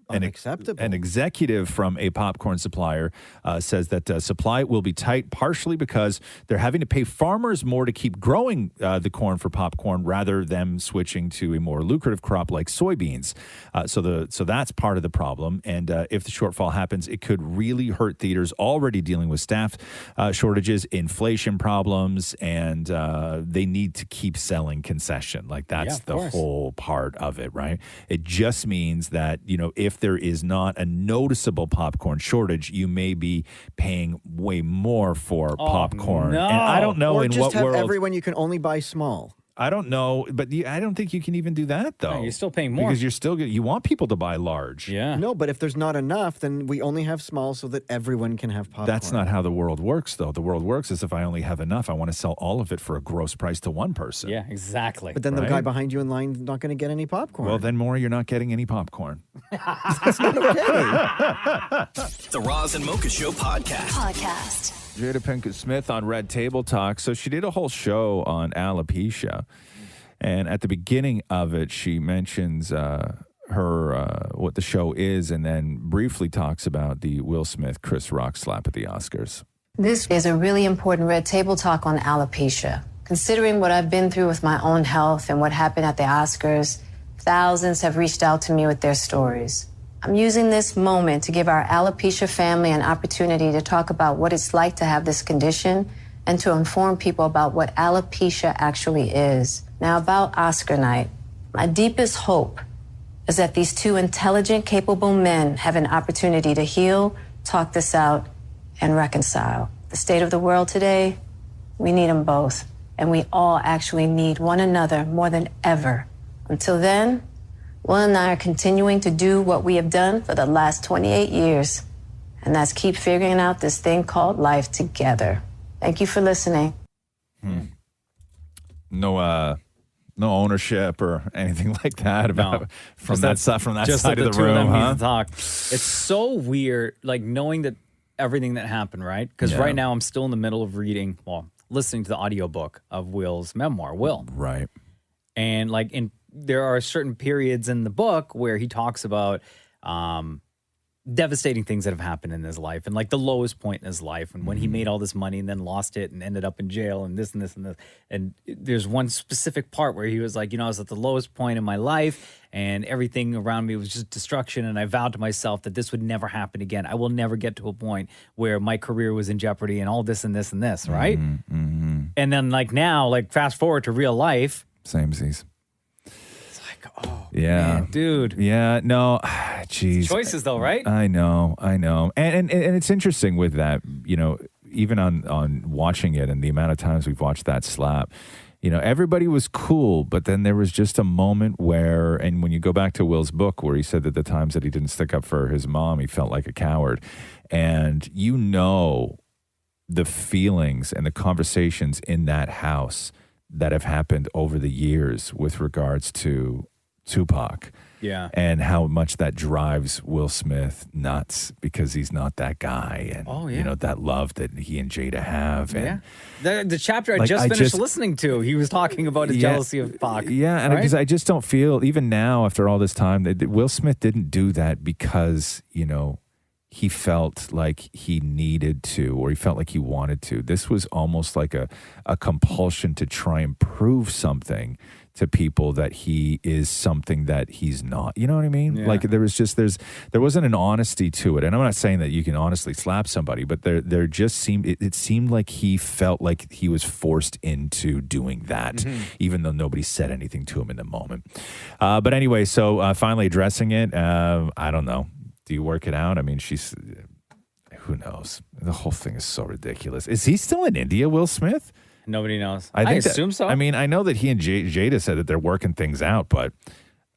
Unacceptable. An executive from a popcorn supplier says that supply will be tight, partially because they're having to pay farmers more to keep growing the corn for popcorn rather than switching to a more lucrative crop like soybeans. So that's part of the problem. And if the shortfall happens, it could really hurt theaters already dealing with staff shortages, inflation problems, and they need to keep selling concession. Like that's the whole part of it, right? It just means that, if there is not a noticeable popcorn shortage, you may be paying way more for popcorn. No. And I don't know or in just what have world. everyone you can only buy small. I don't know, but I don't think you can even do that, though. No, you're still paying more. Because you want people to buy large. Yeah. No, but if there's not enough, then we only have small so that everyone can have popcorn. That's not how the world works, though. The world works as if I only have enough. I want to sell all of it for a gross price to one person. Yeah, exactly. But then the Right? guy behind you in line is not going to get any popcorn. Well, then, Maury, you're not getting any popcorn. That's not okay. The Roz and Mocha Show podcast. Jada Pinkett Smith on Red Table Talk. So she did a whole show on alopecia. And at the beginning of it, she mentions what the show is and then briefly talks about the Will Smith, Chris Rock slap at the Oscars. This is a really important Red Table Talk on alopecia. Considering what I've been through with my own health and what happened at the Oscars, thousands have reached out to me with their stories. I'm using this moment to give our alopecia family an opportunity to talk about what it's like to have this condition and to inform people about what alopecia actually is. Now, about Oscar night, my deepest hope is that these two intelligent, capable men have an opportunity to heal, talk this out, and reconcile. The state of the world today, we need them both. And we all actually need one another more than ever. Until then, Will and I are continuing to do what we have done for the last 28 years. And that's keep figuring out this thing called life together. Thank you for listening. No ownership or anything like that about from that side of the room, need huh? to talk. It's so weird, like knowing that everything that happened, right? Because right now I'm still in the middle of listening to the audiobook of Will's memoir, Will. Right. And there are certain periods in the book where he talks about devastating things that have happened in his life and the lowest point in his life and when he made all this money and then lost it and ended up in jail and this and this and this. And there's one specific part where he was like, I was at the lowest point in my life and everything around me was just destruction. And I vowed to myself that this would never happen again. I will never get to a point where my career was in jeopardy and all this and this and this, right? Mm-hmm. And then now, fast forward to real life. Samesies. Oh, yeah, man, dude. Yeah, no, geez. Choices, though, right? I know, and it's interesting with that. Even on watching it and the amount of times we've watched that slap. Everybody was cool, but then there was just a moment where, and when you go back to Will's book, where he said that the times that he didn't stick up for his mom, he felt like a coward, and the feelings and the conversations in that house that have happened over the years with regards to Tupac. Yeah. And how much that drives Will Smith nuts because he's not that guy. And, that love that he and Jada have. And the chapter I just finished listening to, he was talking about his jealousy of Pac. Yeah. And because I just don't feel, even now after all this time, that Will Smith didn't do that because, he felt like he needed to, or he felt like he wanted to. This was almost like a compulsion to try and prove something to people that he is something that he's not. You know what I mean? Yeah. There wasn't an honesty to it. And I'm not saying that you can honestly slap somebody, but there just seemed, it seemed like he felt like he was forced into doing that, even though nobody said anything to him in the moment. But anyway, so finally addressing it, I don't know. Do you work it out? I mean, who knows? The whole thing is so ridiculous. Is he still in India, Will Smith? Nobody knows. I assume so. I mean, I know that he and Jada said that they're working things out, but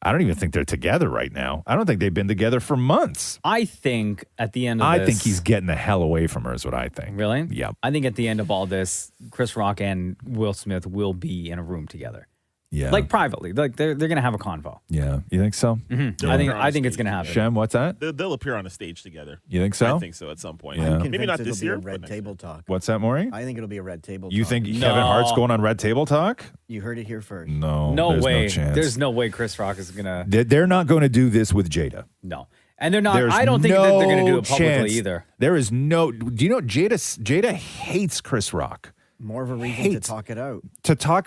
I don't even think they're together right now. I don't think they've been together for months. I think at the end of I this... think he's getting the hell away from her is what I think. Really? Yeah. I think at the end of all this, Chris Rock and Will Smith will be in a room together. Yeah. Privately. They're going to have a convo. Yeah. You think so? Mm-hmm. I think it's going to happen. Shem, what's that? They'll appear on a stage together. You think so? I think so at some point. Yeah. Maybe not this year. It'll be a Red Table Talk. What's that, Maury? I think it'll be a Red Table Talk. You think Kevin Hart's going on Red Table Talk? You heard it here first. No. No there's way. No chance. There's no way Chris Rock is going to... They're not going to do this with Jada. No. And they're not. There's I don't think that they're going to do no it publicly chance. either. There is no. Do you know Jada hates Chris Rock? More of a reason to talk it out.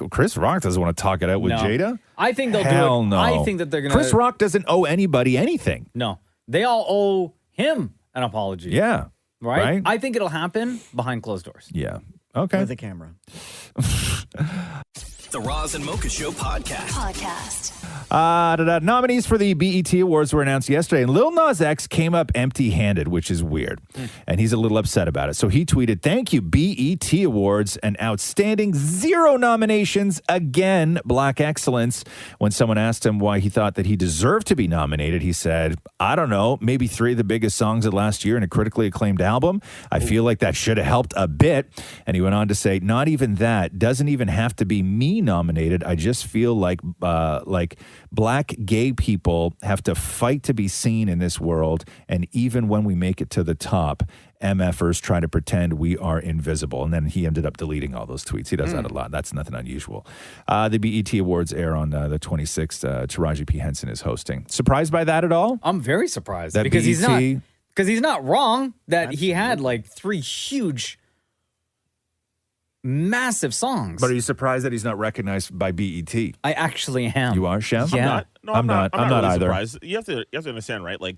Chris Rock doesn't want to talk it out with No. Jada. I think they'll Hell do it. no. I think that they're going to. Chris Rock doesn't owe anybody anything. No, they all owe him an apology. Yeah. Right? I think it'll happen behind closed doors. Yeah. Okay. With a camera. The Roz and Mocha Show podcast. Nominees for the BET Awards were announced yesterday, and Lil Nas X came up empty-handed, which is weird. And he's a little upset about it. So he tweeted, "Thank you, BET Awards, an outstanding 0 nominations. Again, Black excellence." When someone asked him why he thought that he deserved to be nominated, he said, "I don't know, maybe 3 of the biggest songs of last year and a critically acclaimed album. I feel like that should have helped a bit." And he went on to say, "Not even that. Doesn't even have to be me nominated. I just feel like Black gay people have to fight to be seen in this world, and even when we make it to the top, MFers try to pretend we are invisible." And then he ended up deleting all those tweets. He does that a lot. That's nothing unusual. The BET Awards air on the 26th. Taraji P. Henson is hosting. Surprised by that at all? I'm very surprised That because he's BET not. Because he's not wrong that he had like 3 huge, massive songs. But are you surprised that he's not recognized by BET? I actually am. You are, Shem? Yeah. I'm not really either. Surprised. You have to understand, right? Like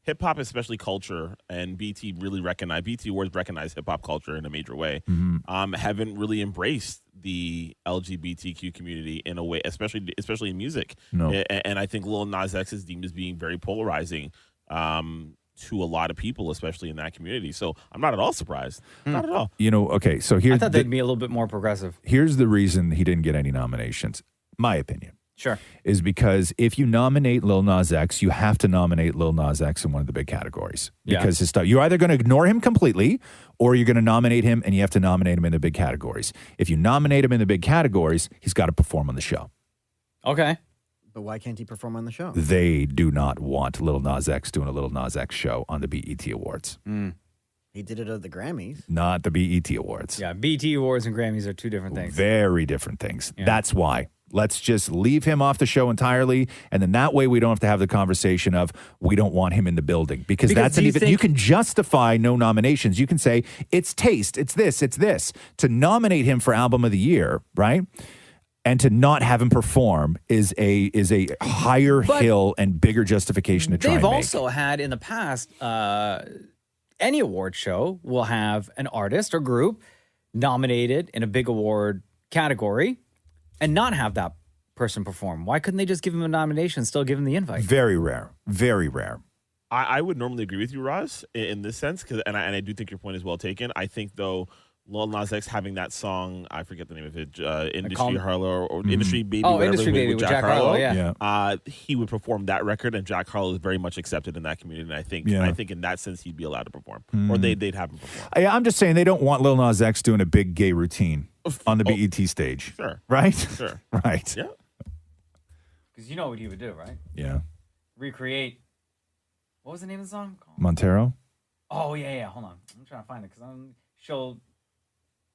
hip hop, especially culture, and BT Awards recognize hip hop culture in a major way. Haven't really embraced the LGBTQ community in a way, especially in music. No. And I think Lil Nas X is deemed as being very polarizing to a lot of people, especially in that community. So I'm not at all surprised. Not at all. You know, okay, so here's I thought they'd be a little bit more progressive. Here's the reason he didn't get any nominations, my opinion. Sure. Is because if you nominate Lil Nas X, you have to nominate Lil Nas X in one of the big categories. Yeah. Because his stuff, you're either going to ignore him completely or you're going to nominate him and you have to nominate him in the big categories. If you nominate him in the big categories, he's got to perform on the show. Okay. But why can't he perform on the show? They do not want Lil Nas X doing a Lil Nas X show on the BET Awards. He did it at the Grammys. Not the BET Awards. Yeah, BT Awards and Grammys are 2 different things. Very different things. That's why. Let's just leave him off the show entirely, and then that way we don't have to have the conversation of we don't want him in the building because that's you can justify no nominations. You can say it's taste, it's this. To nominate him for Album of the Year, right? And to not have him perform is a higher hill and bigger justification to try and They've make. also had in the past, any award show will have an artist or group nominated in a big award category and not have that person perform. Why couldn't they just give him a nomination and still give him the invite? Very rare. Very rare. I would normally agree with you, Roz, in this sense, and I do think your point is well taken. I think, though, Lil Nas X having that song, I forget the name of it, Industry Harlow or Industry Baby. Oh, whatever, Industry Baby with Jack Harlow, yeah. He would perform that record, and Jack Harlow is very much accepted in that community. And I think in that sense he'd be allowed to perform, or they'd have him perform. I'm just saying they don't want Lil Nas X doing a big gay routine on the BET stage. Sure. Right? Sure. Right. Yeah. Because you know what he would do, right? Yeah. Recreate. What was the name of the song? Montero? Oh, yeah. Hold on. I'm trying to find it because I'm show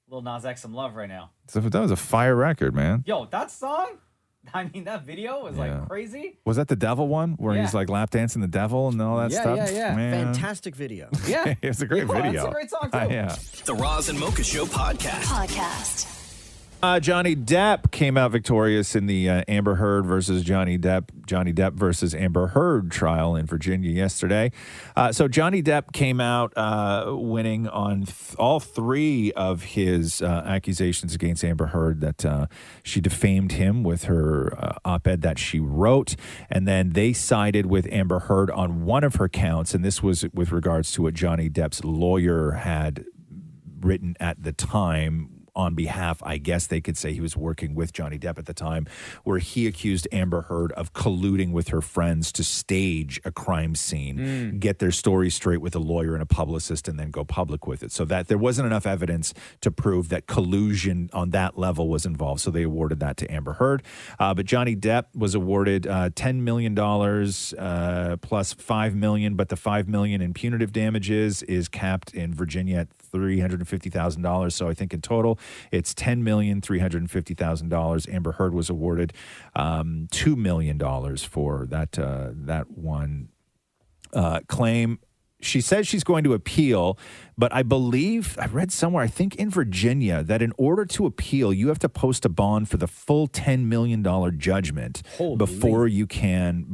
Lil Nas X some love right now. So that was a fire record, man. Yo, that song? I mean, that video was like crazy. Was that the devil one where he's like lap dancing the devil and all that stuff? Yeah. Man. Fantastic video. Yeah. It was a great video. It's a great song, too. Yeah. The Roz and Mocha Show podcast. Johnny Depp came out victorious in the Amber Heard versus Johnny Depp versus Amber Heard trial in Virginia yesterday. So Johnny Depp came out winning on all 3 of his accusations against Amber Heard that she defamed him with her op-ed that she wrote. And then they sided with Amber Heard on one of her counts. And this was with regards to what Johnny Depp's lawyer had written at the time on behalf, I guess they could say he was working with Johnny Depp at the time, where he accused Amber Heard of colluding with her friends to stage a crime scene, get their story straight with a lawyer and a publicist, and then go public with it. So that there wasn't enough evidence to prove that collusion on that level was involved. So they awarded that to Amber Heard. But Johnny Depp was awarded $10 million plus $5 million, but the $5 million in punitive damages is capped in Virginia at $350,000. So I think in total, it's $10,350,000. Amber Heard was awarded $2 million for that one claim. She says she's going to appeal, but I believe, I read somewhere, I think in Virginia, that in order to appeal, you have to post a bond for the full $10 million judgment before you can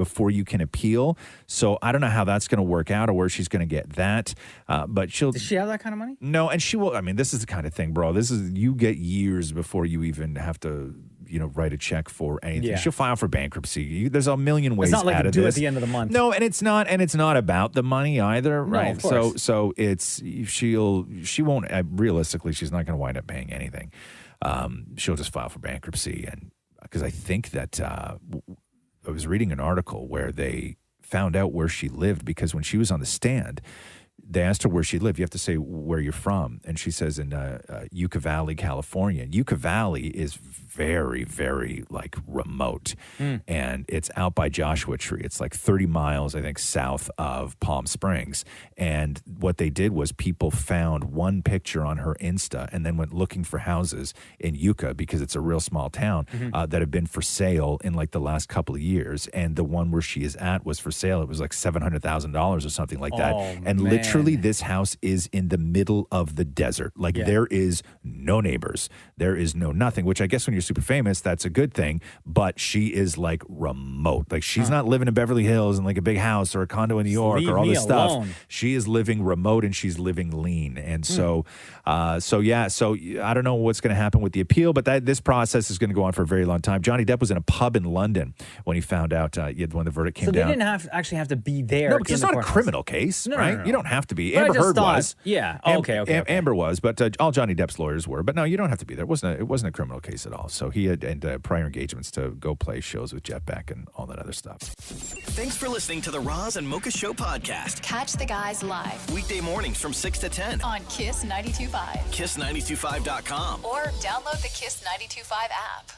appeal. So I don't know how that's going to work out or where she's going to get that. But Does she have that kind of money? No, and she will. I mean, this is the kind of thing, bro. You get years before you even have to, write a check for anything. Yeah. She'll file for bankruptcy. There's a million ways It's not like out a of due this. at the end of the month. No, and it's not about the money either, No, right? of course. So she won't realistically, she's not going to wind up paying anything. She'll just file for bankruptcy, and because I think that I was reading an article where they found out where she lived because when she was on the stand, they asked her where she lived. You have to say where you're from. And she says in Yucca Valley, California. Yucca Valley is very, very remote. And it's out by Joshua Tree. It's 30 miles, I think, south of Palm Springs. And what they did was people found one picture on her Insta and then went looking for houses in Yucca because it's a real small town that have been for sale in the last couple of years. And the one where she is at was for sale. It was $700,000 or something like that. And literally this house is in the middle of the desert. There is no neighbors. There is no nothing, which I guess when you're super famous, that's a good thing. But she is remote. She's not living in Beverly Hills in a big house or a condo in New York or all this stuff. She is living remote and she's living lean. And so I don't know what's going to happen with the appeal, but this process is going to go on for a very long time. Johnny Depp was in a pub in London when he found out when the verdict came down. So they didn't actually have to be there. No, because it's not a criminal case, right? No. You don't have to be. But Amber I just Heard thought- was. yeah. Okay. Amber was, but all Johnny Depp's lawyers were. But no, you don't have to be there. It wasn't a criminal case at all. So he had prior engagements to go play shows with Jeff Beck and all that other stuff. Thanks for listening to the Roz and Mocha Show podcast. Catch the guys live Weekday mornings from 6 to 10. on Kiss 92.5 Kiss925.com. or download the Kiss 92.5 app.